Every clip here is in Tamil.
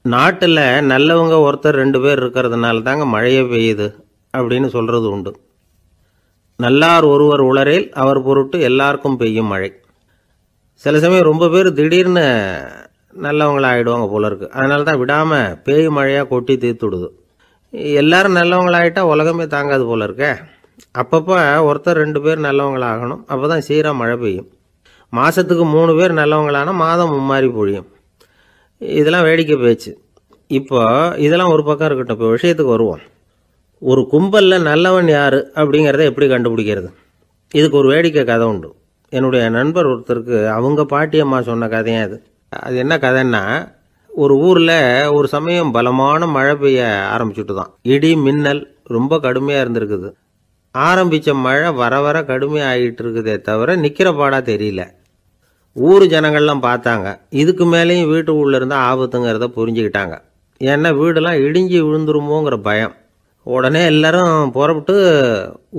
நாட்டில் நல்லவங்க ஒருத்தர் 2 பேர் இருக்கிறதுனால தாங்க மழையே பெய்யுது அப்படின்னு சொல்கிறது உண்டு. நல்லார் ஒருவர் உளரேல் அவர் பொருட்டு எல்லாருக்கும் பெய்யும் மழை. சில சமயம் ரொம்ப பேர் திடீர்னு நல்லவங்களாகிடுவாங்க போல இருக்கு. அதனால தான் விடாமல் பேய் மழையாக கொட்டி தீர்த்து விடுது. எல்லாரும் நல்லவங்களாகிட்டா உலகமே தாங்காது போல இருக்க. அப்பப்போ ஒருத்தர் 2 பேர் நல்லவங்களாகணும். அப்போ தான் சீராக மழை பெய்யும். மாதத்துக்கு 3 பேர் நல்லவங்களானா மாதம் மும்மாரி பொழியும். இதெல்லாம் வேடிக்கை பேச்சு. இப்போ இதெல்லாம் ஒரு பக்கம் இருக்கட்டும். இப்போ விஷயத்துக்கு வருவோம். ஒரு கும்பலில் நல்லவன் யார் அப்படிங்கிறத எப்படி கண்டுபிடிக்கிறது? இதுக்கு ஒரு வேடிக்கை கதை உண்டு. என்னுடைய நண்பர் ஒருத்தருக்கு அவங்க பாட்டியம்மா சொன்ன கதையும் அது. அது என்ன கதைன்னா, ஒரு ஊரில் ஒரு சமயம் பலமான மழை பெய்ய ஆரம்பிச்சுட்டு தான். இடி மின்னல் ரொம்ப கடுமையாக இருந்திருக்குது. ஆரம்பித்த மழை வர வர கடுமையாக ஆகிட்டு இருக்குதே தவிர நிற்கிற பாடாக தெரியல. ஊர் ஜனங்கள்லாம் பார்த்தாங்க. இதுக்கு மேலேயும் வீட்டுக்குள்ளே இருந்தால் ஆபத்துங்கிறத புரிஞ்சுக்கிட்டாங்க. ஏன்னா வீடெல்லாம் இடிஞ்சி விழுந்துருமோங்கிற பயம். உடனே எல்லாரும் புறப்பட்டு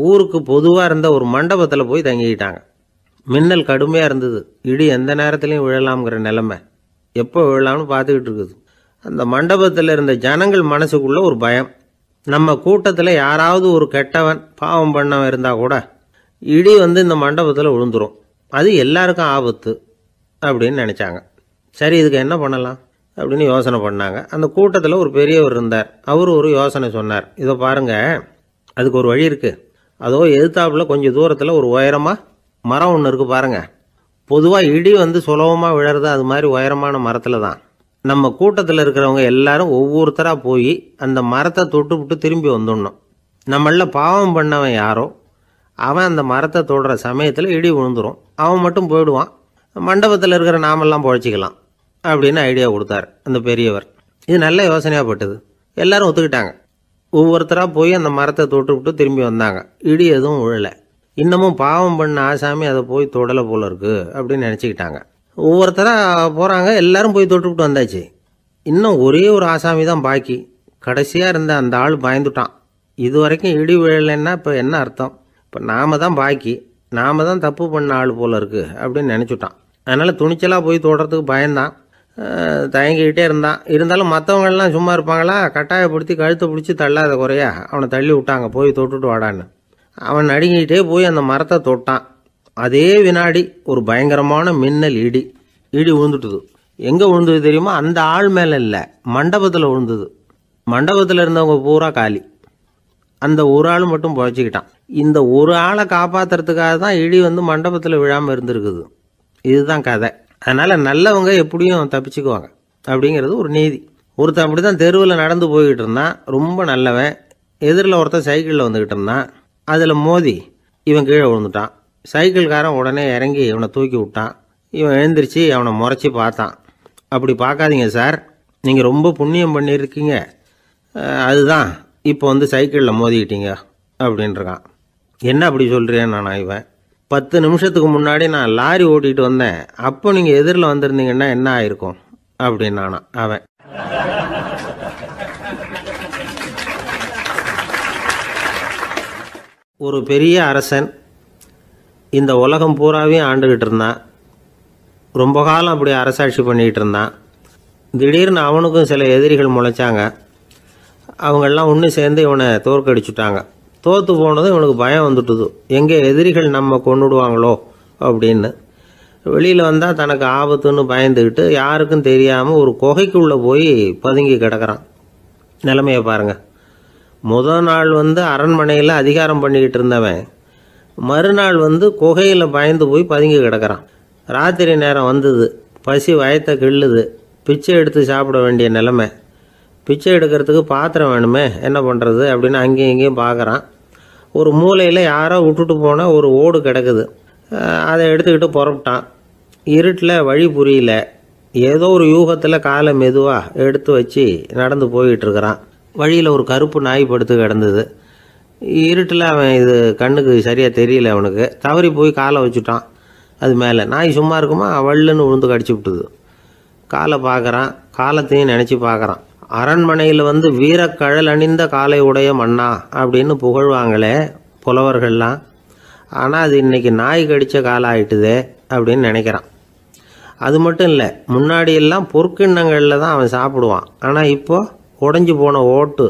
ஊருக்கு பொதுவாக இருந்த ஒரு மண்டபத்தில் போய் தங்கிக்கிட்டாங்க. மின்னல் கடுமையாக இருந்தது. இடி எந்த நேரத்துலையும் விழலாம்ங்கிற நிலைமை. எப்போ விழலாம்னு பார்த்துக்கிட்டு இருக்குது. அந்த மண்டபத்தில் இருந்த ஜனங்கள் மனசுக்குள்ளே ஒரு பயம். நம்ம கூட்டத்தில் யாராவது ஒரு கெட்டவன் பாவம் பண்ணவன் இருந்தால் கூட இடி இந்த மண்டபத்தில் விழுந்துரும். அது எல்லாருக்கும் ஆபத்து அப்படின்னு நினச்சாங்க. சரி, இதுக்கு என்ன பண்ணலாம் அப்படின்னு யோசனை பண்ணாங்க. அந்த கூட்டத்தில் ஒரு பெரியவர் இருந்தார். அவர் ஒரு யோசனை சொன்னார். இதை பாருங்கள், அதுக்கு ஒரு வழி இருக்குது. அதோ எதிர்த்தாப்புல கொஞ்சம் தூரத்தில் ஒரு உயரமாக மரம் ஒன்று இருக்குது பாருங்கள். பொதுவாக இடி சுலபமாக விழறது அது மாதிரி உயரமான மரத்தில் தான். நம்ம கூட்டத்தில் இருக்கிறவங்க எல்லாரும் ஒவ்வொருத்தராக போய் அந்த மரத்தை தொட்டு விட்டு திரும்பி வந்துடணும். நம்மள பாவம் பண்ணவன் யாரோ அவன் அந்த மரத்தை தொடுற சமயத்தில் இடி விழுந்துடும். அவன் மட்டும் போயிடுவான். மண்டபத்தில் இருக்கிற நாமெல்லாம் பொழைச்சிக்கலாம் அப்படின்னு ஐடியா கொடுத்தார் அந்த பெரியவர். இது நல்ல யோசனையாக பட்டது. எல்லாரும் ஒத்துக்கிட்டாங்க. ஒவ்வொருத்தராக போய் அந்த மரத்தை தொட்டு விட்டு திரும்பி வந்தாங்க. இடி எதுவும் விழலை. இன்னமும் பாவம் பண்ண ஆசாமி அதை போய் தொடலை போல இருக்கு அப்படின்னு நினச்சிக்கிட்டாங்க. ஒவ்வொருத்தராக போகிறாங்க. எல்லாரும் போய் தொட்டுவிட்டு வந்தாச்சு. இன்னும் ஒரே ஒரு ஆசாமி தான் பாக்கி. கடைசியாக இருந்த அந்த ஆள் பயந்துட்டான். இது வரைக்கும் இடி விழலைன்னா இப்போ என்ன அர்த்தம்? இப்போ நாம தான் பாக்கி, நாம தான் தப்பு பண்ண ஆள் போல இருக்கு அப்படின்னு நினச்சிட்டான். அதனால் துணிச்சலாக போய் தொடுறதுக்கு பயந்தான். தயங்கிக்கிட்டே இருந்தான். இருந்தாலும் மற்றவங்கள்லாம் சும்மா இருப்பாங்களா? கட்டாயப்படுத்தி கழுத்தை பிடிச்சி தள்ளாத குறையா அவனை தள்ளி விட்டாங்க. போய் தொட்டுட்டு வாடான்னு. அவன் நடுங்கிட்டே போய் அந்த மரத்தை தொட்டான். அதே வினாடி ஒரு பயங்கரமான மின்னல் இடி விழுந்துட்டுது. எங்கே விழுந்தது தெரியுமா? அந்த ஆள் மேலே இல்லை, மண்டபத்தில் விழுந்தது. மண்டபத்தில் இருந்தவங்க பூரா காலி. அந்த ஒரு ஆள் மட்டும் புழைச்சிக்கிட்டான். இந்த ஒரு ஆளை காப்பாற்றுறதுக்காக தான் இடி மண்டபத்தில் விழாமல் இருந்திருக்குது. இதுதான் கதை. அதனால் நல்லவங்க எப்படியும் தப்பிச்சுக்குவாங்க அப்படிங்கிறது ஒரு நீதி. ஒருத்தன் அப்படி தான் தெருவில் நடந்து போய்கிட்டு இருந்தான். ரொம்ப நல்லவன். எதிரில் ஒருத்தன் சைக்கிளில் வந்துக்கிட்டு இருந்தான். அதில் மோதி இவன் கீழே விழுந்துட்டான். சைக்கிள்காரன் உடனே இறங்கி இவனை தூக்கி விட்டான். இவன் எழுந்திரிச்சு அவனை முறைச்சி பார்த்தான். அப்படி பார்க்காதீங்க சார், நீங்கள் ரொம்ப புண்ணியம் பண்ணியிருக்கீங்க, அதுதான் இப்போ சைக்கிளில் மோதிக்கிட்டீங்க அப்படின்றான். என்ன அப்படி சொல்கிறேன் நான்? இவன் 10 நிமிஷத்துக்கு முன்னாடி நான் லாரி ஓட்டிகிட்டு வந்தேன், அப்போ நீங்கள் எதிரில் வந்திருந்தீங்கன்னா என்ன ஆயிருக்கும் அப்படின்னானா அவன். ஒரு பெரிய அரசன் இந்த உலகம் பூராவையும் ஆண்டுகிட்டு இருந்தான். ரொம்ப காலம் அப்படி அரசாட்சி பண்ணிக்கிட்டு இருந்தான். திடீர்னு அவனுக்கும் சில எதிரிகள் முளைச்சாங்க. அவங்கெல்லாம் ஒன்று சேர்ந்து இவனை தோற்கடிச்சுட்டாங்க. தோற்று போனதும் இவனுக்கு பயம் வந்துட்டுது. எங்கே எதிரிகள் நம்ம கொண்டுடுவாங்களோ அப்படின்னு. வெளியில் வந்தால் தனக்கு ஆபத்துன்னு பயந்துக்கிட்டு யாருக்கும் தெரியாமல் ஒரு குகைக்குள்ளே போய் பதுங்கி கிடக்கிறான். நிலைமையை பாருங்கள். முதல் நாள் அரண்மனையில் அதிகாரம் பண்ணிக்கிட்டு இருந்தவன் மறுநாள் குகையில் பயந்து போய் பதுங்கி கிடக்கிறான். ராத்திரி நேரம் வந்தது. பசி வயத்தை கிள்ளுது. பிச்சை எடுத்து சாப்பிட வேண்டிய நிலைமை. பிச்சை எடுக்கிறதுக்கு பாத்திரம் வேணுமே, என்ன பண்ணுறது அப்படின்னு அங்கேயும் இங்கேயும் பார்க்குறான். ஒரு மூலையில் யாரோ விட்டுட்டு போன ஒரு ஓடு கிடக்குது. அதை எடுத்துக்கிட்டு புறப்பட்டான். இருட்டில் வழி புரியல. ஏதோ ஒரு யூகத்தில் காலை மெதுவாக எடுத்து வச்சு நடந்து போயிட்டுருக்கிறான். வழியில் ஒரு கருப்பு நாய் படுத்து கிடந்தது. இருட்டில் அவன் இது கண்ணுக்கு சரியாக தெரியல. அவனுக்கு தவறி போய் காலை வச்சுட்டான். அது மேலே நாய் சும்மா இருக்குமா, வள்ளுன்னு விழுந்து கடிச்சு விட்டுது. காலை பார்க்குறான். காலத்தையும் நினச்சி பார்க்குறான். அரண்மனையில் வீரக்கழல் அணிந்த காலை உடைய மன்னா அப்படின்னு புகழ்வாங்களே புலவர்கள்லாம். ஆனால் அது இன்றைக்கி நாய் கடித்த காலம் ஆயிட்டுதே அப்படின்னு நினைக்கிறான். அது மட்டும் இல்லை, முன்னாடி எல்லாம் பொற்கிண்ணங்களில் தான் அவன் சாப்பிடுவான். ஆனால் இப்போது உடஞ்சி போன ஓட்டு,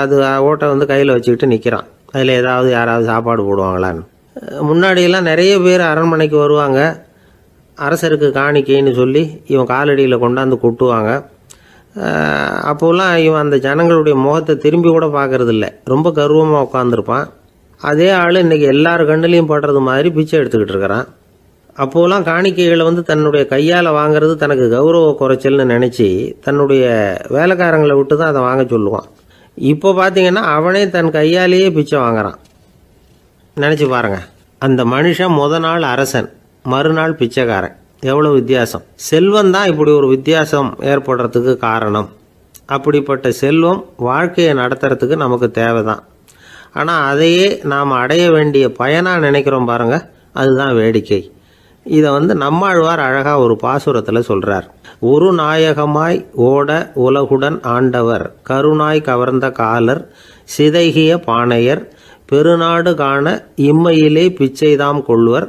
அது ஓட்டை வந்து கையில் வச்சுக்கிட்டு நிற்கிறான். அதில் யாராவது சாப்பாடு போடுவாங்களான்னு. முன்னாடியெல்லாம் நிறைய பேர் அரண்மனைக்கு வருவாங்க. அரசருக்கு காணிக்கைன்னு சொல்லி இவன் காலடியில் கொண்டாந்து கொட்டுவாங்க. அப்போல்லாம் இவன் அந்த ஜனங்களுடைய முகத்தை திரும்பி கூட பார்க்கறதில்ல, ரொம்ப கர்வமாக உட்காந்துருப்பான். அதே ஆள் இன்றைக்கி எல்லார் கண்ணுலேயும் படுறது மாதிரி பிச்சை எடுத்துக்கிட்டு இருக்கிறான். அப்போலாம் காணிக்கைகளை வந்து தன்னுடைய கையால் வாங்கிறது தனக்கு கௌரவ குறைச்சல்னு நினச்சி தன்னுடைய வேலைக்காரங்களை விட்டு தான் அதை வாங்க சொல்லுவான். இப்போ பார்த்தீங்கன்னா அவனே தன் கையாலேயே பிச்சை வாங்குறான். நினச்சி பாருங்கள், அந்த மனுஷன் நாள் அரசன், மறுநாள் பிச்சைக்காரன், எவ்வளோ வித்தியாசம். செல்வம் தான் இப்படி ஒரு வித்தியாசம் ஏற்படுறதுக்கு காரணம். அப்படிப்பட்ட செல்வம் வாழ்க்கையை நடத்துறதுக்கு நமக்கு தேவை தான். ஆனால் அதையே நாம் அடைய வேண்டிய பயனாக நினைக்கிறோம் பாருங்கள், அதுதான் வேடிக்கை. இதை வந்து நம்மாழ்வார் அழகாக ஒரு பாசுரத்தில் சொல்கிறார். ஒரு நாயகமாய் ஓட உலகுடன் ஆண்டவர், கருணாய் கவர்ந்த காலர், சிதைகிய பானையர், பெருநாடு காண இம்மையிலே பிச்சைதாம் கொள்வர்,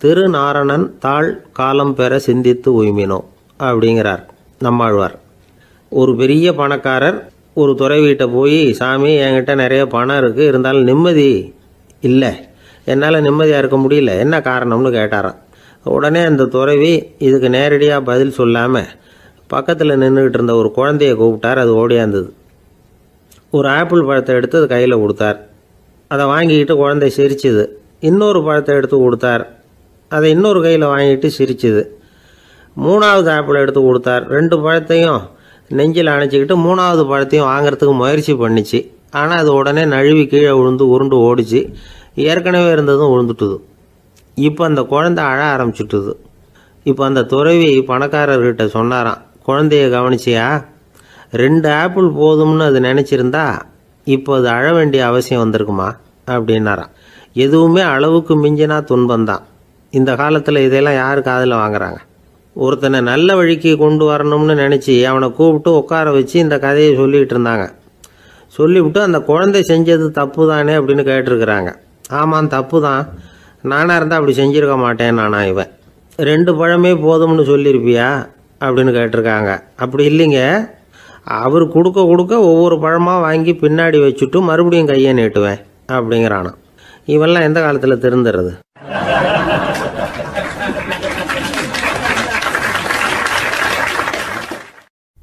திருநாரணன் தாழ் காலம் பெற சிந்தித்து உய்மினோ அப்படிங்கிறார் நம்மாழ்வார். ஒரு பெரிய பணக்காரர் ஒரு துறவிகிட்ட போய், சாமி என்கிட்ட நிறைய பணம் இருக்குது, இருந்தாலும் நிம்மதி இல்லை, என்னால் நிம்மதியாக இருக்க முடியல, என்ன காரணம்னு கேட்டாராம். உடனே அந்த துறவி இதுக்கு நேரடியாக பதில் சொல்லாமல் பக்கத்தில் நின்றுக்கிட்டு இருந்த ஒரு குழந்தைய கூப்பிட்டார். அது ஓடியாந்தது. ஒரு ஆப்பிள் பழத்தை எடுத்து அது கையில் கொடுத்தார். அதை வாங்கிக்கிட்டு குழந்தை சிரிச்சுது. இன்னொரு பழத்தை எடுத்து கொடுத்தார். அதை இன்னொரு கையில் வாங்கிட்டு சிரிச்சுது. மூணாவது ஆப்பிள் எடுத்து கொடுத்தார். 2 பழத்தையும் நெஞ்சில் அணைச்சிக்கிட்டு 3ஆவது பழத்தையும் வாங்கிறதுக்கு முயற்சி பண்ணிச்சு. ஆனால் அது உடனே நழுவி கீழே விழுந்து உருண்டு ஓடிச்சு. ஏற்கனவே இருந்ததும் விழுந்துட்டுது. இப்போ அந்த குழந்தை அழ ஆரம்பிச்சுட்டுது. இப்போ அந்த துறவி பணக்காரர்கிட்ட சொன்னாராம், குழந்தைய கவனிச்சியா, 2 ஆப்பிள் போதும்னு அது நினச்சிருந்தா இப்போ அது அழ வேண்டிய அவசியம் வந்திருக்குமா அப்படின்னாராம். எதுவுமே அளவுக்கு மிஞ்சினா துன்பந்தான். இந்த காலத்தில் இதெல்லாம் யார் காதில் வாங்குறாங்க? ஒருத்தனை நல்ல வழிக்கு கொண்டு வரணும்னு நினச்சி அவனை கூப்பிட்டு உட்கார வச்சு இந்த கதையை சொல்லிகிட்டு இருந்தாங்க. சொல்லிவிட்டு அந்த குழந்தை செஞ்சது தப்பு தானே அப்படின்னு கேட்டிருக்கிறாங்க. ஆமாம், தப்பு தான், நானாக இருந்தால் அப்படி செஞ்சுருக்க மாட்டேன் நானா இவன். 2 பழமே போதும்னு சொல்லியிருப்பியா அப்படின்னு கேட்டிருக்காங்க. அப்படி இல்லைங்க, அவர் கொடுக்க கொடுக்க ஒவ்வொரு பழமாக வாங்கி பின்னாடி வச்சுட்டு மறுபடியும் கையை நீட்டுவேன் அப்படிங்கிறானா. இவெல்லாம் எந்த காலத்தில் திருந்துறது?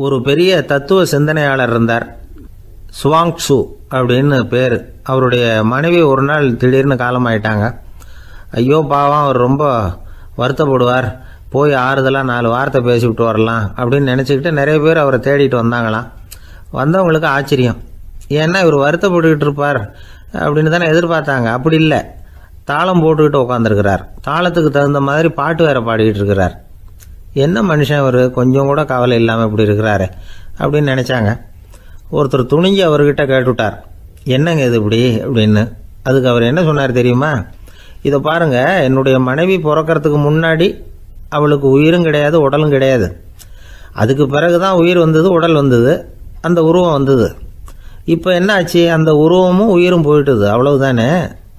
ஒரு பெரிய தத்துவ சிந்தனையாளர் இருந்தார், சுவாங்சு அப்படின்னு பேர். அவருடைய மனைவி ஒரு நாள் திடீர்னு காலமாயிட்டாங்க. ஐயோ பாவம், அவர் ரொம்ப வருத்தப்படுவார், போய் ஆறுதலாக 4 வார்த்தை பேசிவிட்டு வரலாம் அப்படின்னு நினச்சிக்கிட்டு நிறைய பேர் அவரை தேடிட்டு வந்தாங்களாம். வந்தவங்களுக்கு ஆச்சரியம், ஏன்னா இவர் வருத்தப்பட்டுக்கிட்டு இருப்பார் அப்படின்னு தானே எதிர்பார்த்தாங்க. அப்படி இல்லை, தாளம் போட்டுக்கிட்டு உட்காந்துருக்கிறார். தாளத்துக்கு தகுந்த மாதிரி பாட்டு வேற பாடிக்கிட்டு இருக்கிறார். என்ன மனுஷன் அவர், கொஞ்சம் கூட கவலை இல்லாமல் இப்படி இருக்கிறாரு அப்படின்னு நினச்சாங்க. ஒருத்தர் துணிஞ்சு அவர்கிட்ட கேட்டுவிட்டார், என்னங்க இது இப்படி அப்படின்னு. அதுக்கு அவர் என்ன சொன்னார் தெரியுமா? இதை பாருங்க, என்னுடைய மனைவி பிறக்கிறதுக்கு முன்னாடி அவளுக்கு உயிரும் கிடையாது, உடலும் கிடையாது. அதுக்கு பிறகு தான் உயிர் வந்தது, உடல் வந்தது, அந்த உருவம் வந்தது. இப்போ என்ன ஆச்சு? அந்த உருவமும் உயிரும் போயிட்டுது, அவ்வளவுதானே.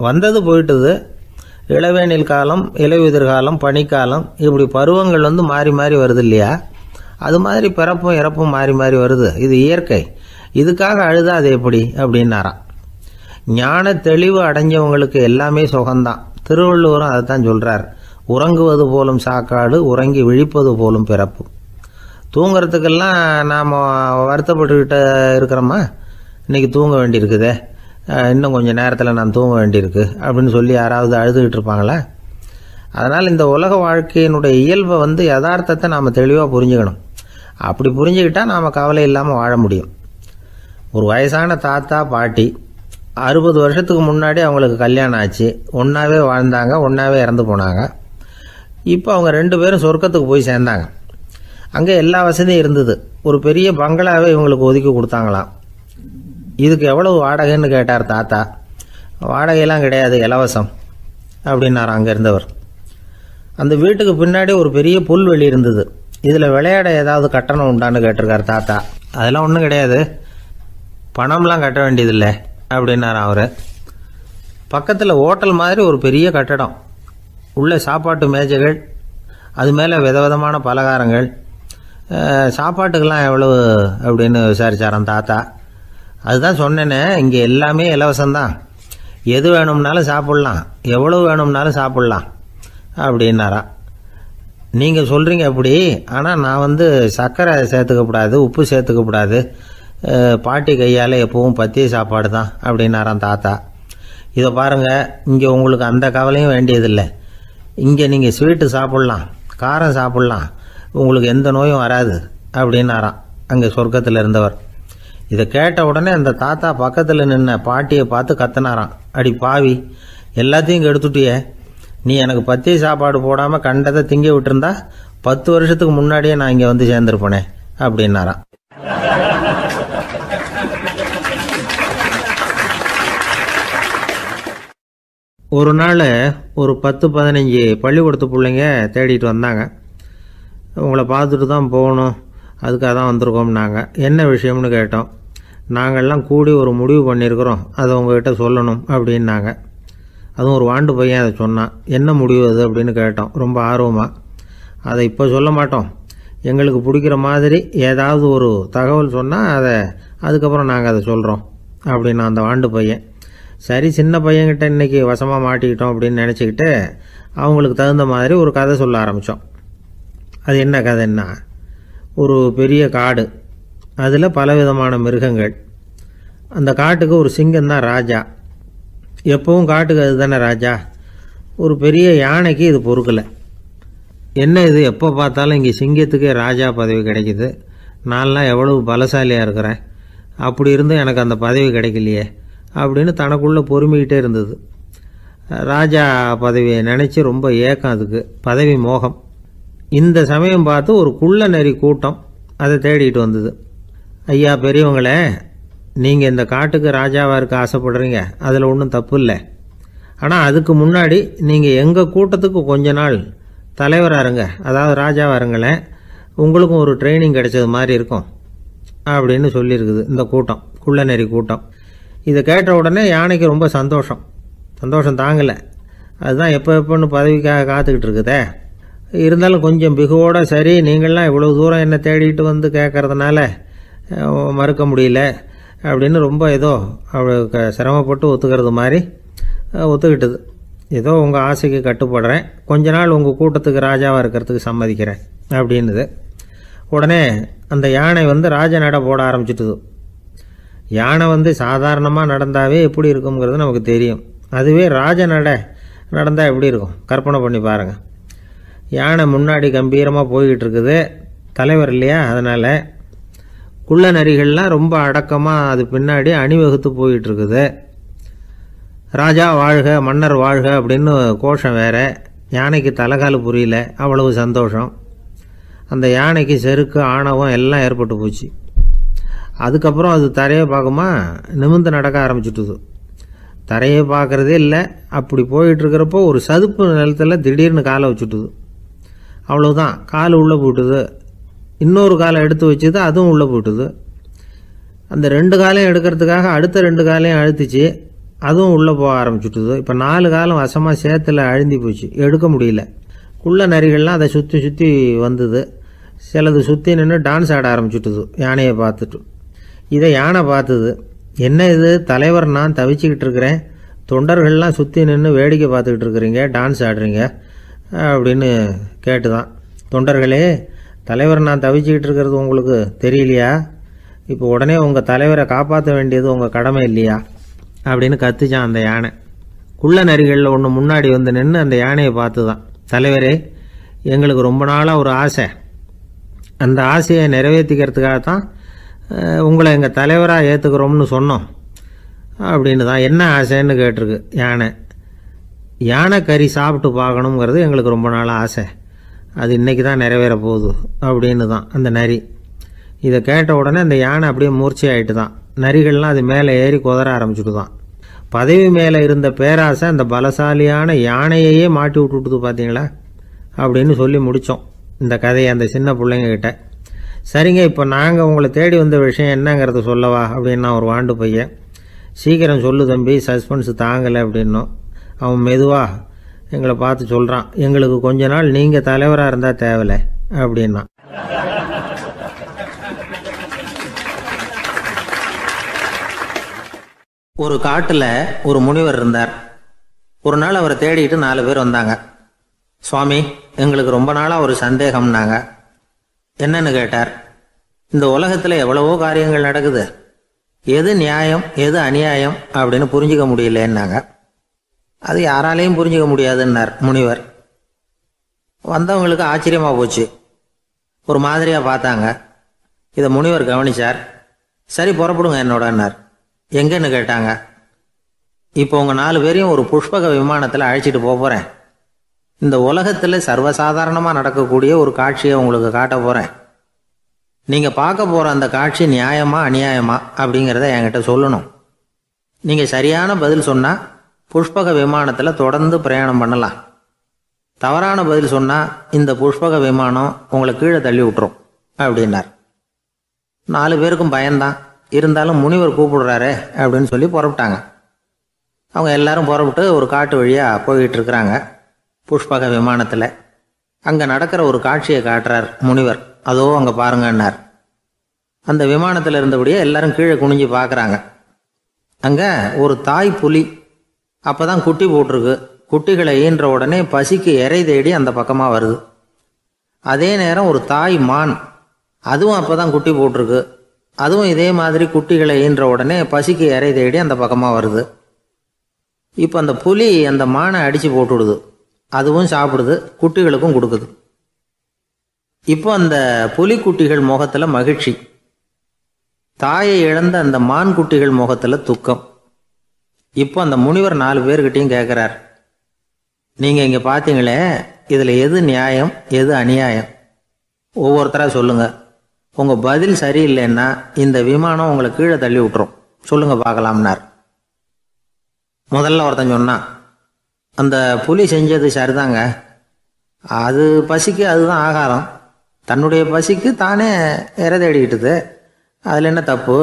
வந்தது போயிட்டுது. இளவேனில் காலம், இலையுதிர் காலம், பனிக்காலம், இப்படி பருவங்கள் வந்து மாறி மாறி வருது இல்லையா? அது மாதிரி பிறப்பும் இறப்பும் மாறி மாறி வருது. இது இயற்கை. இதுக்காக அழுதா அது எப்படி அப்படின்னாராம். ஞான தெளிவு அடைஞ்சவங்களுக்கு எல்லாமே சுகம்தான். திருவள்ளுவரும் அதை தான் சொல்கிறார், உறங்குவது போலும் சாக்காடு, உறங்கி விழிப்பது போலும் பிறப்பு. தூங்கிறதுக்கெல்லாம் நாம் வருத்தப்பட்டுக்கிட்ட இருக்கிறோமா? இன்றைக்கி தூங்க வேண்டியிருக்குதே, இன்னும் கொஞ்சம் நேரத்தில் நான் தூங்க வேண்டியிருக்கு அப்படின்னு சொல்லி யாராவது அழுதுகிட்டு இருப்பாங்களா? அதனால் இந்த உலக வாழ்க்கையினுடைய இயல்பை வந்து யதார்த்தத்தை நாம் தெளிவாக புரிஞ்சுக்கணும். அப்படி புரிஞ்சுக்கிட்டால் நாம் கவலை இல்லாமல் வாழ முடியும். ஒரு வயசான தாத்தா பாட்டி 60 வருஷத்துக்கு முன்னாடி அவங்களுக்கு கல்யாணம் ஆச்சு. ஒன்றாவே வாழ்ந்தாங்க, ஒன்றாவே இறந்து போனாங்க. இப்போ அவங்க 2 பேரும் சொர்க்கத்துக்கு போய் சேர்ந்தாங்க. அங்கே எல்லா வசதியும் இருந்தது. ஒரு பெரிய பங்களாவே இவங்களுக்கு ஒதுக்கி கொடுத்தாங்களாம். இதுக்கு எவ்வளவு வாடகைன்னு கேட்டார் தாத்தா. வாடகையெல்லாம் கிடையாது, இலவசம் அப்படின்னார் அங்கே இருந்தவர். அந்த வீட்டுக்கு பின்னாடி ஒரு பெரிய புல்வெளி இருந்தது. இதில் விளையாட ஏதாவது கட்டணம் உண்டான்னு கேட்டிருக்கார் தாத்தா. அதெல்லாம் ஒன்றும் கிடையாது, பணம்லாம் கட்ட வேண்டியதில்லை அப்படின்னார் அவர். பக்கத்தில் ஹோட்டல் மாதிரி ஒரு பெரிய கட்டடம், உள்ள சாப்பாட்டு மேஜைகள், அது மேலே விதவிதமான பலகாரங்கள். சாப்பாட்டுக்கெல்லாம் எவ்வளவு அப்படின்னு விசாரிச்சாராம் தாத்தா. அதுதான் சொன்னேனே, இங்கே எல்லாமே இலவசம்தான், எது வேணும்னாலும் சாப்பிட்லாம், எவ்வளவு வேணும்னாலும் சாப்பிட்லாம் அப்படின்னாரா. நீங்கள் சொல்கிறீங்க அப்படி, ஆனால் நான் சர்க்கரை சேர்த்துக்கக்கூடாது, உப்பு சேர்த்துக்கக்கூடாது, பாட்டி கையால் எப்பவும் பத்திய சாப்பாடு தான் அப்படின்னாராம் தாத்தா. இதை பாருங்கள், இங்கே உங்களுக்கு அந்த கவலையும் வேண்டியதில்லை. இங்கே நீங்கள் ஸ்வீட்டு சாப்பிட்லாம், காரம் சாப்பிட்லாம், உங்களுக்கு எந்த நோயும் வராது அப்படின்னாராம் அங்கே சொர்க்கத்தில் இருந்தவர். இதை கேட்ட உடனே அந்த தாத்தா பக்கத்தில் நின்ன பாட்டியை பார்த்து கத்தினாராம், அடி பாவி, எல்லாத்தையும் கெடுத்துட்டியே, நீ எனக்கு பத்திய சாப்பாடு போடாமல் கண்டதை திங்க விட்டுருந்தா 10 வருஷத்துக்கு முன்னாடியே நான் இங்கே சேர்ந்துருப்பேனே அப்படின்னாராம். ஒரு நாள் ஒரு 10-15 பள்ளிக்கூடத்து பிள்ளைங்க தேடிட்டு வந்தாங்க. உங்களை பார்த்துட்டு தான் போகணும், அதுக்காக தான் வந்திருக்கோம்னாங்க. என்ன விஷயம்னு கேட்டோம். நாங்கள்லாம் கூடி ஒரு முடிவு பண்ணியிருக்கிறோம், அதை உங்ககிட்ட சொல்லணும் அப்படின்னாங்க. அதுவும் ஒரு வாண்டு பையன் அதை சொன்னான். என்ன முடிவு அது அப்படின்னு கேட்டோம் ரொம்ப ஆர்வமாக. அதை இப்போ சொல்ல மாட்டோம், எங்களுக்கு பிடிக்கிற மாதிரி ஏதாவது ஒரு தகவல் சொன்னால் அதுக்கப்புறம் நாங்கள் அதை சொல்கிறோம் அப்படின்னா அந்த வாண்டு பையன். சரி, சின்ன பையன்கிட்ட இன்றைக்கி வசமாக மாட்டிக்கிட்டோம் அப்படின்னு நினச்சிக்கிட்டு அவங்களுக்கு தகுந்த மாதிரி ஒரு கதை சொல்ல ஆரம்பித்தோம். அது என்ன கதைன்னா, ஒரு பெரிய காடு, அதில் பலவிதமான மிருகங்கள். அந்த காட்டுக்கு ஒரு சிங்கம்தான் ராஜா. எப்பவும் காட்டுக்கு அது தானே ராஜா. ஒரு பெரிய யானைக்கு இது பொறுக்கலை. என்ன இது, எப்போ பார்த்தாலும் இங்கே சிங்கத்துக்கே ராஜா பதவி கிடைக்கிது, நான்லாம் எவ்வளவு பலசாலியாக இருக்கிறேன், அப்படி இருந்தும் எனக்கு அந்த பதவி கிடைக்கலையே அப்படின்னு தனக்குள்ளே பொறுமிக்கிட்டே இருந்தது. ராஜா பதவியை நினச்சி ரொம்ப ஏக்கம், அதுக்கு பதவி மோகம். இந்த சமயம் பார்த்து ஒரு குள்ள நெறி கூட்டம் அதை தேடிட்டு வந்தது. ஐயா பெரியவங்களே, நீங்கள் இந்த காட்டுக்கு ராஜாவாக இருக்க ஆசைப்படுறீங்க, அதில் ஒன்றும் தப்பு இல்லை. ஆனால் அதுக்கு முன்னாடி நீங்கள் எங்கள் கூட்டத்துக்கு கொஞ்ச நாள் தலைவராக இருங்க, அதாவது ராஜாவாக இருங்களேன், உங்களுக்கும் ஒரு ட்ரைனிங் கிடைச்சது மாதிரி இருக்கும் அப்படின்னு சொல்லியிருக்குது இந்த கூட்டம், குள்ள நெறி கூட்டம். இதை கேட்ட உடனே யானைக்கு ரொம்ப சந்தோஷம் தாங்கலை. அதுதான் எப்போன்னு பதவிக்காக காத்துக்கிட்டு இருக்குதே. இருந்தாலும் கொஞ்சம் பிகுவோட, சரி நீங்கள்லாம் இவ்வளோ தூரம் என்னை தேடிட்டு கேட்கறதுனால மறுக்க முடியல அப்படின்னு ரொம்ப ஏதோ அவளுக்கு சிரமப்பட்டு ஒத்துக்கிறது மாதிரி ஒத்துக்கிட்டது. ஏதோ உங்கள் ஆசைக்கு கட்டுப்படுறேன், கொஞ்ச நாள் உங்கள் கூட்டத்துக்கு ராஜாவாக இருக்கிறதுக்கு சம்மதிக்கிறேன் அப்படின்னுது. உடனே அந்த யானை ராஜ நட போட ஆரம்பிச்சிட்டுது. யானை சாதாரணமாக நடந்தாவே எப்படி இருக்குங்கிறது நமக்கு தெரியும். அதுவே ராஜ நடந்தால் எப்படி இருக்கும் கற்பனை பண்ணி பாருங்கள். யானை முன்னாடி கம்பீரமாக போய்கிட்டு இருக்குது, தலைவர் இல்லையா, அதனால் குள்ள நரிகள்லாம் ரொம்ப அடக்கமாக அது பின்னாடி அணிவகுத்து போயிட்டு இருக்குது. ராஜா வாழ்க, மன்னர் வாழ்க அப்படின்னு கோஷம் வேற. யானைக்கு தலைகால் புரியல, அவ்வளவு சந்தோஷம். அந்த யானைக்கு செருக்கு, ஆணவம் எல்லாம் ஏற்பட்டு போச்சு. அதுக்கப்புறம் அது தரையை பார்க்குமா, நிமிர்ந்து நடக்க ஆரம்பிச்சுட்டுது. தரையை பார்க்குறதே இல்லை. அப்படி போயிட்டுருக்கிறப்போ ஒரு சதுப்பு நிலத்தில் திடீர்னு காலை வச்சுட்டுது. அவ்வளோதான், கால் உள்ளே போட்டுது. இன்னொரு காலை எடுத்து வச்சுது, அதுவும் உள்ளே போட்டுது. அந்த 2 காலையும் எடுக்கிறதுக்காக அடுத்த 2 காலையும் அழுத்திச்சு, அதுவும் உள்ளே போக ஆரம்பிச்சுட்டுது. இப்போ 4 காலம் வசமாக சேத்துல அழுந்தி போச்சு, எடுக்க முடியல. குள்ள நரிகள்லாம் அதை சுற்றி சுற்றி வந்தது. சிலது சுற்றி நின்று டான்ஸ் ஆட ஆரம்பிச்சுட்டுது யானையை பார்த்துட்டு. இதை யானை பார்த்தது. என்ன இது, தலைவர் நான் தவிச்சிக்கிட்டு இருக்கிறேன், தொண்டர்கள்லாம் சுற்றி நின்று வேடிக்கை பார்த்துக்கிட்டு இருக்கிறீங்க, டான்ஸ் ஆடுறீங்க அப்படின்னு கேட்டுதான். தொண்டர்களே, தலைவர் நான் தவிச்சிக்கிட்டு இருக்கிறது உங்களுக்கு தெரியலையா? இப்போ உடனே உங்கள் தலைவரை காப்பாற்ற வேண்டியது உங்கள் கடமை இல்லையா அப்படின்னு கத்துச்சான் அந்த யானை. குள்ள நரிகளில் ஒன்று முன்னாடி நின்று அந்த யானையை பார்த்து தான், தலைவரே, எங்களுக்கு ரொம்ப நாளாக ஒரு ஆசை, அந்த ஆசையை நிறைவேற்றிக்கிறதுக்காகத்தான் உங்களை எங்கள் தலைவராக ஏற்றுக்கிறோம்னு சொன்னோம் அப்படின்னு தான். என்ன ஆசைன்னு கேட்டிருக்கு யானை. யானை கறி சாப்பிட்டு பார்க்கணுங்கிறது எங்களுக்கு ரொம்ப நாளாக ஆசை, அது இன்றைக்கி தான் நிறைவேற போகுது அப்படின்னு தான் அந்த நரி. இதை கேட்ட உடனே அந்த யானை அப்படியே மூர்ச்சி ஆகிட்டு தான். நரிகள்லாம் அது மேலே ஏறி குதற ஆரம்பிச்சுட்டு தான். பதவி மேலே இருந்த பேராசை அந்த பலசாலியான யானையையே மாட்டி விட்டுட்டுது பார்த்தீங்களா அப்படின்னு சொல்லி முடித்தோம் இந்த கதையை அந்த சின்ன பிள்ளைங்கக்கிட்ட. சரிங்க, இப்போ நாங்கள் உங்களை தேடி வந்த விஷயம் என்னங்கிறத சொல்லவா அப்படின்னா ஒரு வாண்டு பையன். சீக்கிரம் சொல்லு தம்பி, சஸ்பென்ஸ் தாங்கலை அப்படின்னோம். அவன் மெதுவாக, எங்களை பார்த்து சொல்கிறான், எங்களுக்கு கொஞ்ச நாள் நீங்கள் தலைவராக இருந்தால் தேவலை அப்படின்னா. ஒரு காட்டில் ஒரு முனிவர் இருந்தார். ஒரு நாள் அவரை தேடிட்டு 4 பேர் வந்தாங்க. சுவாமி, எங்களுக்கு ரொம்ப நாளாக ஒரு சந்தேகம்னாங்க. என்னன்னு கேட்டார். இந்த உலகத்தில் எவ்வளவோ காரியங்கள் நடக்குது, எது நியாயம் எது அநியாயம் அப்படின்னு புரிஞ்சிக்க முடியலன்னாங்க. அது யாராலையும் புரிஞ்சிக்க முடியாதுன்னார் முனிவர். வந்தவங்களுக்கு ஆச்சரியமாக போச்சு, ஒரு மாதிரியாக பார்த்தாங்க. இதை முனிவர் கவனிச்சார். சரி, புறப்படுங்க என்னோடன்னார். எங்கன்னு கேட்டாங்க. இப்போ உங்கள் 4 பேரையும் ஒரு புஷ்பக விமானத்தில் அழைச்சிட்டு போகிறேன். இந்த உலகத்தில் சர்வசாதாரணமாக நடக்கக்கூடிய ஒரு காட்சியை உங்களுக்கு காட்ட போகிறேன். நீங்கள் பார்க்க போகிற அந்த காட்சி நியாயமா அநியாயமா அப்படிங்கிறத என்கிட்ட சொல்லணும். நீங்கள் சரியான பதில் சொன்னால் புஷ்பக விமானத்தில் தொடர்ந்து பிரயாணம் பண்ணலாம். தவறான பதில் சொன்னால் இந்த புஷ்பக விமானம் உங்களை கீழே தள்ளி விட்டுரும் அப்படின்னார். 4 பேருக்கும் பயந்தான். இருந்தாலும் முனிவர் கூப்பிடுறாரு அப்படின்னு சொல்லி புறப்பட்டாங்க. அவங்க எல்லாரும் புறப்பட்டு ஒரு காட்டு வழியாக போய்கிட்டு இருக்கிறாங்க புஷ்பக விமானத்தில். அங்கே நடக்கிற ஒரு காட்சியை காட்டுறார் முனிவர். அதோ அங்கே பாருங்கன்னார். அந்த விமானத்தில் இருந்தபடியே எல்லாரும் கீழே குனிஞ்சு பார்க்குறாங்க. அங்கே ஒரு தாய் புலி அப்போ தான் குட்டி போட்டிருக்கு. குட்டிகளை ஈன்ற உடனே பசிக்கு இறை தேடி அந்த பக்கமாக வருது. அதே நேரம் ஒரு தாய் மான், அதுவும் அப்போ தான் குட்டி போட்டிருக்கு. அதுவும் இதே மாதிரி குட்டிகளை ஈன்ற உடனே பசிக்கு இறை தேடி அந்த பக்கமாக வருது. இப்போ அந்த புலி அந்த மானை அடித்து போட்டுவிடுது. அதுவும் சாப்பிடுது, குட்டிகளுக்கும் கொடுக்குது. இப்போ அந்த புலிக்குட்டிகள் முகத்தில் மகிழ்ச்சி, தாயை இழந்த அந்த மான் குட்டிகள் முகத்தில் துக்கம். இப்போ அந்த முனிவர் 4 பேர்கிட்டையும் கேட்குறார், நீங்கள் இங்கே பார்த்தீங்களே, இதில் எது நியாயம் எது அநியாயம்? ஒவ்வொருத்தராக சொல்லுங்கள். உங்கள் பதில் சரியில்லைன்னா இந்த விமானம் உங்களை கீழே தள்ளி விட்டுரும். சொல்லுங்கள் பார்க்கலாம்னார். முதல்ல ஒருத்தன் சொன்னான், அந்த புலி செஞ்சது சரிதாங்க. அது பசிக்கு அதுதான் ஆகாரம். தன்னுடைய பசிக்கு தானே இறை தேடிக்கிட்டுது. அதில் என்ன தப்பு?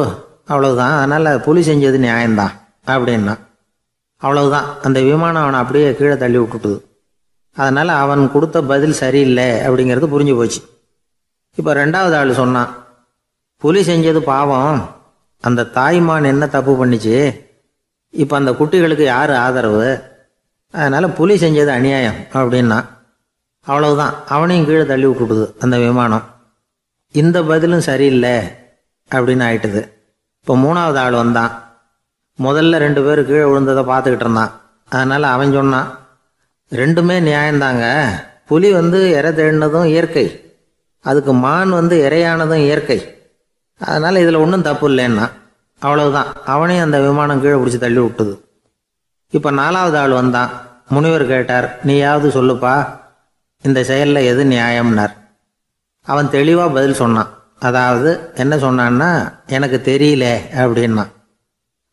அவ்வளவுதான். அதனால் புலி செஞ்சது நியாயம்தான் அப்படின்னா. அவ்வளவுதான், அந்த விமானம் அவனை அப்படியே கீழே தள்ளி விட்டுட்டுது. அதனால் அவன் கொடுத்த பதில் சரியில்லை அப்படிங்கிறது புரிஞ்சு போச்சு. இப்போ 2வது ஆள் சொன்னான், புலி செஞ்சது பாவம், அந்த தாய்மான் என்ன தப்பு பண்ணிச்சு? இப்போ அந்த குட்டிகளுக்கு யார் ஆதரவு? அதனால் புலி செஞ்சது அநியாயம் அப்படின்னா. அவ்வளவுதான், அவனையும் கீழே தள்ளி விட்டுடுது அந்த விமானம். இந்த பதிலும் சரியில்லை அப்படின்னு ஆயிட்டுது. இப்போ 3வது ஆள் வந்தான். முதல்ல 2 பேர் கீழே விழுந்ததை பார்த்துக்கிட்டு இருந்தான். அதனால் அவன் சொன்னான், ரெண்டுமே நியாயந்தாங்க. புலி இறை தேடினதும் இயற்கை, அதுக்கு மான் இறையானதும் இயற்கை. அதனால் இதில் ஒன்றும் தப்பு இல்லைன்னா. அவ்வளவுதான், அவனையும் அந்த விமானம் கீழே பிடிச்சி தள்ளி விட்டுது. இப்போ 4வது ஆள் வந்தான். முனிவர் கேட்டார், நீயாவது சொல்லுப்பா, இந்த செயலில் எது நியாயம்னார். அவன் தெளிவாக பதில் சொன்னான். அதாவது என்ன சொன்னான்னா, எனக்கு தெரியல அப்படின்னா.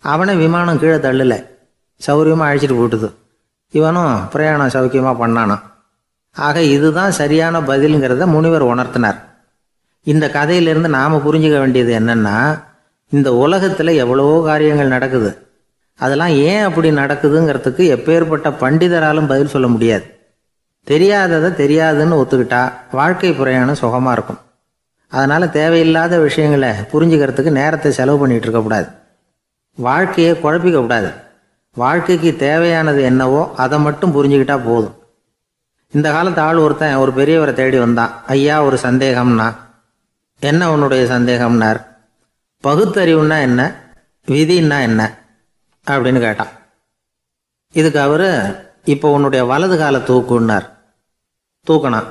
அவனை விமானம் கீழே தள்ளலை, சௌரியமாக அழைச்சிட்டு போட்டுது. இவனும் பிரயாணம் சௌக்கியமாக பண்ணானான். ஆக இதுதான் சரியான பதிலுங்கிறத முனிவர் உணர்த்தினார். இந்த கதையிலிருந்து நாம் புரிஞ்சுக்க வேண்டியது என்னென்னா, இந்த உலகத்தில் எவ்வளவோ காரியங்கள் நடக்குது. அதெல்லாம் ஏன் அப்படி நடக்குதுங்கிறதுக்கு எப்பேற்பட்ட பண்டிதராலும் பதில் சொல்ல முடியாது. தெரியாததை தெரியாதுன்னு ஒத்துக்கிட்டா வாழ்க்கை பிரயாணம் சுகமாக இருக்கும். அதனால் தேவையில்லாத விஷயங்களை புரிஞ்சுக்கிறதுக்கு நேரத்தை செலவு பண்ணிகிட்டு இருக்கக்கூடாது. வாழ்க்கையை குழப்பிக்கக்கூடாது. வாழ்க்கைக்கு தேவையானது என்னவோ அதை மட்டும் புரிஞ்சுக்கிட்டா போதும். இந்த காலத்து ஆள் ஒருத்தன் ஒரு பெரியவரை தேடி வந்தான். ஐயா, ஒரு சந்தேகம்னா. என்ன உன்னுடைய சந்தேகம்னார். பகுத்தறிவுன்னா என்ன, விதின்னா என்ன அப்படின்னு கேட்டான். இதுக்கு அவர், இப்போ உன்னுடைய வலது காலை தூக்குன்னார். தூக்கினான்.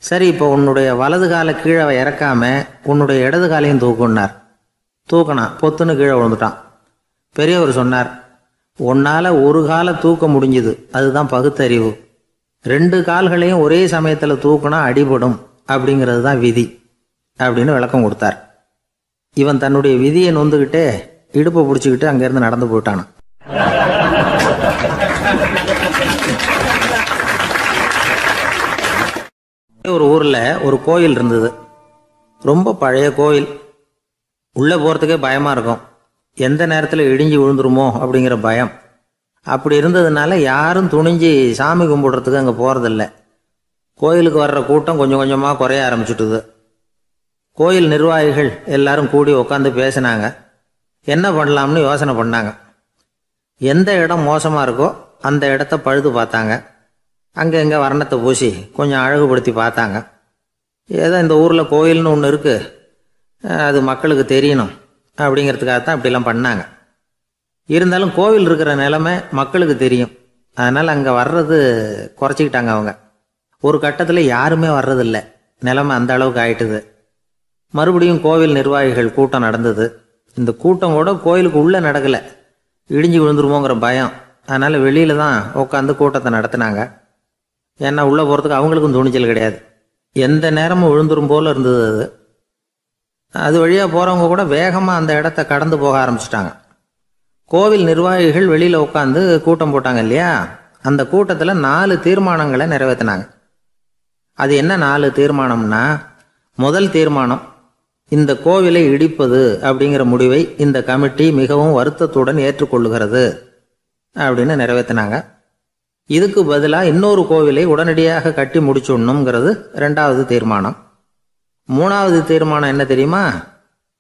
சரி, இப்போ உன்னுடைய வலது காலை கீழே இறக்காம உன்னுடைய இடது காலையும் தூக்குன்னார். தூக்கினான். பொத்துன்னு கீழே விழுந்துட்டான். பெரியவர் சொன்னார், உன்னால் ஒரு காலை தூக்க முடிஞ்சுது, அதுதான் பகுத்தறிவு. 2 கால்களையும் ஒரே சமயத்தில் தூக்குனா அடிபடும், அப்படிங்கிறது தான் விதி அப்படின்னு விளக்கம் கொடுத்தார். இவன் தன்னுடைய விதியை நொந்துக்கிட்டே இடுப்பை பிடிச்சிக்கிட்டு அங்கேருந்து நடந்து போயிட்டானான். ஒரு ஊரில் ஒரு கோயில் இருந்தது. ரொம்ப பழைய கோயில். உள்ளே போகிறதுக்கே பயமாக இருக்கும். எந்த நேரத்தில் இடிஞ்சு விழுந்துருமோ அப்படிங்கிற பயம். அப்படி இருந்ததுனால யாரும் துணிஞ்சு சாமி கும்பிடுறதுக்கு அங்கே போகிறதில்ல. கோயிலுக்கு வர்ற கூட்டம் கொஞ்சம் கொஞ்சமாக குறைய ஆரம்பிச்சுட்டுது. கோயில் நிர்வாகிகள் எல்லாரும் கூடி உட்காந்து பேசினாங்க. என்ன பண்ணலாம்னு யோசனை பண்ணாங்க. எந்த இடம் மோசமாக இருக்கோ அந்த இடத்த பழுது பார்த்தாங்க. அங்கே எங்கே வர்ணத்தை பூசி கொஞ்சம் அழகுபடுத்தி பார்த்தாங்க. ஏதோ இந்த ஊரில் கோயில்னு ஒன்று இருக்குது, அது மக்களுக்கு தெரியணும் அப்படிங்கிறதுக்காகத்தான் இப்படிலாம் பண்ணாங்க. இருந்தாலும் கோவில் இருக்கிற நிலைமை மக்களுக்கு தெரியும். அதனால் அங்கே வர்றது குறைச்சிக்கிட்டாங்க அவங்க. ஒரு கட்டத்தில் யாருமே வர்றதில்லை. நிலைமை அந்த அளவுக்கு ஆயிட்டுது. மறுபடியும் கோவில் நிர்வாகிகள் கூட்டம் நடந்தது. இந்த கூட்டம் கூட கோயிலுக்கு உள்ளே நடக்கலை, இடிஞ்சு விழுந்துருமோங்கிற பயம். அதனால் வெளியில் தான் உட்காந்து கூட்டத்தை நடத்தினாங்க. ஏன்னா உள்ளே போகிறதுக்கு அவங்களுக்கும் துணிச்சல் கிடையாது. எந்த நேரமும் விழுந்துரும் போல் இருந்தது அது. அது வழியாக போகிறவங்க கூட வேகமாக அந்த இடத்த கடந்து போக ஆரம்பிச்சிட்டாங்க. கோவில் நிர்வாகிகள் வெளியில் உட்காந்து கூட்டம் போட்டாங்க இல்லையா, அந்த கூட்டத்தில் 4 தீர்மானங்களை நிறைவேற்றினாங்க. அது என்ன 4 தீர்மானம்னா, முதல் தீர்மானம், இந்த கோவிலை இடிப்பது அப்படிங்கிற முடிவை இந்த கமிட்டி மிகவும் வருத்தத்துடன் ஏற்றுக்கொள்ளுகிறது அப்படின்னு நிறைவேற்றினாங்க. இதுக்கு பதிலாக இன்னொரு கோவிலை உடனடியாக கட்டி முடிச்சுடணுங்கிறது 2வது தீர்மானம். 3வது தீர்மானம் என்ன தெரியுமா?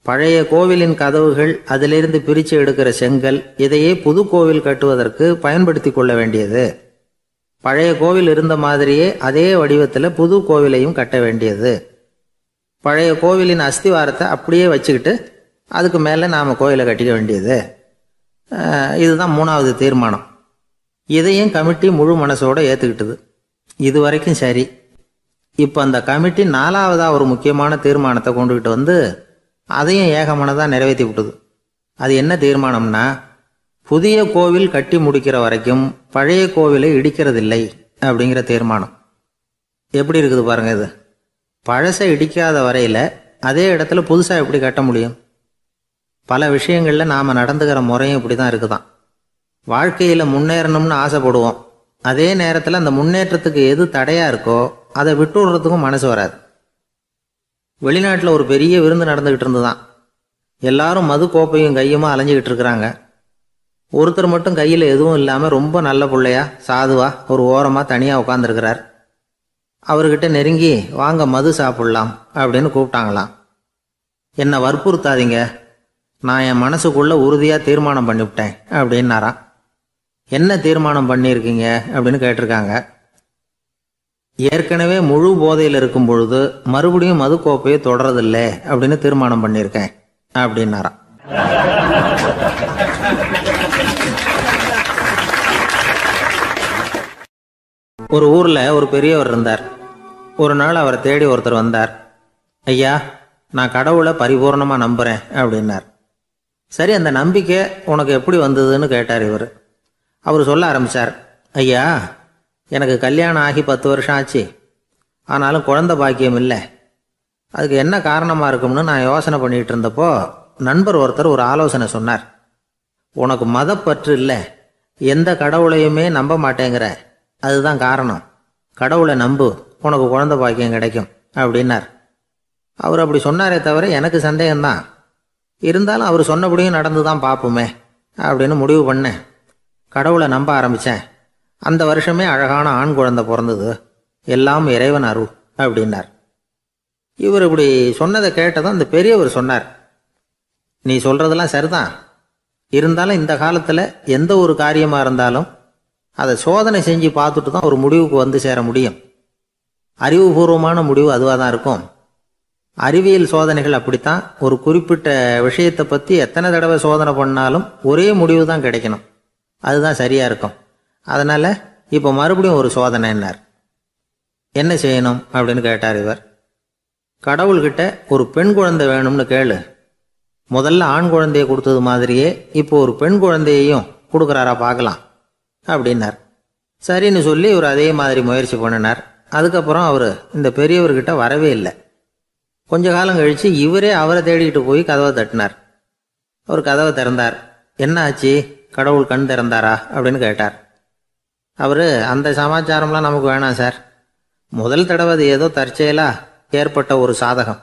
பழைய கோவிலின் கதவுகள், அதிலிருந்து பிரித்து எடுக்கிற செங்கல், இதையே புது கோவில் கட்டுவதற்கு பயன்படுத்தி கொள்ள வேண்டியது. பழைய கோவில் இருந்த மாதிரியே அதே வடிவத்தில் புது கோவிலையும் கட்ட வேண்டியது. பழைய கோவிலின் அஸ்திவாரத்தை அப்படியே வச்சுக்கிட்டு அதுக்கு மேலே நாம் கோவிலை கட்டிக்க வேண்டியது. இதுதான் 3வது தீர்மானம். இதையும் கமிட்டி முழு மனசோடு ஏற்றுக்கிட்டது. இது வரைக்கும் சரி. இப்போ அந்த கமிட்டி 4வதாக ஒரு முக்கியமான தீர்மானத்தை கொண்டுகிட்டு வந்து அதையும் ஏகமனதாக நிறைவேற்றி விட்டது. அது என்ன தீர்மானம்னா, புதிய கோவில் கட்டி முடிக்கிற வரைக்கும் பழைய கோவிலை இடிக்கிறதில்லை அப்படிங்கிற தீர்மானம். எப்படி இருக்குது பாருங்கள் இது. பழசை இடிக்காத வரையில் அதே இடத்துல புதுசாக எப்படி கட்ட முடியும்? பல விஷயங்களில் நாம் நடந்துக்கிற முறையும் இப்படி தான் இருக்குதான். வாழ்க்கையில் முன்னேறணும்னு ஆசைப்படுவோம். அதே நேரத்தில் அந்த முன்னேற்றத்துக்கு எது தடையாக இருக்கோ அதை விட்டு விடுறதுக்கும் மனசு வராது. வெளிநாட்டில் ஒரு பெரிய விருந்து நடந்துக்கிட்டு இருந்துதான். எல்லாரும் மது கோப்பையும் கையுமா அலைஞ்சிக்கிட்டு இருக்கிறாங்க. ஒருத்தர் மட்டும் கையில் எதுவும் இல்லாமல் ரொம்ப நல்ல பிள்ளையா சாதுவா ஒரு ஓரமாக தனியாக உட்காந்துருக்கிறார். அவர்கிட்ட நெருங்கி வாங்க மது சாப்பிட்லாம் அப்படின்னு கூப்பிட்டாங்களாம். என்னை வற்புறுத்தாதீங்க, நான் என் மனசுக்குள்ளே உறுதியாக தீர்மானம் பண்ணிவிட்டேன் அப்படின்னாராம். என்ன தீர்மானம் பண்ணியிருக்கீங்க அப்படின்னு கேட்டிருக்காங்க. ஏற்கனவே முழு போதையில் இருக்கும் பொழுது மறுபடியும் மது கோப்பையை தொடரதில்லை அப்படின்னு தீர்மானம் பண்ணியிருக்கேன் அப்படின்னாராம். ஒரு ஊரில் ஒரு பெரியவர் இருந்தார். ஒரு நாள் அவரை தேடி ஒருத்தர் வந்தார். ஐயா, நான் கடவுளை பரிபூர்ணமாக நம்புகிறேன் அப்படின்னார். சரி, அந்த நம்பிக்கை உனக்கு எப்படி வந்ததுன்னு கேட்டார் இவர். அவர் சொல்ல ஆரம்பித்தார். ஐயா, எனக்கு கல்யாணம் ஆகி 10 வருஷம் ஆச்சு. ஆனாலும் குழந்தை பாக்கியம் இல்லை. அதுக்கு என்ன காரணமாக இருக்கும்னு நான் யோசனை பண்ணிகிட்டு இருந்தப்போ நண்பர் ஒருத்தர் ஒரு ஆலோசனை சொன்னார். உனக்கு மதப்பற்று இல்லை, எந்த கடவுளையுமே நம்ப மாட்டேங்கிற, அதுதான் காரணம். கடவுளை நம்பு, உனக்கு குழந்தை பாக்கியம் கிடைக்கும் அப்படின்னார். அவர் அப்படி சொன்னாரே தவிர எனக்கு சந்தேகம்தான். இருந்தாலும் அவர் சொன்னபடியும் நடந்து தான் பார்ப்போமே அப்படின்னு முடிவு பண்ணேன். கடவுளை நம்ப ஆரம்பித்தேன். அந்த வருஷமே அழகான ஆண் குழந்தை பிறந்தது. எல்லாம் இறைவன் அருள் அப்படின்னார். இவர் இப்படி சொன்னதை கேட்டதும் அந்த பெரியவர் சொன்னார், நீ சொல்கிறதெல்லாம் சரிதான். இருந்தாலும் இந்த காலத்தில் எந்த ஒரு காரியமாக இருந்தாலும் அதை சோதனை செஞ்சு பார்த்துட்டு தான் ஒரு முடிவுக்கு வந்து சேர முடியும். அறிவுபூர்வமான முடிவு அதுவாக தான் இருக்கும். அறிவியல் சோதனைகள் அப்படித்தான். ஒரு குறிப்பிட்ட விஷயத்தை பற்றி எத்தனை தடவை சோதனை பண்ணாலும் ஒரே முடிவு தான் கிடைக்கணும். அதுதான் சரியாக இருக்கும். அதனால் இப்போ மறுபடியும் ஒரு சோதனைன்னார். என்ன செய்யணும் அப்படின்னு கேட்டார் இவர். கடவுள்கிட்ட ஒரு பெண் குழந்தை வேணும்னு கேளு. முதல்ல ஆண் குழந்தையை கொடுத்தது மாதிரியே இப்போ ஒரு பெண் குழந்தையையும் கொடுக்குறாரா பார்க்கலாம் அப்படின்னார். சரின்னு சொல்லி இவர் அதே மாதிரி முயற்சி பண்ணினார். அதுக்கப்புறம் அவர் இந்த பெரியவர்கிட்ட வரவே இல்லை. கொஞ்ச காலம் கழித்து இவரே அவரை தேடிக்கிட்டு போய் கதவை தட்டினார். அவர் கதவை திறந்தார். என்ன ஆச்சு, கடவுள் கண் திறந்தாரா அப்படின்னு கேட்டார். அவர், அந்த சமாச்சாரம்லாம் நமக்கு வேணாம் சார். முதல் தடவை அது ஏதோ தற்செயலாக ஏற்பட்ட ஒரு சாதகம்.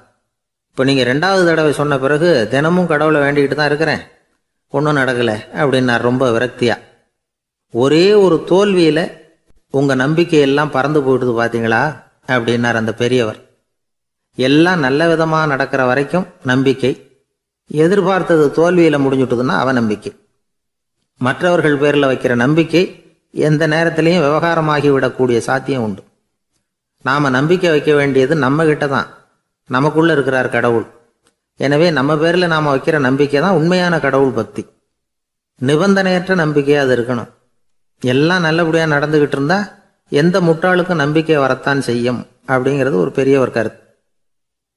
இப்போ நீங்கள் 2வது தடவை சொன்ன பிறகு தினமும் கடவுளை வேண்டிக்கிட்டு தான் இருக்கிறேன், ஒன்றும் நடக்கலை அப்படின்னார் ரொம்ப விரக்தியாக. ஒரே ஒரு தோல்வியில் உங்கள் நம்பிக்கையெல்லாம் பறந்து போயிடுது பார்த்தீங்களா அப்படின்னார் அந்த பெரியவர். எல்லாம் நல்ல விதமாக நடக்கிற வரைக்கும் நம்பிக்கை, எதிர்பார்த்தது தோல்வியில் முடிஞ்சுட்டுதுன்னா அவநம்பிக்கை. மற்றவர்கள் பேரில் வைக்கிற நம்பிக்கை எந்த நேரத்திலையும் விவகாரமாகி விடக்கூடிய சாத்தியம் உண்டு. நாம் நம்பிக்கை வைக்க வேண்டியது நம்மகிட்ட தான், நமக்குள்ளே இருக்கிறார் கடவுள். எனவே நம்ம பேரில் நாம் வைக்கிற நம்பிக்கை தான் உண்மையான கடவுள் பக்தி. நிபந்தனையற்ற நம்பிக்கையாக அது இருக்கணும். எல்லாம் நல்லபடியாக நடந்துக்கிட்டு இருந்தால் எந்த முட்டாளுக்கும் நம்பிக்கை வரத்தான் செய்யும் அப்படிங்கிறது ஒரு பெரியவர் கருத்து.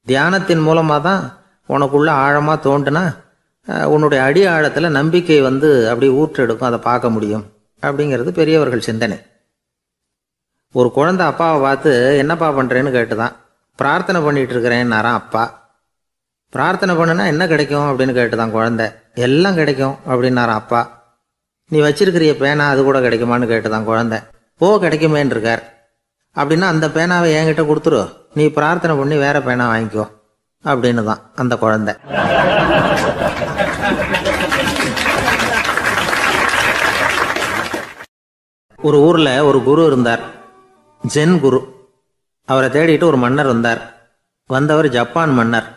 தியானத்தின் மூலமாக தான் உனக்குள்ள ஆழமாக தோண்டுனா உன்னுடைய அடி ஆழத்தில் நம்பிக்கை அப்படி ஊற்றெடுக்கும், அதை பார்க்க முடியும் அப்படிங்கிறது பெரியவர்கள் சிந்தனை. ஒரு குழந்தை அப்பாவை பார்த்து என்னப்பா பண்ணுறேன்னு கேட்டுதான். பிரார்த்தனை பண்ணிகிட்டு இருக்கிறேன்னாராம் அப்பா. பிரார்த்தனை பண்ணுனா என்ன கிடைக்கும் அப்படின்னு கேட்டுதான் குழந்தை. எல்லாம் கிடைக்கும் அப்படின்னாராம் அப்பா. நீ வச்சிருக்கிறிய பேனா அது கூட கிடைக்குமான்னு கேட்டுதான் குழந்தை. கிடைக்குமேன்னு இருக்கார். அப்படின்னா அந்த பேனாவை என்கிட்ட கொடுத்துரு, நீ பிரார்த்தனை பண்ணி வேற பேனா வாங்கிக்கோ அப்படின்னு தான் அந்த குழந்தை. ஒரு ஊரில் ஒரு குரு இருந்தார், ஜென் குரு. அவரை தேடிட்டு ஒரு மன்னர் வந்தார். வந்தவர் ஜப்பான் மன்னர்.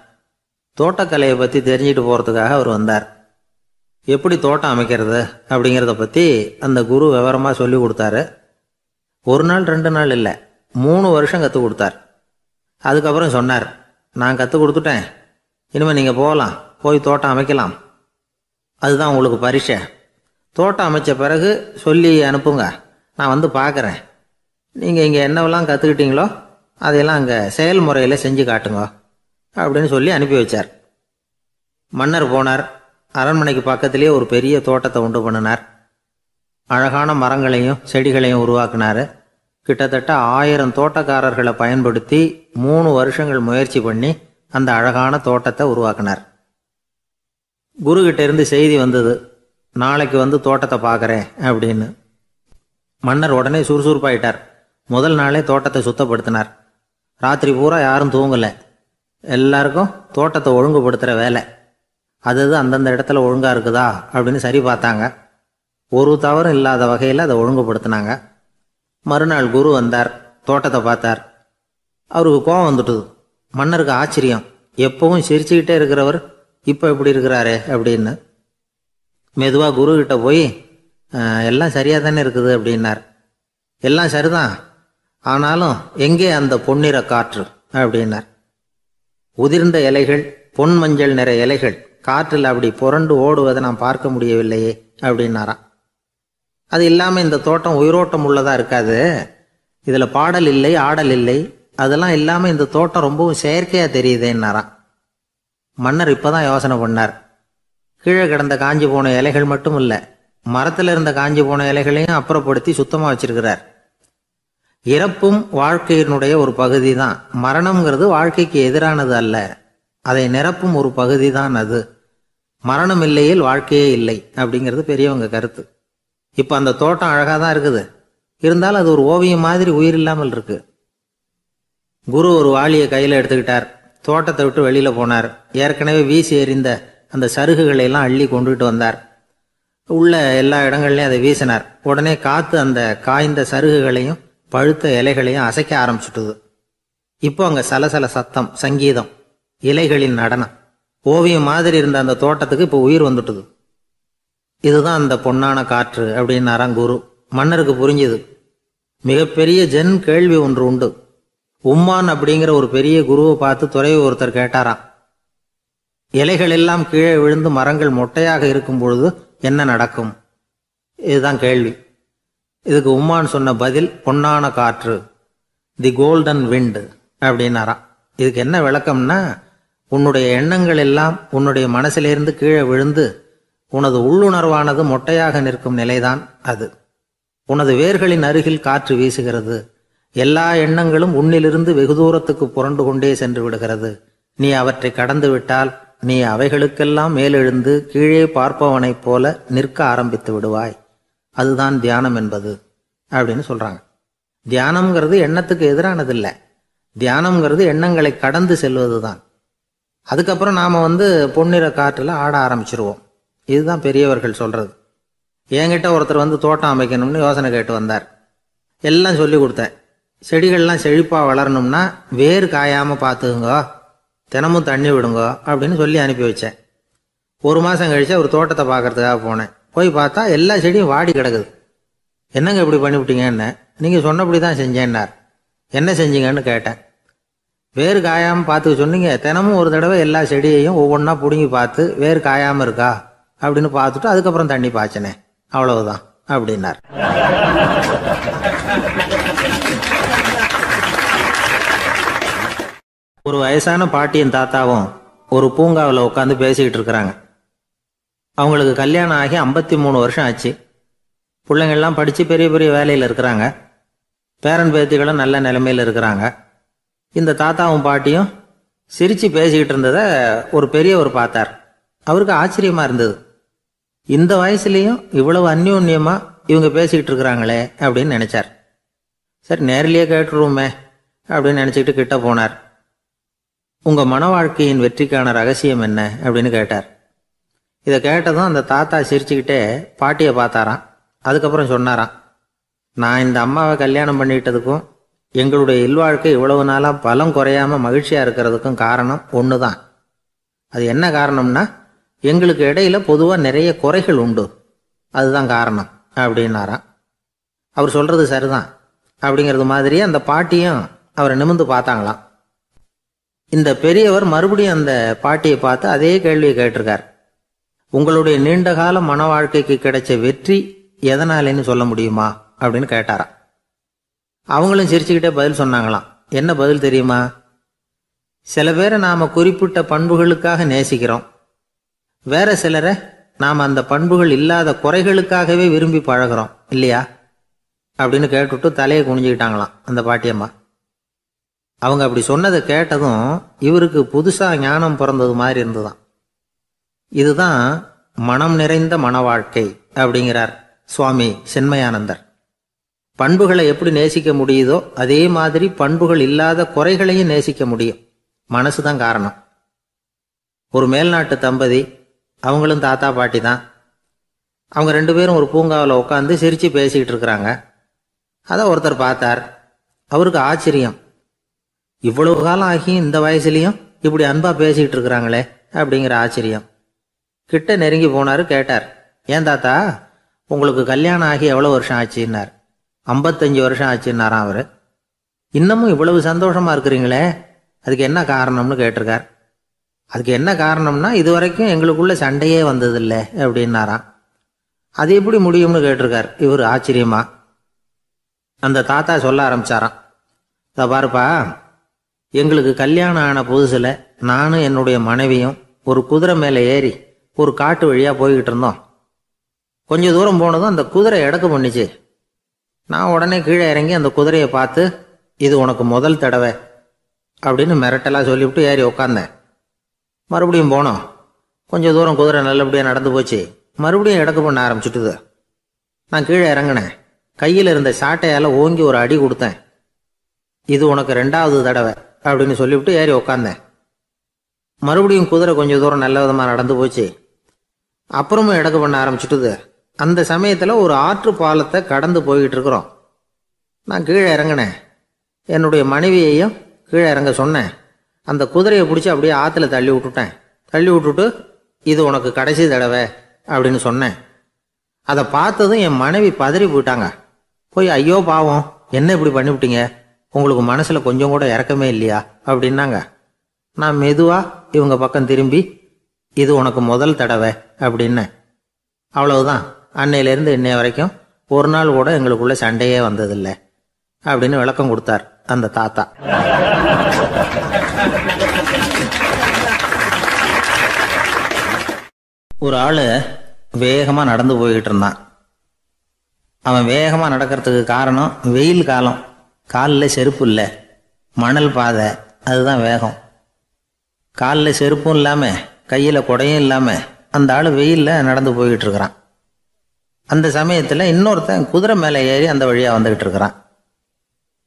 தோட்டக்கலையை பற்றி தெரிஞ்சுட்டு போகிறதுக்காக அவர் வந்தார். எப்படி தோட்டம் அமைக்கிறது அப்படிங்கிறத பற்றி அந்த குரு விவரமாக சொல்லி கொடுத்தாரு. ஒரு நாள் 2 நாள் இல்லை, 3 வருஷம் கற்றுக் கொடுத்தார். அதுக்கப்புறம் சொன்னார், நான் கற்றுக் கொடுத்துட்டேன், இனிமேல் நீங்கள் போகலாம், போய் தோட்டம் அமைக்கலாம், அதுதான் உங்களுக்கு பரிசை. தோட்டம் அமைச்ச பிறகு சொல்லி அனுப்புங்க, நான் பார்க்குறேன். நீங்கள் இங்கே என்னவெல்லாம் கற்றுக்கிட்டீங்களோ அதையெல்லாம் அங்கே செயல்முறையில் செஞ்சு காட்டுங்க அப்படின்னு சொல்லி அனுப்பி வச்சார். மன்னர் போனார். அரண்மனைக்கு பக்கத்திலேயே ஒரு பெரிய தோட்டத்தை உண்டு பண்ணினார். அழகான மரங்களையும் செடிகளையும் உருவாக்கினார். கிட்டத்தட்ட 1000 தோட்டக்காரர்களை பயன்படுத்தி 3 வருஷங்கள் முயற்சி பண்ணி அந்த அழகான தோட்டத்தை உருவாக்கினார். குருகிட்ட இருந்து செய்தி வந்தது, நாளைக்கு தோட்டத்தை பார்க்குறேன் அப்படின்னு. மன்னர் உடனே சுறுசுறுப்பாயிட்டார். முதல் நாளே தோட்டத்தை சுத்தப்படுத்தினார். ராத்திரி பூரா யாரும் தூங்கலை. எல்லாருக்கும் தோட்டத்தை ஒழுங்குபடுத்துகிற வேலை. அது அந்தந்த இடத்துல ஒழுங்காக இருக்குதா அப்படின்னு சரி பார்த்தாங்க. ஒரு தவறும் இல்லாத வகையில் அதை ஒழுங்குபடுத்தினாங்க. மறுநாள் குரு வந்தார், தோட்டத்தை பார்த்தார். அவருக்கு கோபம் வந்துட்டுது. மன்னருக்கு ஆச்சரியம், எப்பவும் சிரிச்சுக்கிட்டே இருக்கிறவர் இப்போ எப்படி இருக்கிறாரே அப்படின்னு. மெதுவாக குருக்கிட்ட போய் எல்லாம் சரியாக தானே இருக்குது அப்படின்னார். எல்லாம் சரிதான், ஆனாலும் எங்கே அந்த பொன்னிற காற்று அப்படின்னார். உதிர்ந்த இலைகள், பொன் மஞ்சள் நிற இலைகள் காற்றில் அப்படி புரண்டு ஓடுவதை நான் பார்க்க முடியவில்லையே அப்படின்னாராம். அது இல்லாமல் இந்த தோட்டம் உயிரோட்டம் உள்ளதாக இருக்காது, இதில் பாடல் இல்லை, ஆடல் இல்லை, அதெல்லாம் இல்லாமல் இந்த தோட்டம் ரொம்பவும் செயற்கையாக தெரியுதேன்னாராம். மன்னர் இப்போ தான் யோசனை பண்ணார். கீழே கிடந்த காஞ்சி போன இலைகள் மட்டும் இல்லை, மரத்தில் இருந்த காஞ்சி போன இலைகளையும் அப்புறப்படுத்தி சுத்தமாக வச்சிருக்கிறார். இறப்பும் வாழ்க்கையினுடைய ஒரு பகுதி தான். மரணம்ங்கிறது வாழ்க்கைக்கு எதிரானது அல்ல, அதை நிரப்பும் ஒரு பகுதி தான் அது. மரணம் இல்லையில் வாழ்க்கையே இல்லை அப்படிங்கிறது பெரியவங்க கருத்து. இப்போ அந்த தோட்டம் அழகாக தான் இருக்குது, இருந்தாலும் அது ஒரு ஓவியம் மாதிரி உயிர் இல்லாமல் இருக்கு. குரு ஒரு வாளியை கையில் எடுத்துக்கிட்டார். தோட்டத்தை விட்டு வெளியில் போனார். ஏற்கனவே வீசி எறிந்த அந்த சருகுகளை எல்லாம் அள்ளி கொண்டுகிட்டு வந்தார். உள்ள எல்லா இடங்கள்லையும் அதை வீசினார். உடனே காற்று அந்த காய்ந்த சருகுகளையும் பழுத்த இலைகளையும் அசைக்க ஆரம்பிச்சுட்டுது. இப்போ அங்கே சலசல சத்தம், சங்கீதம், இலைகளின் நடனம். ஓவியம் மாதிரி இருந்த அந்த தோட்டத்துக்கு இப்போ உயிர் வந்துட்டுது. இதுதான் அந்த பொன்னான காற்று அப்படின்னாராம் குரு. மன்னருக்கு புரிஞ்சுது. மிகப்பெரிய ஜென் கேள்வி ஒன்று உண்டு. உம்மான் அப்படிங்கிற ஒரு பெரிய குருவை பார்த்து துறவி ஒருத்தர் கேட்டாராம், இலைகள் எல்லாம் கீழே விழுந்து மரங்கள் மொட்டையாக இருக்கும் பொழுது என்ன நடக்கும்? இதுதான் கேள்வி. இதுக்கு உம்மான் சொன்ன பதில் பொன்னான காற்று, தி கோல்டன் விண்ட் அப்படின்னாராம். இதுக்கு என்ன விளக்கம்னா, உன்னுடைய எண்ணங்கள் எல்லாம் உன்னுடைய மனசிலிருந்து கீழே விழுந்து உனது உள்ளுணர்வானது மொட்டையாக நிற்கும் நிலைதான் அது. உனது வேர்களின் அருகில் காற்று வீசுகிறது. எல்லா எண்ணங்களும் உன்னிலிருந்து வெகு தூரத்துக்கு புரண்டு கொண்டே சென்று விடுகிறது. நீ அவற்றை கடந்து விட்டால் நீ அவைகளுக்கெல்லாம் மேலெழுந்து கீழே பார்ப்பவனைப் போல நிற்க ஆரம்பித்து விடுவாய். அதுதான் தியானம் என்பது அப்படின்னு சொல்றாங்க. தியானம்ங்கிறது எண்ணத்துக்கு எதிரானதில்லை. தியானம்ங்கிறது எண்ணங்களை கடந்து செல்வது தான். அதுக்கப்புறம் நாம் பொன்னிற காற்றில் ஆட ஆரம்பிச்சிருவோம். இதுதான் பெரியவர்கள் சொல்றது. என்கிட்ட ஒருத்தர் வந்து தோட்டம் அமைக்கணும்னு யோசனை கேட்டு வந்தார். எல்லாம் சொல்லி கொடுத்தேன். செடிகள்லாம் செழிப்பாக வளரணும்னா வேர் காயாமல் பார்த்துக்குங்கோ, தினமும் தண்ணி விடுங்கோ அப்படின்னு சொல்லி அனுப்பி வச்சேன். 1 மாதம் கழிச்சு அவர் தோட்டத்தை பார்க்கறதுக்காக போனேன். போய் பார்த்தா எல்லா செடியும் வாடி கிடக்குது. என்னங்க இப்படி பண்ணிவிட்டீங்கன்னு. நீங்கள் சொன்னபடி தான் செஞ்சேன்னார். என்ன செஞ்சீங்கன்னு கேட்டேன். வேர் காயாமல் பார்த்துக்க சொன்னீங்க, தினமும் ஒரு தடவை எல்லா செடியையும் ஒவ்வொன்றா பிடுங்கி பார்த்து வேர் காயாமல் இருக்கா அப்படின்னு பார்த்துட்டு அதுக்கப்புறம் தண்ணி பாய்ச்சனே, அவ்வளவுதான் அப்படின்னார். ஒரு வயசான பாட்டியும் தாத்தாவும் ஒரு பூங்காவில் உட்காந்து பேசிக்கிட்டு இருக்கிறாங்க. அவங்களுக்கு கல்யாணம் ஆகி 53 வருஷம் ஆச்சு. பிள்ளைங்கள்லாம் படித்து பெரிய பெரிய வேலையில் இருக்கிறாங்க. பேரன் பேத்திகளும் நல்ல நிலைமையில் இருக்கிறாங்க. இந்த தாத்தாவும் பாட்டியும் சிரித்து பேசிக்கிட்டு இருந்ததை ஒரு பெரியவர் பார்த்தார். அவருக்கு ஆச்சரியமாக இருந்தது. இந்த வயசுலேயும் இவ்வளவு அந்யோன்யமாக இவங்க பேசிக்கிட்டு இருக்கிறாங்களே அப்படின்னு நினச்சார். சரி, நேரிலேயே கேட்டுருவோமே அப்படின்னு நினச்சிக்கிட்டு கிட்ட போனார். உங்கள் மன வாழ்க்கையின் வெற்றிக்கான ரகசியம் என்ன அப்படின்னு கேட்டார். இதை கேட்டதும் அந்த தாத்தா சிரிச்சுக்கிட்டே பாட்டியை பார்த்தாராம். அதுக்கப்புறம் சொன்னாராம், நான் இந்த அம்மாவை கல்யாணம் பண்ணிக்கிட்டதுக்கும் எங்களுடைய இல்வாழ்க்கை இவ்வளவு நாளாக பலம் குறையாமல் மகிழ்ச்சியாக இருக்கிறதுக்கும் காரணம் ஒன்று தான். அது என்ன காரணம்னா, எங்களுக்கு இடையில பொதுவாக நிறைய குறைகள் உண்டு, அதுதான் காரணம் அப்படின்னாராம். அவர் சொல்கிறது சரிதான் அப்படிங்கிறது மாதிரியே அந்த பாட்டியும் அவரை நிமிர்ந்து பார்த்தாங்களாம். இந்த பெரியவர் மறுபடியும் அந்த பாட்டியை பார்த்து அதே கேள்வியை கேட்டிருக்கார். உங்களுடைய நீண்டகால மன வாழ்க்கைக்கு கிடைச்ச வெற்றி எதனாலேன்னு சொல்ல முடியுமா அப்படின்னு கேட்டாராம். அவங்களும் சிரிச்சுக்கிட்டே பதில் சொன்னாங்களாம். என்ன பதில் தெரியுமா? சில பேரை நாம் குறிப்பிட்ட பண்புகளுக்காக நேசிக்கிறோம், வேற சிலரை நாம் அந்த பண்புகள் இல்லாத குறைகளுக்காகவே விரும்பி பழகிறோம் இல்லையா அப்படின்னு கேட்டுவிட்டு தலையை குனிஞ்சுக்கிட்டாங்களாம் அந்த பாட்டியம்மா. அவங்க அப்படி சொன்னதை கேட்டதும் இவருக்கு புதுசாக ஞானம் பிறந்தது மாதிரி இருந்துதான். இதுதான் மனம் நிறைந்த மன வாழ்க்கை அப்படிங்கிறார் சுவாமி சின்மயானந்தர். பண்புகளை எப்படி நேசிக்க முடியுதோ அதே மாதிரி பண்புகள் இல்லாத குறைகளையும் நேசிக்க முடியும். மனசு தான் காரணம். ஒரு மேல்நாட்டு தம்பதி, அவங்களும் தாத்தா பாட்டி தான். அவங்க 2 பேரும் ஒரு பூங்காவில் உட்காந்து சிரித்து பேசிக்கிட்டு இருக்கிறாங்க. அதை ஒருத்தர் பார்த்தார். அவருக்கு ஆச்சரியம். இவ்வளவு காலம் ஆகி இந்த வயசுலேயும் இப்படி அன்பாக பேசிக்கிட்டு இருக்கிறாங்களே அப்படிங்கிற ஆச்சரியம். கிட்ட நெருங்கி போனார். கேட்டார், ஏன் தாத்தா உங்களுக்கு கல்யாணம் ஆகி எவ்வளோ வருஷம் ஆச்சுன்னார். 55 வருஷம் ஆச்சுன்னாராம் அவர். இன்னமும் இவ்வளவு சந்தோஷமாக இருக்கிறீங்களே, அதுக்கு என்ன காரணம்னு கேட்டிருக்கார். அதுக்கு என்ன காரணம்னா, இது வரைக்கும் எங்களுக்குள்ள சண்டையே வந்ததில்லை அப்படின்னாராம். அது எப்படி முடியும்னு கேட்டிருக்கார் இவர் ஆச்சரியமா. அந்த தாத்தா சொல்ல ஆரம்பிச்சாராம், இதை பாருப்பா, எங்களுக்கு கல்யாணம் ஆன புதுசில் நானும் என்னுடைய மனைவியும் ஒரு குதிரை மேலே ஏறி ஒரு காட்டு வழியாக போய்கிட்டு இருந்தோம். கொஞ்சம் தூரம் போனதும் அந்த குதிரை எடக்கு பண்ணிச்சு. நான் உடனே கீழே இறங்கி அந்த குதிரையை பார்த்து, இது உனக்கு முதல் தடவை அப்படின்னு மிரட்டலாக சொல்லிவிட்டு ஏறி உட்காந்தேன். மறுபடியும் போனோம். கொஞ்சம் தூரம் குதிரை நல்லபடியாக நடந்து போச்சு. மறுபடியும் எடக்கு பண்ண ஆரம்பிச்சுட்டுது. நான் கீழே இறங்கினேன். கையில் இருந்த சாட்டையால் ஓங்கி ஒரு அடி கொடுத்தேன். இது உனக்கு 2வது தடவை அப்படின்னு சொல்லிவிட்டு ஏறி உட்காந்தேன். மறுபடியும் குதிரை கொஞ்சம் தூரம் நல்ல விதமாக நடந்து போச்சு. அப்புறமும் எடக்கு பண்ண ஆரம்பிச்சுட்டுது. அந்த சமயத்தில் ஒரு ஆற்று பாலத்தை கடந்து போய்கிட்டு இருக்கிறோம். நான் கீழே இறங்கினேன். என்னுடைய மனைவியையும் கீழே இறங்க சொன்னேன். அந்த குதிரையை பிடிச்சி அப்படியே ஆற்றுல தள்ளி விட்டுட்டேன். தள்ளி விட்டுட்டு, இது உனக்கு கடைசி தடவை அப்படின்னு சொன்னேன். அதை பார்த்ததும் என் மனைவி பதறி போயிட்டாங்க. போய், ஐயோ பாவம், என்ன இப்படி பண்ணிவிட்டீங்க, உங்களுக்கு மனசில் கொஞ்சம் கூட இறக்கமே இல்லையா அப்படின்னாங்க. நான் மெதுவாக இவங்க பக்கம் திரும்பி, இது உனக்கு முதல் தடவை அப்படின்னேன். அவ்வளவுதான், அன்னையிலேருந்து இன்னைய வரைக்கும் ஒரு நாள் கூட எங்களுக்குள்ள சண்டையே வந்ததில்லை அப்படின்னு விளக்கம் கொடுத்தார் அந்த தாத்தா. ஒரு ஆள் வேகமாக நடந்து போய்கிட்டு இருந்தான். அவன் வேகமாக நடக்கிறதுக்கு காரணம் வெயில் காலம், காலில் செருப்பு இல்லை, மணல் பாதை, அதுதான் வேகம். காலில் செருப்பும் இல்லாமல் கையில் குடையும் இல்லாமல் அந்த ஆள் வெயிலில் நடந்து போய்கிட்டு இருக்கிறான். அந்த சமயத்தில் இன்னொருத்தன் குதிரை மேலே ஏறி அந்த வழியாக வந்துக்கிட்டு இருக்கிறான்.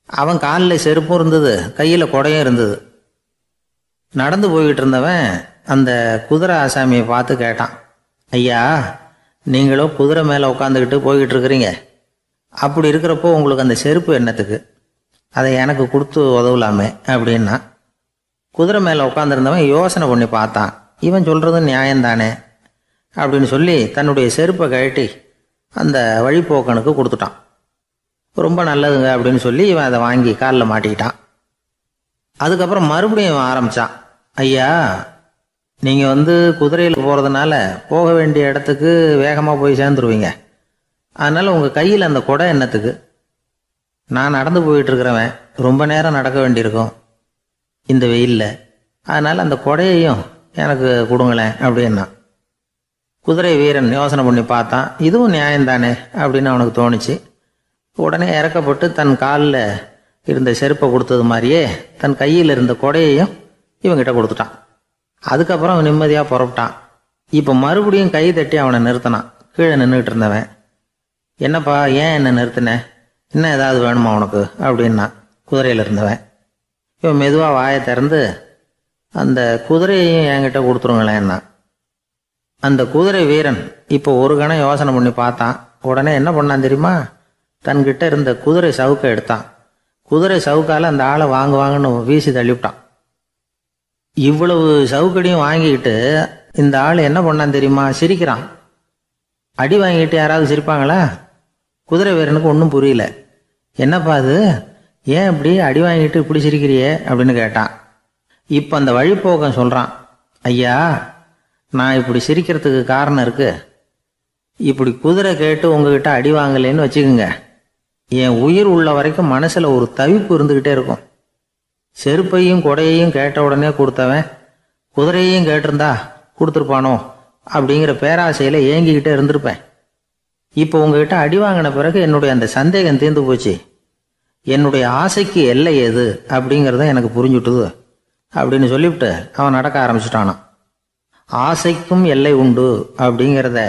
அவன் காலில் செருப்பும் இருந்தது, கையில் குடையும் இருந்தது. நடந்து போய்கிட்டு இருந்தவன் அந்த குதிரை ஆசாமியை பார்த்து கேட்டான், ஐயா, நீங்களும் குதிரை மேலே உட்காந்துக்கிட்டு போய்கிட்டு இருக்கிறீங்க. அப்படி இருக்கிறப்போ உங்களுக்கு அந்த செருப்பு என்னத்துக்கு? அதை எனக்கு கொடுத்து உதவலாமே அப்படின்னா. குதிரை மேலே உட்காந்துருந்தவன் யோசனை பண்ணி பார்த்தான். இவன் சொல்கிறது நியாயம்தானே அப்படின்னு சொல்லி தன்னுடைய செருப்பை கழட்டி அந்த வழிப்போக்கனுக்கு கொடுத்துட்டான். ரொம்ப நல்லதுங்க அப்படின்னு சொல்லி இவன் அதை வாங்கி காலில் மாட்டிக்கிட்டான். அதுக்கப்புறம் மறுபடியும் இவன் ஆரம்பித்தான். ஐயா, நீங்கள் குதிரையில் போகிறதுனால போக வேண்டிய இடத்துக்கு வேகமாக போய் சேர்ந்துருவீங்க. அதனால் உங்கள் கையில் அந்த குடை என்னத்துக்கு? நான் நடந்து போயிட்டுருக்கிறவன், ரொம்ப நேரம் நடக்க வேண்டியிருக்கும் இந்த வெயிலில். அதனால் அந்த குடையையும் எனக்கு கொடுங்களேன் அப்படின்னா. குதிரை வீரன் யோசனை பண்ணி பார்த்தான். இதுவும் நியாயம்தானே அப்படின்னு அவனுக்கு தோணுச்சு. உடனே இறக்கப்பட்டு தன் காலில் இருந்த செருப்பை கொடுத்தது மாதிரியே தன் கையில் இருந்த கொடையையும் இவங்கிட்ட கொடுத்துட்டான். அதுக்கப்புறம் அவன் நிம்மதியாக புறப்பட்டான். இப்போ மறுபடியும் கை தட்டி அவனை நிறுத்தினான். கீழே நின்றுட்டு இருந்தவன், என்னப்பா ஏன் என்ன நிறுத்தின? இன்னும் ஏதாவது வேணுமா உனக்கு அப்படின்னா குதிரையில் இருந்தவன். இவன் மெதுவாக வாயை திறந்து அந்த குதிரையையும் என்கிட்ட கொடுத்துருங்களேன்னா. அந்த குதிரை வீரன் இப்போ ஒரு கணம் யோசனை பண்ணி பார்த்தான். உடனே என்ன பண்ணான் தெரியுமா? தன்கிட்ட இருந்த குதிரை சவுக்கை எடுத்தான். குதிரை சவுக்கால் அந்த ஆளை வாங்குவாங்கன்னு வீசி தள்ளிவிட்டான். இவ்வளவு சவுக்கடியும் வாங்கிக்கிட்டு இந்த ஆள் என்ன பண்ணான் தெரியுமா? சிரிக்கிறான். அடி வாங்கிட்டு யாராவது சிரிப்பாங்களா? குதிரை வீரனுக்கு ஒன்றும் புரியல. என்னப்பா அது, ஏன் இப்படி அடி வாங்கிட்டு இப்படி சிரிக்கிறியே அப்படின்னு கேட்டான். இப்போ அந்த வழிப்போக்கன் சொல்கிறான், ஐயா, நான் இப்படி சிரிக்கிறதுக்கு காரணம் இருக்கு. இப்படி குதிரை கேட்டு உங்ககிட்ட அடி வாங்கலேன்னு வச்சுக்கோங்க, என் உயிர் உள்ள வரைக்கும் மனசில் ஒரு தவிப்பு இருந்துக்கிட்டே இருக்கும். செருப்பையும் கொடையையும் கேட்ட உடனே கொடுத்தவன் குதிரையையும் கேட்டிருந்தா கொடுத்துருப்பானோ அப்படிங்கிற பேராசையில் ஏங்கிக்கிட்டே இருந்திருப்பேன். இப்போ உங்ககிட்ட அடி வாங்கின பிறகு என்னுடைய அந்த சந்தேகம் தீர்ந்து போச்சு. என்னுடைய ஆசைக்கு எல்லை எது அப்படிங்கிறத எனக்கு புரிஞ்சுட்டுது அப்படின்னு சொல்லிவிட்டு அவன் நடக்க ஆரம்பிச்சிட்டானான். ஆசைக்கும் எல்லை உண்டு அப்படிங்கிறத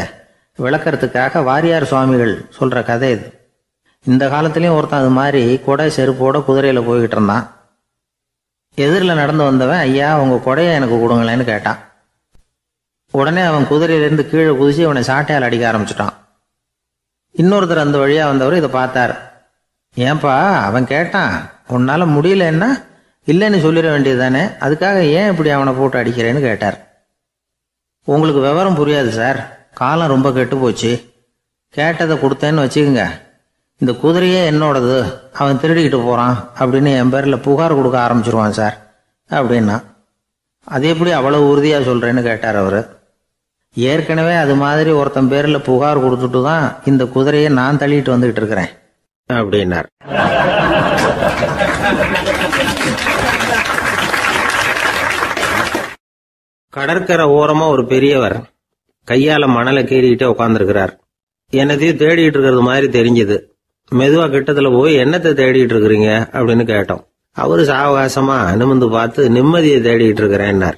விளக்கறதுக்காக வாரியார் சுவாமிகள் சொல்கிற கதை இது. இந்த காலத்துலேயும் ஒருத்தன் அது மாதிரி கொடை செருப்போட குதிரையில் போய்கிட்டு இருந்தான். எதிரில் நடந்து வந்தவன், ஐயா உங்கள் கொடையை எனக்கு கொடுங்களேன்னு கேட்டான். உடனே அவன் குதிரையிலேருந்து கீழே குதிச்சு அவனை சாட்டையால் அடிக்க ஆரம்பிச்சிட்டான். இன்னொருத்தர் அந்த வழியாக வந்தவர் இதை பார்த்தார். ஏன்பா அவன் கேட்டான், உன்னால் முடியலன்னா இல்லைன்னு சொல்லிட வேண்டியது தானே, அதுக்காக ஏன் இப்படி அவனை போட்டு அடிக்கிறேன்னு கேட்டார். உங்களுக்கு விவரம் புரியாது சார், காலம் ரொம்ப கெட்டு போச்சு. கேட்டதை கொடுத்தேன்னு வச்சுக்கோங்க, இந்த குதிரையே என்னோடது, அவன் திருடிக்கிட்டு போகிறான் அப்படின்னு என் பேரில் புகார் கொடுக்க ஆரம்பிச்சிருவான் சார் அப்படின்னா. அது எப்படி அவ்வளோ உறுதியாக சொல்கிறேன்னு கேட்டார் அவர். ஏற்கனவே அது மாதிரி ஒருத்தன் பேரில் புகார் கொடுத்துட்டு தான் இந்த குதிரையை நான் தள்ளிட்டு வந்துகிட்டு இருக்கிறேன் அப்படின்னார். கடற்கரை ஓரமா ஒரு பெரியவர் கையால மணலை கீறிக்கிட்டே உட்காந்துருக்கிறார். என்னத்தையும் தேடிட்டு இருக்கிறது மாதிரி தெரிஞ்சது. மெதுவா கிட்டத்துல போய் என்னத்தை தேடிட்டு இருக்கிறீங்க அப்படின்னு கேட்டோம். அவரு சாவகாசமா நிமிந்து பார்த்து நிம்மதியை தேடிட்டு இருக்கிறேன்னார்.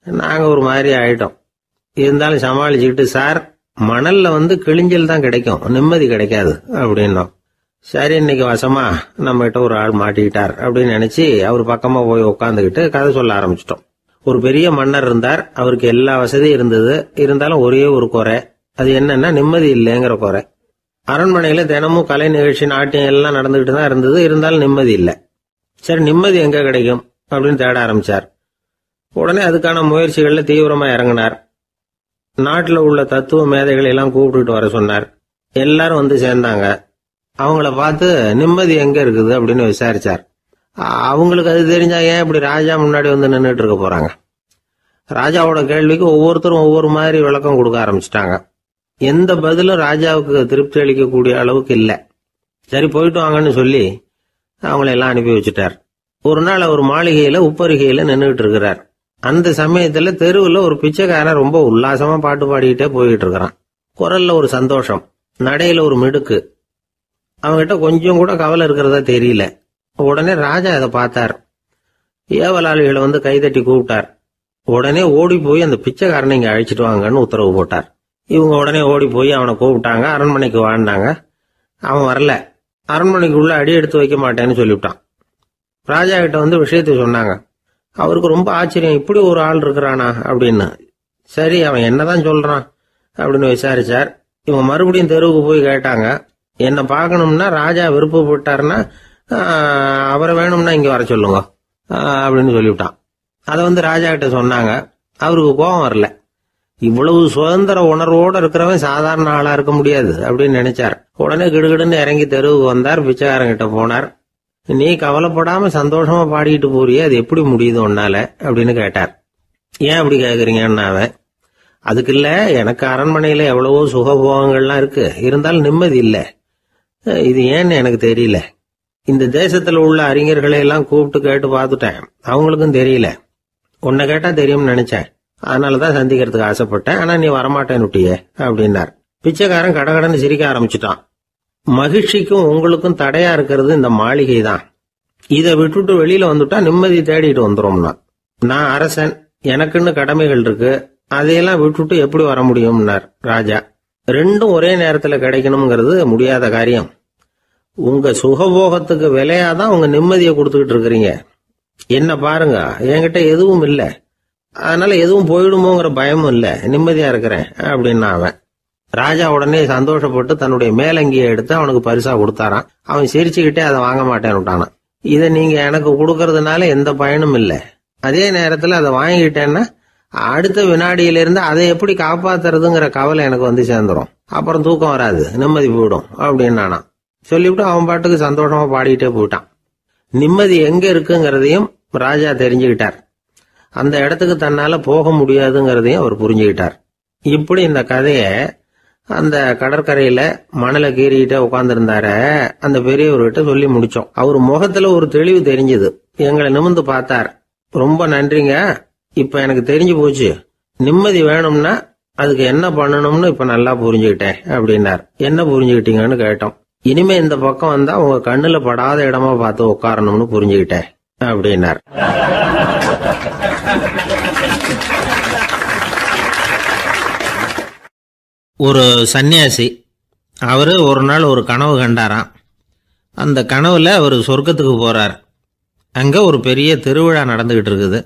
நாங்க ஒரு மாதிரி ஆயிட்டோம். இருந்தாலும் சமாளிச்சுக்கிட்டு, சார் மணல்ல கிழிஞ்சல் தான் கிடைக்கும், நிம்மதி கிடைக்காது அப்படின்னோம். சரி, இன்னைக்கு வசமா நம்ம கிட்ட ஒரு ஆள் மாட்டிக்கிட்டார் அப்படின்னு நினைச்சு அவர் பக்கமா போய் உட்காந்துக்கிட்டு கதை சொல்ல ஆரம்பிச்சிட்டோம். ஒரு பெரிய மன்னர் இருந்தார். அவருக்கு எல்லா வசதியும் இருந்தது. இருந்தாலும் ஒரே ஒரு குறை. அது என்னன்னா நிம்மதி இல்லைங்கிற குறை. அரண்மனையில தினமும் கலை நிகழ்ச்சி, நாட்டியம் எல்லாம் நடந்துகிட்டு தான் இருந்தது. இருந்தாலும் நிம்மதி இல்லை. சரி, நிம்மதி எங்க கிடைக்கும் அப்படின்னு தேட ஆரம்பிச்சார். உடனே அதுக்கான முயற்சிகள்ல தீவிரமா இறங்கினார். நாட்டில் உள்ள தத்துவ மேதைகளை எல்லாம் கூப்பிட்டுட்டு வர சொன்னார். எல்லாரும் சேர்ந்தாங்க. அவங்கள பார்த்து நிம்மதி எங்க இருக்குது அப்படின்னு விசாரிச்சார். அவங்களுக்கு அது தெரிஞ்சா ஏன் இப்படி ராஜா முன்னாடி நின்றுட்டு இருக்க போறாங்க? ராஜாவோட கேள்விக்கு ஒவ்வொருத்தரும் ஒவ்வொரு மாதிரி விளக்கம் கொடுக்க ஆரம்பிச்சிட்டாங்க. எந்த பதிலும் ராஜாவுக்கு திருப்தி அளிக்கக்கூடிய அளவுக்கு இல்லை. சரி, போயிட்டு வாங்கன்னு சொல்லி அவங்களெல்லாம் அனுப்பி வச்சுட்டார். ஒரு நாள் அவர் மாளிகையில உப்பரிகையில நின்றுட்டு இருக்கிறார். அந்த சமயத்துல தெருவுல ஒரு பிச்சைக்காரன் ரொம்ப உல்லாசமா பாட்டு பாடிக்கிட்டே போயிட்டு இருக்கிறான். குரல்ல ஒரு சந்தோஷம், நடையில ஒரு மிடுக்கு. அவன்கிட்ட கொஞ்சம் கூட கவலை இருக்கிறதா தெரியல. உடனே ராஜா அதை பார்த்தார். ஏவலாளிகளை கைதட்டி கூப்பிட்டார். உடனே ஓடி போய் அந்த பிச்சைக்காரனை இங்க அழைச்சிட்டு வாங்கன்னு உத்தரவு போட்டார். இவங்க உடனே ஓடி போய் அவனை கூப்பிட்டாங்க. அரண்மனைக்கு வாழ்ந்தாங்க. அவன் வரல. அரண்மனைக்குள்ள அடி எடுத்து வைக்க மாட்டேன்னு சொல்லிவிட்டான். ராஜா கிட்ட விஷயத்தை சொன்னாங்க. அவருக்கு ரொம்ப ஆச்சரியம், இப்படி ஒரு ஆள் இருக்கிறானா அப்படின்னு. சரி, அவன் என்னதான் சொல்றான் அப்படின்னு விசாரிச்சார். இவங்க மறுபடியும் தெருவுக்கு போய் கேட்டாங்க, என்னை பார்க்கணும்னா ராஜா விருப்பப்பட்டாருன்னா அவரை வேணும்னா இங்க வர சொல்லுங்க அப்படின்னு சொல்லிவிட்டான். அதை ராஜா கிட்ட சொன்னாங்க. அவருக்கு கோபம் வரல. இவ்வளவு சுதந்திர உணர்வோடு இருக்கிறவன் சாதாரண ஆளா இருக்க முடியாது அப்படின்னு நினைச்சார். உடனே கிடுகிடுன்னு இறங்கி தெருவுக்கு வந்தார். பிச்சைக்காரங்கிட்ட போனார். நீ கவலைப்படாம சந்தோஷமா பாடிட்டு போறியே, அது எப்படி முடியுது உன்னால அப்படின்னு கேட்டார். ஏன் அப்படி கேக்குறீங்கன்னா அவன், அதுக்கு இல்ல, எனக்கு அரண்மனையில எவ்வளவோ சுகபோகங்கள்லாம் இருக்கு, இருந்தாலும் நிம்மதி இல்ல. இது ஏன்னு எனக்கு தெரியல. இந்த தேசத்துல உள்ள அறிஞர்களை எல்லாம் கூப்பிட்டு கேட்டு பார்த்துட்டேன், அவங்களுக்கும் தெரியல. உன்னை கேட்டா தெரியும்னு நினைச்சேன், அதனாலதான் சந்திக்கிறதுக்கு ஆசைப்பட்டேன். ஆனா நீ வரமாட்டேன்னுட்டியே அப்படின்னார். பிச்சைக்காரன் கடகடன்னு சிரிக்க ஆரம்பிச்சுட்டான். மகிழ்ச்சிக்கும் உங்களுக்கும் தடையா இருக்கிறது இந்த மாளிகை தான். இதை விட்டுட்டு வெளியில வந்துட்டா நிம்மதி தேடிட்டு வந்துடும்னா. நான் அரசன், எனக்குன்னு கடமைகள் இருக்கு, அதையெல்லாம் விட்டுட்டு எப்படி வர முடியும்னார் ராஜா. ரெண்டும் ஒரே நேரத்துல கிடைக்கணுங்கிறது முடியாத காரியம். உங்க சுகபோகத்துக்கு விலையாதான் உங்க நிம்மதியை கொடுத்துக்கிட்டு இருக்கிறீங்க. என்ன பாருங்க, என்கிட்ட எதுவும் இல்லை, அதனால எதுவும் போயிடுமோங்கிற பயமும் இல்ல, நிம்மதியா இருக்கிறேன் அப்படின்னா அவன். ராஜா உடனே சந்தோஷப்பட்டு தன்னுடைய மேலங்கியை எடுத்து அவனுக்கு பரிசா கொடுத்தாரான். அவன் சிரிச்சுக்கிட்டே அதை வாங்க மாட்டேன்னு விட்டானான். இதை நீங்க எனக்கு கொடுக்கறதுனால எந்த பயனும் இல்லை, அதே நேரத்துல அதை வாங்கிட்டேன்னா அடுத்த வினாடியிலிருந்து அதை எப்படி காப்பாத்துறதுங்கிற கவலை எனக்கு சேர்ந்துடும், அப்புறம் தூக்கம் வராது, நிம்மதி போயிடும் அப்படின்னானா. சொல்லிவிட்டு அவன் பாட்டுக்கு சந்தோஷமா பாடிட்டே போயிட்டான். நிம்மதி எங்க இருக்குங்கிறதையும் ராஜா தெரிஞ்சுக்கிட்டார். அந்த இடத்துக்கு தன்னால போக முடியாதுங்கிறதையும் அவர் புரிஞ்சுக்கிட்டார். இப்படி இந்த கதைய அந்த கடற்கரையில மணலை கீறிக்கிட்டே உட்கார்ந்துருந்தார அந்த பெரியவர்கிட்ட சொல்லி முடிச்சோம். அவர் முகத்துல ஒரு தெளிவு தெரிஞ்சது. எங்களை நிமிர்ந்து பார்த்தார். ரொம்ப நன்றிங்க, இப்ப எனக்கு தெரிஞ்சு போச்சு, நிம்மதி வேணும்னா அதுக்கு என்ன பண்ணணும்னு இப்ப நல்லா புரிஞ்சுக்கிட்டேன் அப்படின்னார். என்ன புரிஞ்சுக்கிட்டீங்கன்னு கேட்டோம். இனிமே இந்த பக்கம் வந்தா உங்க கண்ணுல படாத இடமா பார்த்து உட்காரணும்னு புரிஞ்சுக்கிட்டேன் அப்படின்னார். ஒரு சன்னியாசி, அவரு ஒரு நாள் ஒரு கனவு கண்டாராம். அந்த கனவுல அவர் சொர்க்கத்துக்கு போறார். அங்க ஒரு பெரிய திருவிழா நடந்துகிட்டு இருக்குது.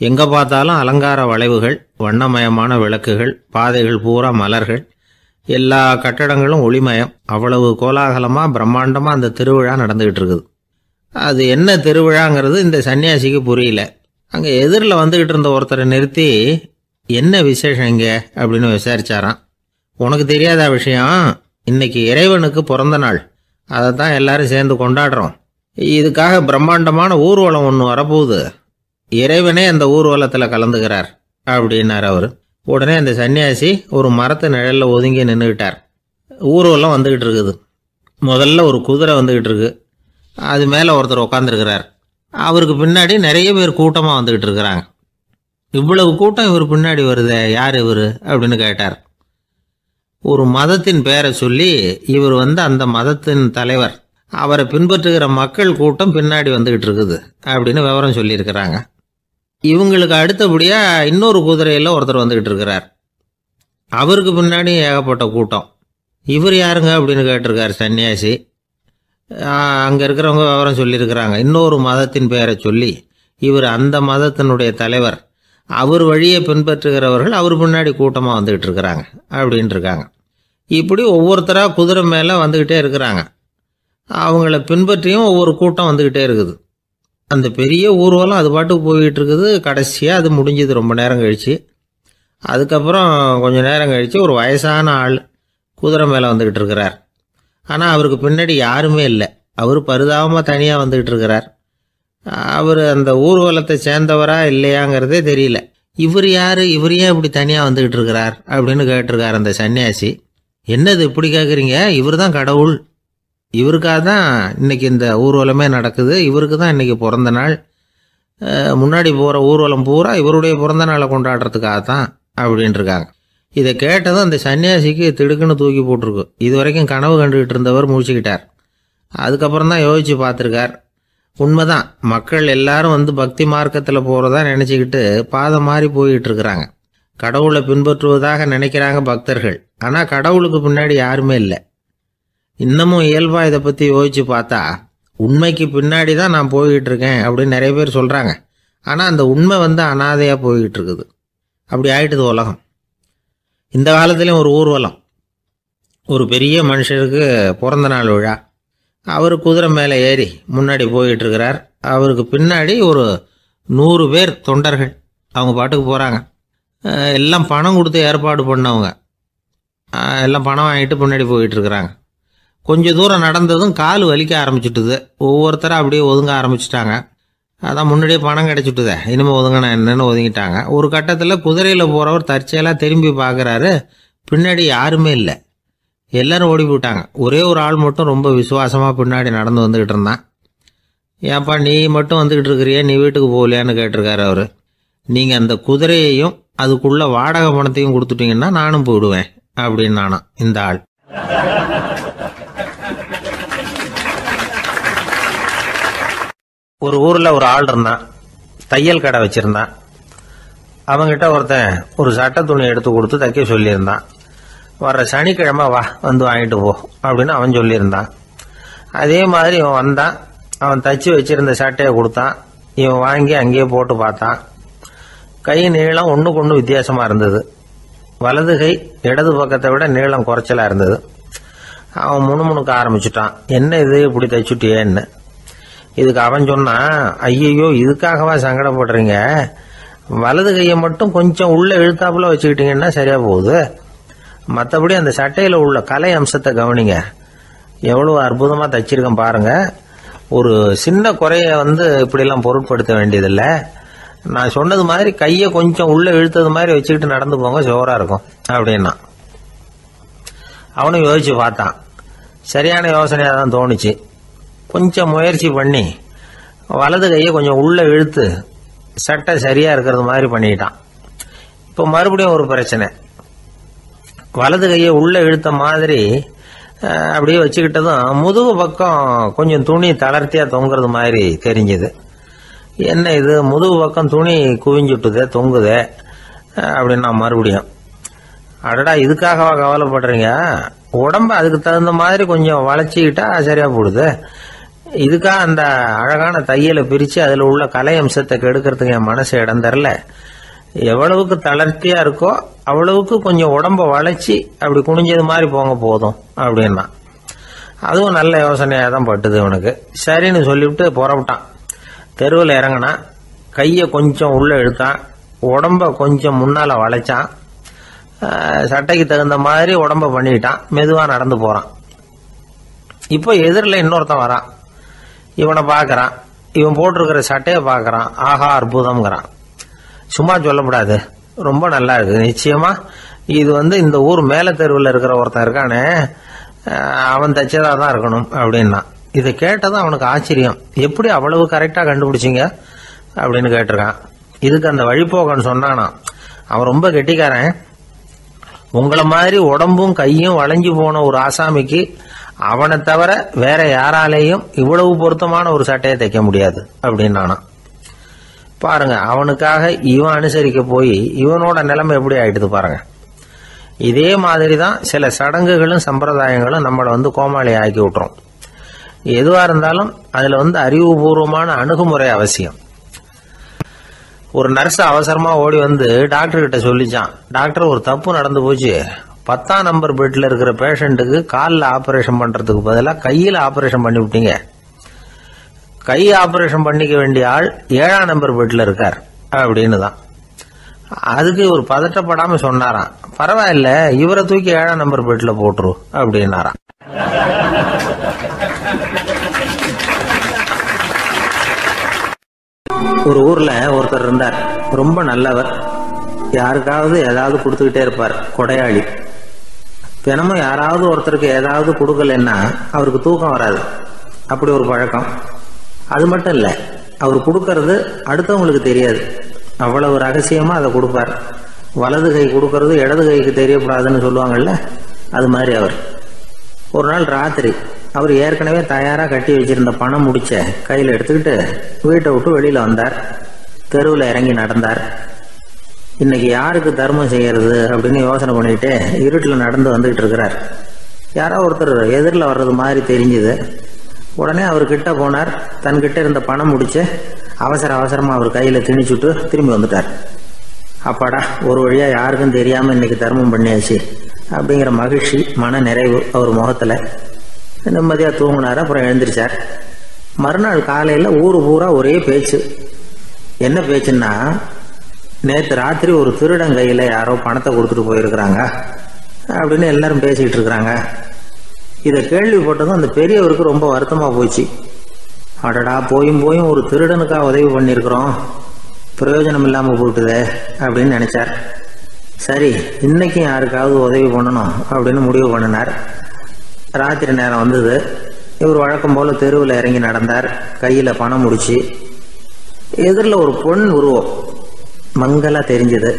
எங்க பார்த்தாலும் அலங்கார வளைவுகள், வண்ணமயமான விளக்குகள், பாதைகள் பூரா மலர்கள், எல்லா கட்டடங்களும் ஒளிமயம். அவ்வளவு கோலாகலமா பிரம்மாண்டமா அந்த திருவிழா நடந்துகிட்டு இருக்குது. அது என்ன திருவிழாங்கிறது இந்த சன்னியாசிக்கு புரியல. அங்க எதிரில் வந்துகிட்டு இருந்த ஒருத்தரை நிறுத்தி, என்ன விசேஷம் இங்க அப்படின்னு விசாரிச்சாராம். உனக்கு தெரியாத விஷயம், இன்னைக்கு இறைவனுக்கு பிறந்த நாள், அதை தான் எல்லாரும் சேர்ந்து கொண்டாடுறோம். இதுக்காக பிரம்மாண்டமான ஊர்வலம் ஒன்று வரப்போகுது, இறைவனே அந்த ஊர்வலத்தில் கலந்துக்கிறார் அப்படின்னார் அவர். உடனே அந்த சன்னியாசி ஒரு மரத்து நிழல்ல ஒதுங்கி நின்றுக்கிட்டார். ஊர்வலம் வந்துகிட்டு இருக்குது. முதல்ல ஒரு குதிரை வந்துகிட்டு இருக்கு, அது மேலே ஒருத்தர் உட்காந்துருக்கிறார். அவருக்கு பின்னாடி நிறைய பேர் கூட்டமாக வந்துகிட்டு இருக்கிறாங்க. இவ்வளவு கூட்டம் இவர் பின்னாடி வருதே, யார் இவர் அப்படின்னு கேட்டார். ஒரு மதத்தின் பெயரை சொல்லி, இவர் அந்த மதத்தின் தலைவர், அவரை பின்பற்றுகிற மக்கள் கூட்டம் பின்னாடி வந்துகிட்டு இருக்குது அப்படின்னு விவரம் சொல்லியிருக்கிறாங்க. இவங்களுக்கு அடுத்தபடியா இன்னொரு குதிரையில் ஒருத்தர் வந்துகிட்டு இருக்கிறார். அவருக்கு பின்னாடி ஏகப்பட்ட கூட்டம். இவர் யாருங்க அப்படின்னு கேட்டிருக்கார் சன்னியாசி. அங்கே இருக்கிறவங்க விவரம் சொல்லியிருக்கிறாங்க. இன்னொரு மதத்தின் பெயரை சொல்லி, இவர் அந்த மதத்தினுடைய தலைவர், அவர் வழியை பின்பற்றுகிறவர்கள் அவர் பின்னாடி கூட்டமாக வந்துகிட்டு இருக்கிறாங்க அப்படின்ட்டு இருக்காங்க. இப்படி ஒவ்வொருத்தராக குதிரை மேலே வந்துக்கிட்டே இருக்கிறாங்க. அவங்கள பின்பற்றியும் ஒவ்வொரு கூட்டம் வந்துக்கிட்டே இருக்குது. அந்த பெரிய ஊர்வலம் அது பாட்டுக்கு போய்கிட்டு இருக்குது. கடைசியாக அது முடிஞ்சது ரொம்ப நேரம் கழித்து. அதுக்கப்புறம் கொஞ்சம் நேரம் கழித்து ஒரு வயசான ஆள் குதிரை மேலே வந்துக்கிட்டு இருக்கிறார். ஆனால் அவருக்கு பின்னாடி யாருமே இல்லை. அவர் பரிதாபமாக தனியாக வந்துக்கிட்டு இருக்கிறார். அவர் அந்த ஊர்வலத்தை சேர்ந்தவரா இல்லையாங்கிறதே தெரியல. இவர் யார், இவர் ஏன் இப்படி தனியாக வந்துக்கிட்டு இருக்கிறார் அப்படின்னு கேட்டிருக்கார் அந்த சன்னியாசி. என்னது இப்படி கேட்குறீங்க, இவர் தான் கடவுள், இவருக்காக தான் இன்னைக்கு இந்த ஊர்வலமே நடக்குது, இவருக்கு தான் இன்னைக்கு பிறந்த நாள், முன்னாடி போகிற ஊர்வலம் பூரா இவருடைய பிறந்த நாளை கொண்டாடுறதுக்காக தான் அப்படின்ட்டு இருக்காங்க. இதை கேட்டதும் அந்த சன்னியாசிக்கு திடுக்குன்னு தூக்கி போட்டிருக்கு. இது வரைக்கும் கனவு கண்டுகிட்டு இருந்தவர் முடிச்சுக்கிட்டார். அதுக்கப்புறம் தான் யோசிச்சு பார்த்துருக்கார். உண்மைதான், மக்கள் எல்லாரும் பக்தி மார்க்கத்தில் போகிறதா நினச்சிக்கிட்டு பாதை மாறி போயிட்டு இருக்கிறாங்க. கடவுளை பின்பற்றுவதாக நினைக்கிறாங்க பக்தர்கள். ஆனால் கடவுளுக்கு பின்னாடி யாருமே இல்லை. இன்னமும் இயல்பாக இதை பற்றி யோசிச்சு பார்த்தா, உண்மைக்கு பின்னாடி தான் நான் போய்கிட்டு இருக்கேன் அப்படின்னு நிறைய பேர் சொல்கிறாங்க. ஆனால் அந்த உண்மை அனாதையாக போய்கிட்டு இருக்குது. அப்படி ஆயிட்டுது உலகம். இந்த காலத்துலேயும் ஒரு ஊர்வலம், ஒரு பெரிய மனுஷருக்கு பிறந்த நாள் விழா. அவர் குதிரை மேலே ஏறி முன்னாடி போயிட்டுருக்கிறார். அவருக்கு பின்னாடி ஒரு 100 பேர் தொண்டர்கள் அவங்க பாட்டுக்கு போகிறாங்க. எல்லாம் பணம் கொடுத்து ஏற்பாடு பண்ணவங்க. எல்லாம் பணம் வாங்கிட்டு முன்னாடி போயிட்டுருக்குறாங்க. கொஞ்சம் தூரம் நடந்ததும் கால் வலிக்க ஆரம்பிச்சுட்டுது. ஒவ்வொருத்தரும் அப்படியே ஒதுங்க ஆரம்பிச்சிட்டாங்க. அதான் முன்னாடியே பணம் கிடச்சிட்டுதே, இனிமேல் ஒதுங்கினா என்னன்னு ஒதுங்கிட்டாங்க. ஒரு கட்டத்தில் குதிரையில் போகிறவர் தற்செயலாக திரும்பி பார்க்குறாரு, பின்னாடி யாருமே இல்லை. எல்லோரும் ஓடி போயிட்டாங்க. ஒரே ஒரு ஆள் மட்டும் ரொம்ப விசுவாசமாக பின்னாடி நடந்து வந்துக்கிட்டு இருந்தான். ஏன்ப்பா நீ மட்டும் வந்துக்கிட்டு இருக்கிறியே, நீ வீட்டுக்கு போகலையான்னு கேட்டிருக்காரு அவர். நீங்கள் அந்த குதிரையையும் அதுக்குள்ளே வாடகை பணத்தையும் கொடுத்துட்டீங்கன்னா நானும் போயிடுவேன் அப்படின்னு நானும் இந்த ஆள். ஒரு ஊரில் ஒரு ஆள் இருந்தான், தையல் கடை வச்சுருந்தான். அவங்ககிட்ட ஒருத்தன் ஒரு சட்டை துணி எடுத்து கொடுத்து தைக்க சொல்லியிருந்தான். வர்ற சனிக்கிழமை வா வந்து வாங்கிட்டு போ அப்படின்னு அவன் சொல்லியிருந்தான். அதே மாதிரி இவன் வந்தான். அவன் தச்சு வச்சிருந்த சட்டையை கொடுத்தான். இவன் வாங்கி அங்கேயே போட்டு பார்த்தான். கை நீளம் ஒன்றுக்கு ஒன்று வித்தியாசமாக இருந்தது. வலது கை இடது பக்கத்தை விட நீளம் குறைச்சலாக இருந்தது. அவன் முணுமுணுக்க ஆரம்பிச்சுட்டான், என்ன இது இப்படி தைச்சுட்டியேன்னு. இதுக்கு அவன் சொன்னான், ஐயையோ இதுக்காகவா சங்கடப்படுறீங்க, வலது கையை மட்டும் கொஞ்சம் உள்ள இழுத்தாப்புல வச்சுக்கிட்டீங்கன்னா சரியா போகுது. மற்றபடி அந்த சட்டையில் உள்ள கலை அம்சத்தை கவனிங்க, எவ்வளவு அற்புதமாக தைச்சிருக்கேன் பாருங்க. ஒரு சின்ன குறைய இப்படிலாம் பொருட்படுத்த வேண்டியதில்லை. நான் சொன்னது மாதிரி கையை கொஞ்சம் உள்ள இழுத்தது மாதிரி வச்சுக்கிட்டு நடந்து போங்க, ஜோரா இருக்கும் அப்படின்னா. அவனும் யோசிச்சு பார்த்தான். சரியான யோசனையாக தான் தோணுச்சு. கொஞ்சம் முயற்சி பண்ணி வலது கையை கொஞ்சம் உள்ள இழுத்து சட்டை சரியா இருக்கிறது மாதிரி பண்ணிட்டான். இப்போ மறுபடியும் ஒரு பிரச்சனை. வலது கையை உள்ள இழுத்த மாதிரி அப்படியே வச்சுக்கிட்டதும் முதுகு பக்கம் கொஞ்சம் துணி தளர்த்தியா தொங்குறது மாதிரி தெரிஞ்சுது. என்ன இது முதுகு பக்கம் துணி குவிஞ்சுட்டுதே தொங்குதே அப்படின்னா மறுபடியும், அடடா இதுக்காகவா கவலைப்படுறீங்க, உடம்ப அதுக்கு தகுந்த மாதிரி கொஞ்சம் வளைச்சிக்கிட்டா சரியா போடுது. இதுக்காக அந்த அழகான தையலை பிரித்து அதில் உள்ள கலை அம்சத்தை கெடுக்கிறதுக்கு என் மனசு இடம் தரல. எவ்வளவுக்கு தளர்த்தியா இருக்கோ அவ்வளவுக்கு கொஞ்சம் உடம்ப வளைச்சி அப்படி குனிஞ்சது மாதிரி போங்க போதும் அப்படின்னா. அதுவும் நல்ல யோசனையாக தான் பட்டுது இவனுக்கு. சரின்னு சொல்லிவிட்டு புறப்பட்டான். தெருவில் இறங்கினான். கையை கொஞ்சம் உள்ள இழுத்தான், உடம்ப கொஞ்சம் முன்னால வளைச்சான், சட்டைக்கு தகுந்த மாதிரி உடம்ப பண்ணிக்கிட்டான். மெதுவாக நடந்து போறான். இப்போ எதிரில் இன்னொருத்தன் வரான். இவனை பார்க்கறான். இவன் போட்டிருக்கிற சட்டையை பார்க்கறான். ஆஹா அற்புதம்ங்கிறான். சும்மா சொல்லக்கூடாது, ரொம்ப நல்லா இருக்கு நிச்சயமா. இது இந்த ஊர் மேல தெருவில் இருக்கிற ஒருத்தன் இருக்கானே, அவன் தைச்சதா தான் இருக்கணும் அப்படின்னா. இதை கேட்டதும் அவனுக்கு ஆச்சரியம். எப்படி அவ்வளவு கரெக்டா கண்டுபிடிச்சிங்க அப்படின்னு கேட்டிருக்கான். இதுக்கு அந்த வழிபோக்கன்னு சொன்னானா, அவன் ரொம்ப கெட்டிக்காரன். உங்களை மாதிரி உடம்பும் கையும் வளைஞ்சு போன ஒரு ஆசாமிக்கு அவனை தவிர வேற யாராலேயும் இவ்வளவு பொருத்தமான ஒரு சட்டையை தைக்க முடியாது அப்படின்னானா. பாருங்க, அவனுக்காக இவன் அனுசரிக்க போய் இவனோட நிலைமை எப்படி ஆயிடுது பாருங்க. இதே மாதிரி தான் சில சடங்குகளும் சம்பிரதாயங்களும் நம்மளை கோமாளி ஆக்கி விட்டுரும். எதுவா இருந்தாலும் அதுல அறிவுபூர்வமான அணுகுமுறை அவசியம். ஒரு நர்ஸ் அவசரமா ஓடி டாக்டர் கிட்ட சொல்லிச்சான், டாக்டர் ஒரு தப்பு நடந்து போச்சு, 10ஆம் நம்பர் பெட்ல இருக்கிற பேஷண்ட்டுக்கு காலில் ஆபரேஷன் பண்றதுக்கு பதிலாக கையில் ஆபரேஷன் பண்ணி விட்டீங்க. கை ஆபரேஷன் பண்ணிக்க வேண்டிய ஆள் 7ஆம் நம்பர் பெட்ல இருக்கார் அப்படின்னு தான். அதுக்கு ஒரு பதட்டப்படாம சொன்னாராம், பரவாயில்ல இவரை தூக்கி 7ஆம் நம்பர் பெட்ல போட்டுரு அப்படின்னாராம். ஒரு ஊர்ல ஒருத்தர் இருந்தார், ரொம்ப நல்லவர். யாருக்காவது ஏதாவது கொடுத்துக்கிட்டே இருப்பார், கொடையாளி. தினமும் யாராவது ஒருத்தருக்கு ஏதாவது கொடுக்கலன்னா அவருக்கு தூக்கம் வராது, அப்படி ஒரு பழக்கம். அது மட்டும் இல்ல, அவர் கொடுக்கறது அடுத்தவங்களுக்கு தெரியாது, அவ்வளவு ரகசியமா அதை கொடுப்பார். வலது கை கொடுக்கறது இடது கைக்கு தெரியக்கூடாதுன்னு சொல்லுவாங்கல்ல, அது மாதிரி அவர். ஒரு நாள் ராத்திரி அவர் ஏற்கனவே தயாரா கட்டி வச்சிருந்த பணம் முடிச்ச கையில எடுத்துக்கிட்டு வீட்டை விட்டு வெளியில வந்தார். தெருவில் இறங்கி நடந்தார். இன்னைக்கு யாருக்கு தர்மம் செய்யறது அப்படின்னு யோசனை பண்ணிட்டு இருட்டில் நடந்து வந்துகிட்டு இருக்கிறார். யாரோ ஒருத்தர் எதிரில் வர்றது மாதிரி தெரிஞ்சுது. உடனே அவர் கிட்ட போனார். தன்கிட்ட இருந்த பணம் முடிச்சு அவசரமா அவர் கையில திணிச்சுட்டு திரும்பி வந்துட்டார். அப்பாடா, ஒரு வழியா யாருக்கும் தெரியாம இன்னைக்கு தர்மம் பண்ணியாச்சு அப்படிங்கிற மகிழ்ச்சி, மன நிறைவு அவர் முகத்தில். நிம்மதியாக தூங்கினார். அப்புறம் எழுந்திரிச்சார். மறுநாள் காலையில் ஊர் பூரா ஒரே பேச்சு. என்ன பேச்சுன்னா, நேற்று ராத்திரி ஒரு திருடன் கையில் யாரோ பணத்தை கொடுத்துட்டு போயிருக்கிறாங்க அப்படின்னு எல்லாரும் பேசிக்கிட்டு இருக்கிறாங்க. இதை கேள்விப்பட்டதும் அந்த பெரியவருக்கு ரொம்ப வருத்தமாக போச்சு. அடடா, போயும் ஒரு திருடனுக்காக உதவி பண்ணியிருக்கிறோம், பிரயோஜனம் இல்லாமல் போயிட்டுதே அப்படின்னு நினைச்சார். சரி, இன்னைக்கும் யாருக்காவது உதவி பண்ணணும் அப்படின்னு முடிவு பண்ணினார். ராத்திரி நேரம் வந்தது. இவர் வழக்கம் போல தெருவில் இறங்கி நடந்தார். கையில் பணம் முடிச்சு. எதிரில் ஒரு பெண் உருவம் மங்கலா தெரிஞ்சது.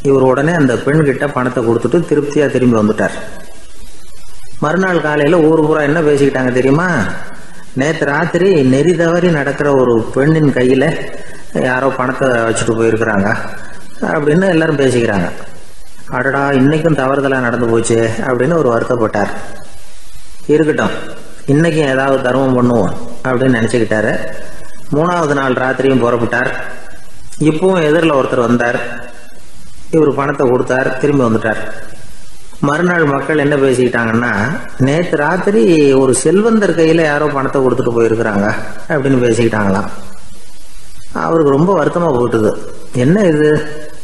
இவர் உடனே அந்த பெண்கிட்ட பணத்தை கொடுத்துட்டு திருப்தியாக திரும்பி வந்துட்டார். மறுநாள் காலையில் ஊர் பூரா என்ன பேசிக்கிட்டாங்க தெரியுமா? நேற்று ராத்திரி நெறி தவறி நடக்கிற ஒரு பெண்ணின் கையில் யாரோ பணத்தை வச்சுட்டு போயிருக்கிறாங்க அப்படின்னு எல்லாரும் பேசிக்கிறாங்க. அடடா, இன்னைக்கும் தவறுதலாக நடந்து போச்சு அப்படின்னு ஒரு வருத்தப்பட்டார். இருக்கட்டும், இன்னைக்கும் ஏதாவது தர்மம் பண்ணுவோம் அப்படின்னு நினச்சிக்கிட்டாரு. 3வது நாள் ராத்திரியும் புறப்பட்டார். இப்பவும் எதிரில் ஒருத்தர் வந்தார். இவர் பணத்தை கொடுத்தார், திரும்பி வந்துட்டார். மறுநாள் மக்கள் என்ன பேசிக்கிட்டாங்கன்னா, நேற்று ராத்திரி ஒரு செல்வந்தர் கையில் யாரோ பணத்தை கொடுத்துட்டு போயிருக்கிறாங்க அப்படின்னு பேசிக்கிட்டாங்களாம். அவருக்கு ரொம்ப வருத்தமாக போயிட்டுது. என்ன இது,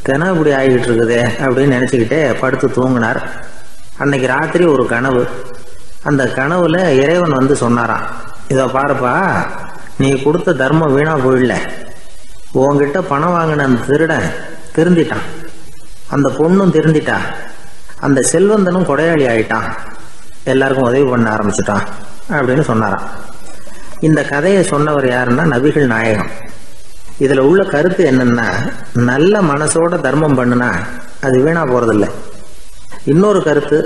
தினம் இப்படி ஆகிக்கிட்டு இருக்குதே அப்படின்னு நினச்சிக்கிட்டே படுத்து தூங்கினார். அன்னைக்கு ராத்திரி ஒரு கனவு. அந்த கனவுல இறைவன் வந்து சொன்னாராம், இதை பாருப்பா, நீ கொடுத்த தர்மம் வீணா போயிடல. உன்கிட்ட பணம் வாங்கின அந்த திருடன் திருந்திட்டான், அந்த பொண்ணும் திருந்திட்டா, அந்த செல்வந்தனும் கொடையாளி ஆயிட்டான், எல்லாருக்கும் உதவி பண்ண ஆரம்பிச்சுட்டான் அப்படின்னு சொன்னாராம். இந்த கதையை சொன்னவர் யாருன்னா நபிகள் நாயகம். இதுல உள்ள கருத்து என்னன்னா, நல்ல மனசோட தர்மம் பண்ணுனா அது வீணா போறதில்லை. இன்னொரு கருத்து,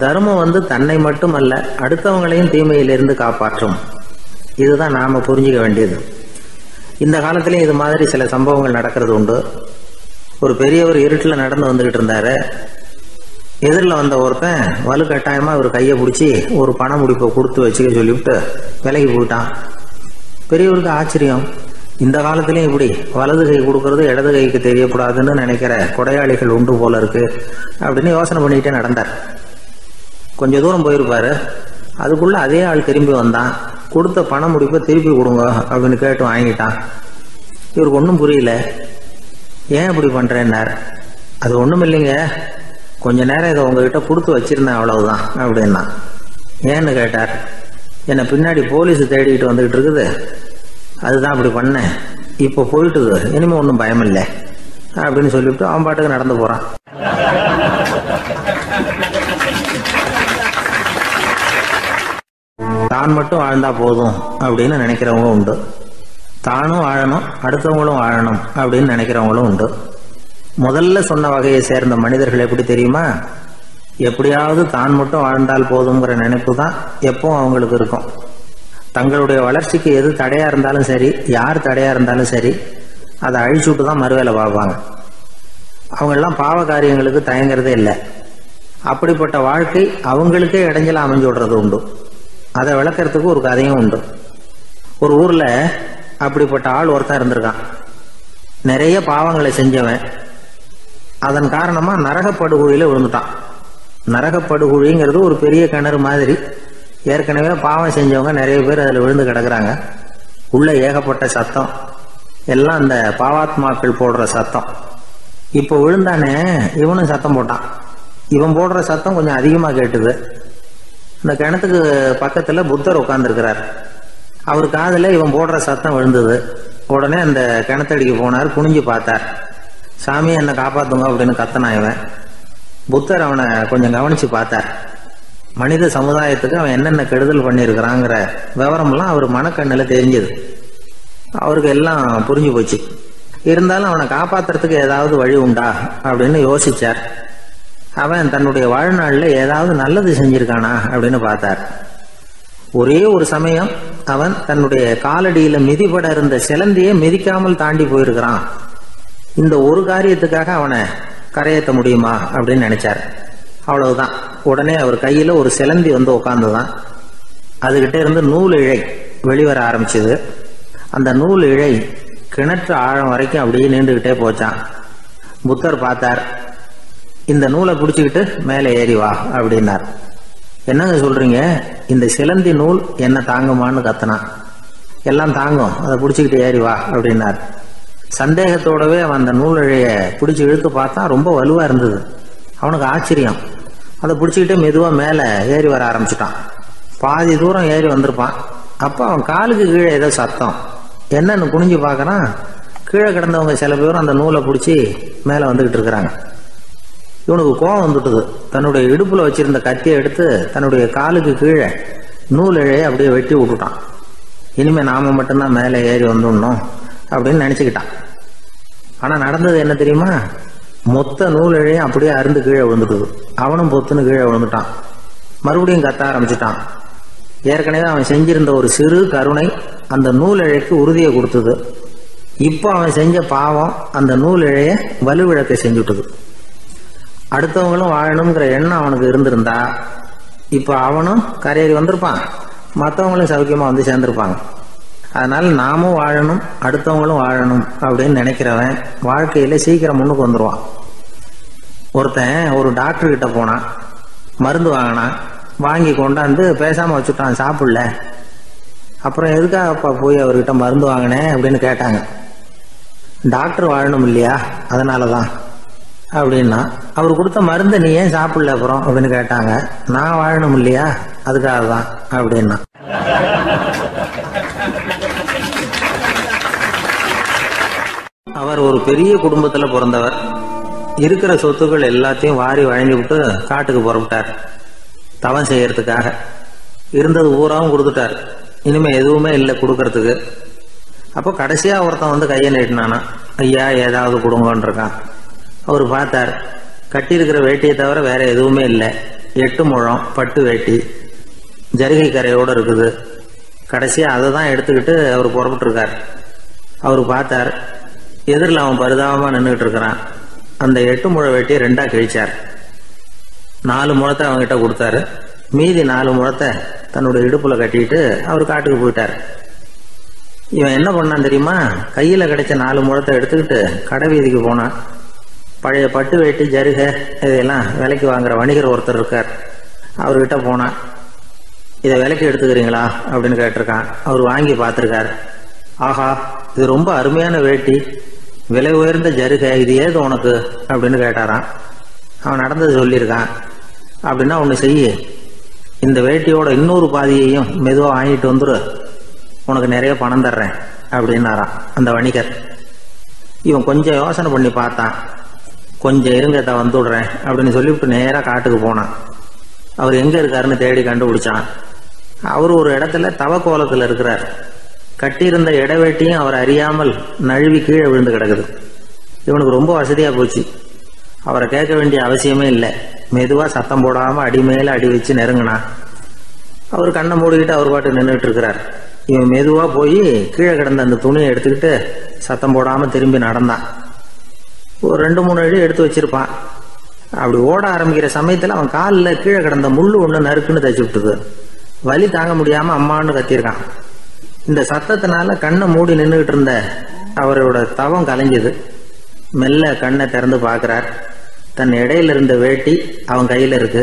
தர்மம் வந்து தன்னை மட்டுமல்ல அடுத்தவங்களையும் தீமையிலிருந்து காப்பாற்றும். இதுதான் நாம புரிஞ்சுக்க வேண்டியது. இந்த காலத்திலேயும் இது மாதிரி சில சம்பவங்கள் நடக்கிறது உண்டு. ஒரு பெரியவர் இருட்டில் நடந்து வந்துகிட்டு இருந்தாரு. எதிரில் வந்த ஒருத்தன் வலுக்கட்டாயமா ஒரு கையை பிடிச்சி ஒரு பண முடிப்பை கொடுத்து வச்சுக்க சொல்லிவிட்டு விலகி போயிட்டான். பெரியவருக்கு ஆச்சரியம், இந்த காலத்திலையும் இப்படி வலது கை கொடுக்கறது இடது கைக்கு தெரியக்கூடாதுன்னு நினைக்கிற கொடையாளிகள் உண்டு போல இருக்கு அப்படின்னு யோசனை பண்ணிக்கிட்டே நடந்தார். கொஞ்சம் தூரம் போயிருப்பாரு. அதுக்குள்ள அதே ஆள் திரும்பி வந்தான். கொடுத்த பண முடிப்பை திருப்பி கொடுங்க அப்படின்னு கேட்டு வாங்கிட்டான். இவருக்கு ஒன்றும் புரியல. ஏன் இப்படி பண்றேன்னார். அது ஒன்றும் இல்லைங்க, கொஞ்ச நேரம் இதை உங்ககிட்ட கொடுத்து வச்சிருந்தேன், அவ்வளவுதான் அப்படின்னா. ஏன்னு கேட்டார். என்னை பின்னாடி போலீஸ் தேடிக்கிட்டு வந்துகிட்டு இருக்குது, அதுதான் அப்படி பண்ணேன், இப்போ போயிட்டுது, இனிமே ஒன்றும் பயம் இல்லை அப்படின்னு சொல்லிவிட்டு அவன் பாட்டுக்கு நடந்து போறான். தான் மட்டும் வாழ்ந்தா போதும் அப்படின்னு நினைக்கிறவங்களும் உண்டு. தானும் வாழணும், அடுத்தவங்களும் வாழணும் அப்படின்னு நினைக்கிறவங்களும் உண்டு. முதல்ல சொன்ன வகையை சேர்ந்த மனிதர்கள் எப்படி தெரியுமா? எப்படியாவது தான் மட்டும் வாழ்ந்தால் போதுங்கிற நினைப்பு தான் எப்பவும் அவங்களுக்கு இருக்கும். தங்களுடைய வளர்ச்சிக்கு எது தடையா இருந்தாலும் சரி, யார் தடையா இருந்தாலும் சரி, அதை அழிச்சுட்டு தான் மறுவேலை பார்ப்பாங்க. அவங்கெல்லாம் பாவ காரியங்களுக்கு தயங்குறதே இல்லை. அப்படிப்பட்ட வாழ்க்கை அவங்களுக்கே இடைஞ்சல அமைஞ்சு விடுறது உண்டு. அதை விளக்கறதுக்கு ஒரு கதையும் உண்டு. ஒரு ஊர்ல அப்படிப்பட்ட ஆள் ஒருத்தன் இருந்திருக்கான். நிறைய பாவங்களை செஞ்சவன். அதன் காரணமா நரகப்படுகொழியில விழுந்துட்டான். நரகப்படுகொழிங்கிறது ஒரு பெரிய கிணறு மாதிரி. ஏற்கனவே பாவம் செஞ்சவங்க நிறைய பேர் அதில் விழுந்து கிடக்குறாங்க. உள்ள ஏகப்பட்ட சத்தம், எல்லாம் அந்த பாவாத்மாக்கள் போடுற சத்தம். இப்போ விழுந்தானே, இவனும் சத்தம் போட்டான். இவன் போடுற சத்தம் கொஞ்சம் அதிகமாக கேட்டுது. இந்த கிணத்துக்கு பக்கத்துல புத்தர் உட்கார்ந்துருக்கிறார். அவர் காதுல இவன் போடுற சத்தம் விழுந்தது. உடனே அந்த கிணத்தடிக்கு போனார். குனிஞ்சு பார்த்தார். சாமி, என்னை காப்பாத்துங்க அப்படின்னு கத்தனா இவன். புத்தர் அவனை கொஞ்சம் கவனிச்சு பார்த்தார். மனித சமுதாயத்துக்கு அவன் என்னென்ன கெடுதல் பண்ணியிருக்கிறாங்கிற விவரம்லாம் அவர் மனக்கண்ணில் தெரிஞ்சது. அவருக்கு எல்லாம் புரிஞ்சு போச்சு. இருந்தாலும் அவனை காப்பாத்துறதுக்கு ஏதாவது வழி உண்டா அப்படின்னு யோசிச்சார். அவன் தன்னுடைய வாழ்நாளில் ஏதாவது நல்லது செஞ்சிருக்கானா அப்படின்னு பார்த்தார். ஒரே ஒரு சமயம் அவன் தன்னுடைய காலடியில மிதிபட இருந்த சிலந்தியை மிதிக்காமல் தாண்டி போயிருக்கிறான். இந்த ஒரு காரியத்துக்காக அவனை கரையேற்ற முடியுமா அப்படின்னு நினைச்சார். அவ்வளவுதான். உடனே அவர் கையில ஒரு சிலந்தி வந்து உட்கார்ந்துதான். அதுகிட்ட இருந்து நூல் இழை வெளிவர ஆரம்பிச்சது. அந்த நூல் இழை கிணற்று ஆழம் வரைக்கும் அப்படியே நீண்டுகிட்டே போச்சான். புத்தர் பார்த்தார். இந்த நூலை பிடிச்சிக்கிட்டு மேலே ஏறி வா அப்படின்னார். என்னங்க சொல்றீங்க, இந்த சிலந்தி நூல் என்ன தாங்குமான்னு கத்தனான். எல்லாம் தாங்கும், அதை பிடிச்சிக்கிட்டு ஏறி வா அப்படின்னார். சந்தேகத்தோடவே அவன் அந்த நூலிழைய பிடிச்சி இழுத்து பார்த்தா ரொம்ப வலுவா இருந்தது. அவனுக்கு ஆச்சரியம். அதை பிடிச்சிக்கிட்டே மெதுவா மேலே ஏறி வர ஆரம்பிச்சுட்டான். பாதி தூரம் ஏறி வந்திருப்பான். அப்போ அவன் காலுக்கு கீழே ஏதோ சத்தம். என்னன்னு குனிஞ்சு பார்க்கறான். கீழே கிடந்தவங்க சில பேரும் அந்த நூலை பிடிச்சி மேலே வந்துகிட்டு இருக்கிறாங்க. இவனுக்கு கோபம் வந்துட்டுது. தன்னுடைய இடுப்புல வச்சிருந்த கத்தியை எடுத்து தன்னுடைய காலுக்கு கீழே நூல் இழையை அப்படியே வெட்டி விட்டுட்டான். இனிமே நாம மட்டும்தான் மேலே ஏறி வந்துடணும் அப்படின்னு நினைச்சுக்கிட்டான். ஆனா நடந்தது என்ன தெரியுமா? மொத்த நூல் இழையும் அப்படியே அருந்து கீழே விழுந்துட்டுது. அவனும் பொத்துன்னு கீழே விழுந்துட்டான். மறுபடியும் கத்த ஆரம்பிச்சுட்டான். ஏற்கனவே அவன் செஞ்சிருந்த ஒரு சிறு கருணை அந்த நூல் இழைக்கு உறுதியை கொடுத்தது. இப்போ அவன் செஞ்ச பாவம் அந்த நூல் இழைய வலுவிழக்க செஞ்சுட்டுது. அடுத்தவங்களும் வாழணுங்கிற எண்ணம் அவனுக்கு இருந்திருந்தா இப்போ அவனும் கரையேறி வந்திருப்பான், மற்றவங்களும் சௌக்கியமா வந்து சேர்ந்திருப்பாங்க. அதனால நாமும் வாழணும், அடுத்தவங்களும் வாழணும் அப்படின்னு நினைக்கிறவன் வாழ்க்கையில சீக்கிரம் முன்னுக்கு வந்துடுவான். ஒருத்தன் ஒரு டாக்டர் கிட்ட போனான், மருந்து வாங்கினான். வாங்கி கொண்டாந்து பேசாம வச்சுட்டான், சாப்பிடல. அப்புறம் எதுக்காகப்பா போய் அவர்கிட்ட மருந்து வாங்கினேன் அப்படின்னு கேட்டாங்க. டாக்டர் வாழணும் இல்லையா, அதனாலதான் அப்படின்னா. அவர் கொடுத்த மருந்தை நீ ஏன் சாப்பிடல அப்புறம் அப்படின்னு கேட்டாங்க. நான் வாழணும் இல்லையா, அதுக்காக தான் அப்படின்னா. அவர் ஒரு பெரிய குடும்பத்துல பிறந்தவர். இருக்கிற சொத்துக்கள் எல்லாத்தையும் வாரி வழங்கி விட்டு காட்டுக்கு புறப்பட்டார் தவம் செய்யறதுக்காக. இருந்தது ஊராவும் கொடுத்துட்டார். இனிமே எதுவுமே இல்லை கொடுக்கறதுக்கு. அப்போ கடைசியா ஒருத்தன் வந்து கையை நீட்டினானா, ஐயா ஏதாவது கொடுங்கன்னு இருக்கான். அவர் பார்த்தார், கட்டியிருக்கிற வேட்டியை தவிர வேற எதுவுமே இல்லை. 8 முழம் பட்டு வேட்டி, ஜரிகை கரையோடு இருக்குது. கடைசியா அதை தான் எடுத்துக்கிட்டு அவர் புறப்பட்டு இருக்கார். அவர் பார்த்தார், எதிரில் அவன் பரிதாபமா நின்றுகிட்டு இருக்கிறான். அந்த 8 முழ வேட்டியை 2ஆ கிழிச்சார். 4 முழத்தை அவங்ககிட்ட கொடுத்தாரு. மீதி 4 முழத்தை தன்னுடைய இடுப்புல கட்டிட்டு அவர் காட்டுக்கு போயிட்டார். இவன் என்ன பண்ணான் தெரியுமா? கையில கிடைச்ச 4 முழத்தை எடுத்துக்கிட்டு கடை வீதிக்கு போனான். பழைய பட்டு வேட்டி ஜருகை இதையெல்லாம் விலைக்கு வாங்குற வணிகர் ஒருத்தர் இருக்கார். அவர்கிட்ட போனான். இதை விலைக்கு எடுத்துக்கிறீங்களா அப்படின்னு கேட்டிருக்கான். அவர் வாங்கி பார்த்துருக்காரு. ஆஹா, இது ரொம்ப அருமையான வேட்டி, விலை உயர்ந்த ஜருகை, இது ஏது உனக்கு அப்படின்னு கேட்டாரான். அவன் நடந்தது சொல்லியிருக்கான். அப்படின்னா ஒன்று செய்ய, இந்த வேட்டியோட இன்னொரு பாதியையும் மெதுவாக வாங்கிட்டு வந்துரு, உனக்கு நிறைய பணம் தர்றேன் அப்படின்னாரான் அந்த வணிகர். இவன் கொஞ்சம் யோசனை பண்ணி பார்த்தான். கொஞ்சம் இருங்க, வந்துடுறேன் அப்படின்னு சொல்லிவிட்டு நேராக காட்டுக்கு போனான். அவர் எங்கே இருக்காருன்னு தேடி கண்டுபிடிச்சான். அவர் ஒரு இடத்துல தவக்கோலத்தில் இருக்கிறார். கட்டியிருந்த இடவேட்டியும் அவர் அறியாமல் நழுவி கீழே விழுந்து கிடக்குது. இவனுக்கு ரொம்ப வசதியாக போச்சு. அவரை கேட்க வேண்டிய அவசியமே இல்லை. மெதுவாக சத்தம் போடாமல் அடி மேலே அடி வச்சு நெருங்கினான். அவர் கண்ணை மூடிக்கிட்டு அவர் பாட்டு நின்றுட்டு இருக்கிறார். இவன் மெதுவாக போய் கீழே கிடந்த அந்த துணியை எடுத்துக்கிட்டு சத்தம் போடாமல் திரும்பி நடந்தான். ஒரு 2-3 அடி எடுத்து வச்சிருப்பான். அப்படி ஓட ஆரம்பிக்கிற சமயத்தில் அவன் காலில் கீழே கிடந்த முள்ளு ஒன்று நறுக்குன்னு தச்சு விட்டுது. வலி தாங்க முடியாமல் அம்மான்னு கத்திருக்கான். இந்த சத்தத்தினால கண்ணை மூடி நின்றுகிட்டு இருந்த அவரோட தவம் கலைஞ்சது. மெல்ல கண்ணை திறந்து பார்க்கிறார். தன் இடையில இருந்த வேட்டி அவன் கையில் இருக்கு.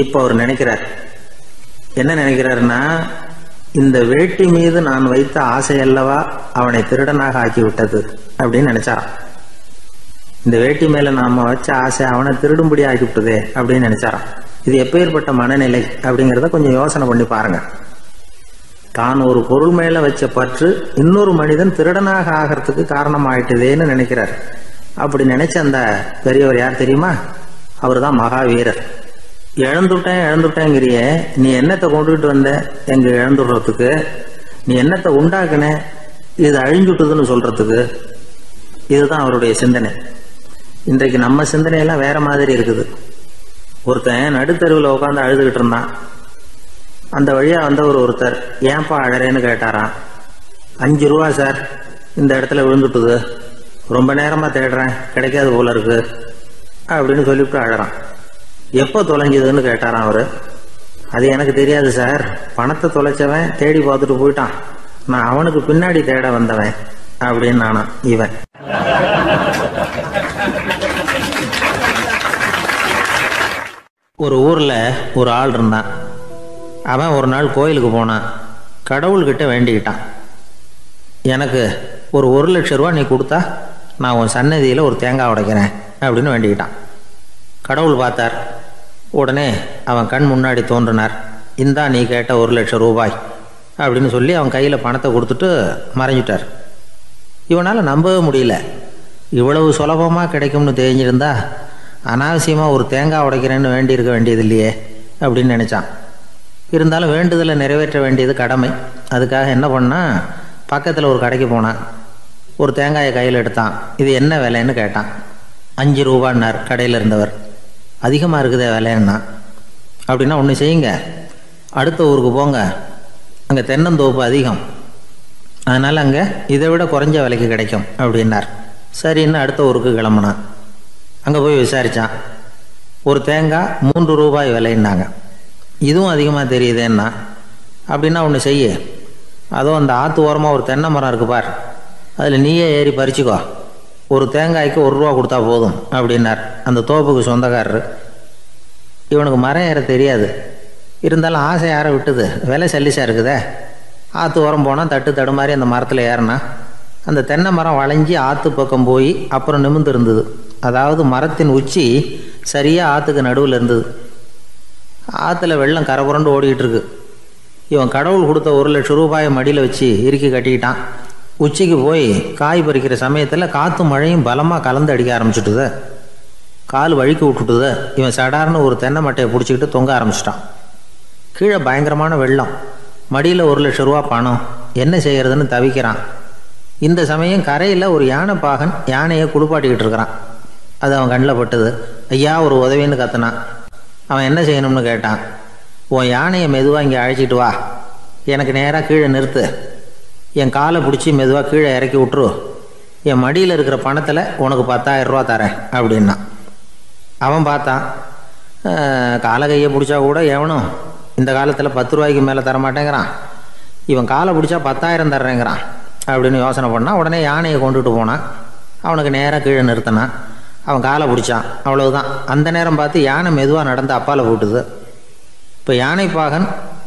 இப்போ அவர் நினைக்கிறார். என்ன நினைக்கிறாருன்னா, இந்த வேட்டி மீது நான் வைத்த ஆசை அல்லவா அவனை திருடனாக ஆக்கி விட்டது அப்படின்னு நினைச்சாராம். இந்த வேட்டி மேல நாம வச்ச ஆசை அவனை திருடும்படி ஆக்கி விட்டதே அப்படின்னு நினைச்சாராம். இது எப்பேற்பட்ட மனநிலை அப்படிங்கிறத கொஞ்சம் யோசனை பண்ணி பாருங்க. தான் ஒரு பொருள் மேல வச்ச பற்று இன்னொரு மனிதன் திருடனாக ஆகிறதுக்கு காரணம் ஆயிட்டுதேன்னு நினைக்கிறார். அப்படி நினைச்ச அந்த பெரியவர் யார் தெரியுமா? அவர் தான் மகாவீரர். இழந்துட்டேங்கிறிய, நீ என்னத்தை கொண்டுகிட்டு வந்த எங்க இழந்துடுறதுக்கு? நீ என்னத்தை உண்டாக்குன இது அழிஞ்சுட்டுதுன்னு சொல்றதுக்கு? இதுதான் அவருடைய சிந்தனை. இன்றைக்கு நம்ம சிந்தனையெல்லாம் வேற மாதிரி இருக்குது. ஒருத்தன் நடுத்தருவில் உட்காந்து அழுதுகிட்டு இருந்தான். அந்த வழியா வந்தவர் ஒருத்தர், ஏன்பா அழறேன்னு கேட்டாராம். 5 ரூபா சார், இந்த இடத்துல விழுந்துட்டுது, ரொம்ப நேரமா தேடுறேன், கிடைக்காது போல இருக்கு அப்படின்னு சொல்லிவிட்டு அழறான். எப்போ தொலைஞ்சதுன்னு கேட்டாராம் அவரு. அது எனக்கு தெரியாது சார், பணத்தை தொலைச்சவன் தேடி பார்த்துட்டு போயிட்டான், நான் அவனுக்கு பின்னாடி தேட வந்தவன் அப்படின்னு நானா இவன். ஒரு ஊரில் ஒரு ஆள் இருந்தான். அவன் ஒரு நாள் கோயிலுக்கு போனான். கடவுள்கிட்ட வேண்டிக்கிட்டான், எனக்கு ஒரு 1,00,000 ரூபா நீ கொடுத்தா நான் உன் சன்னதியில் ஒரு தேங்காய் உடைக்கிறேன் அப்படின்னு வேண்டிக்கிட்டான். கடவுள் பார்த்தார். உடனே அவன் கண் முன்னாடி தோன்றினார். இந்தா நீ கேட்ட 1,00,000 ரூபாய் அப்படின்னு சொல்லி அவன் கையில் பணத்தை கொடுத்துட்டு மறைஞ்சிட்டார். இவனால் நம்பவே முடியல. இவ்வளவு சுலபமாக கிடைக்கும்னு தெரிஞ்சிருந்தா அனாவசியமாக ஒரு தேங்காய் உடைக்கிறேன்னு வேண்டியிருக்க வேண்டியது இல்லையே அப்படின்னு நினச்சான். இருந்தாலும் வேண்டுதலை நிறைவேற்ற வேண்டியது கடமை. அதுக்காக என்ன பண்ணால், பக்கத்தில் ஒரு கடைக்கு போனான். ஒரு தேங்காயை கையில் எடுத்தான். இது என்ன விலைன்னு கேட்டான். 5 ரூபான்னார் கடையில் இருந்தவர். அதிகமாக இருக்குதே விலைன்னா. அப்படின்னா ஒன்று செய்யுங்க, அடுத்த ஊருக்கு போங்க, அங்கே தென்னந்தோப்பு அதிகம், அதனால் அங்கே இதை விட குறைஞ்ச விலைக்கு கிடைக்கும் அப்படின்னார். சரின்னு அடுத்த ஊருக்கு கிளம்புனான். அங்கே போய் விசாரித்தான். ஒரு தேங்காய் 3 ரூபாய் விலைன்னாங்க. இதுவும் அதிகமாக தெரியுதேன்னா. அப்படின்னா ஒன்று செய்ய, அதுவும் அந்த ஆற்று ஓரமாக ஒரு தென்னை மரம் இருக்கு பார், அதில் நீயே ஏறி பறிச்சுக்கோ, ஒரு தேங்காய்க்கு 1 ரூபா கொடுத்தா போதும் அப்படின்னார் அந்த தோப்புக்கு சொந்தக்காரரு. இவனுக்கு மரம் ஏற தெரியாது, இருந்தாலும் ஆசை யாரை விட்டுது, விலை சல்லிசாக இருக்குதே. ஆற்று ஓரம் போனால் தட்டு தடுமாறி அந்த மரத்தில் ஏறினா அந்த தென்னை மரம் வளைஞ்சி ஆற்று பக்கம் போய் அப்புறம் நிமிர்ந்து இருந்தது. அதாவது மரத்தின் உச்சி சரியாக ஆற்றுக்கு நடுவில் இருந்தது. ஆற்றுல வெள்ளம் கரைபுரண்டு ஓடிக்கிட்டு இருக்கு. இவன் கடவுள் கொடுத்த 1,00,000 ரூபாயை மடியில் வச்சு இறுக்கி கட்டிக்கிட்டான். உச்சிக்கு போய் காய் பறிக்கிற சமயத்தில் காற்றும் மழையும் பலமாக கலந்து அடிக்க ஆரம்பிச்சுட்டுது. கால் வழுக்கி விட்டுட்டுது. இவன் சடார்னு ஒரு தென்னை மட்டையை பிடிச்சிக்கிட்டு தொங்க ஆரம்பிச்சிட்டான். கீழே பயங்கரமான வெள்ளம். மடியில் 1,00,000 ரூபா பணம். என்ன செய்கிறதுன்னு தவிக்கிறான். இந்த சமயம் கரையில் ஒரு யானை பாகன் யானையை குளிப்பாட்டிக்கிட்டு இருக்கிறான். அது அவன் கண்ணில் பட்டது. ஐயா ஒரு உதவின்னு கத்துனான். அவன் என்ன செய்யணும்னு கேட்டான். உன் யானையை மெதுவாக இங்கே அழைச்சிட்டு வா, எனக்கு நேராக கீழே நிறுத்து, என் காலை பிடிச்சி மெதுவாக கீழே இறக்கி விட்டுரு, என் மடியில் இருக்கிற பணத்தில் உனக்கு 10,000 ரூபா தரேன் அப்படின்னா. அவன் பார்த்தான். காலை கையை பிடிச்சா கூட எவனும் இந்த காலத்தில் 10 ரூபாய்க்கு மேலே தரமாட்டேங்கிறான், இவன் காலை பிடிச்சா 10,000 தர்றேங்கிறான் அப்படின்னு யோசனை பண்ணான். உடனே யானையை கொண்டுட்டு போனான். அவனுக்கு நேராக கீழே நிறுத்தினான். அவன் காலை பிடிச்சான். அவ்வளவுதான். அந்த நேரம் பார்த்து யானை மெதுவாக நடந்து அப்பால் போட்டுது. இப்போ யானை பாகன்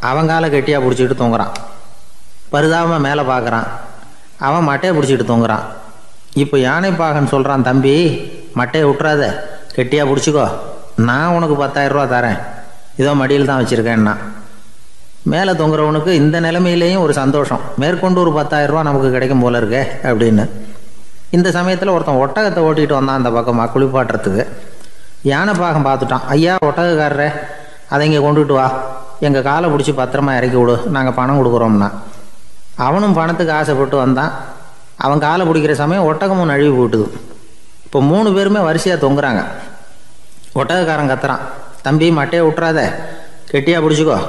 அவன் காலை கெட்டியாக பிடிச்சிக்கிட்டு தூங்குறான். பரிதாபமாக மேலே பார்க்குறான். அவன் மட்டையை பிடிச்சிக்கிட்டு தூங்குறான். இப்போ யானை பாகன் சொல்கிறான், தம்பி மட்டையை விட்டுறாத, கெட்டியாக பிடிச்சிக்கோ, நான் உனக்கு 10,000 ரூபா தரேன், இதோ மடியில் தான் வச்சுருக்கேன்னா. மேலே தொங்குறவனுக்கு இந்த நிலைமையிலேயும் ஒரு சந்தோஷம், மேற்கொண்டு ஒரு 10,000 ரூபா நமக்கு கிடைக்கும் போல இருக்கே அப்படின்னு. இந்த சமயத்தில் ஒருத்தன் ஒட்டகத்தை ஓட்டிகிட்டு வந்தான் அந்த பக்கமாக குளிப்பாட்டுறதுக்கு. யானை பாகம் பார்த்துட்டான். ஐயா ஒட்டகக்காரரே, அதை இங்கே கொண்டுகிட்டு வா, எங்கள் காலை பிடிச்சி பத்திரமா இறக்கி விடு, நாங்கள் பணம் கொடுக்குறோம்னா. அவனும் பணத்துக்கு ஆசைப்பட்டு வந்தான். அவன் காலை பிடிக்கிற சமயம் ஒட்டகமும் நழுவி போட்டுது. இப்போ 3 பேருமே வரிசையாக தொங்குறாங்க. ஒட்டகக்காரன் கத்துறான், தம்பி மட்டையை விட்டுறாத, கெட்டியாக பிடிச்சிக்கோ,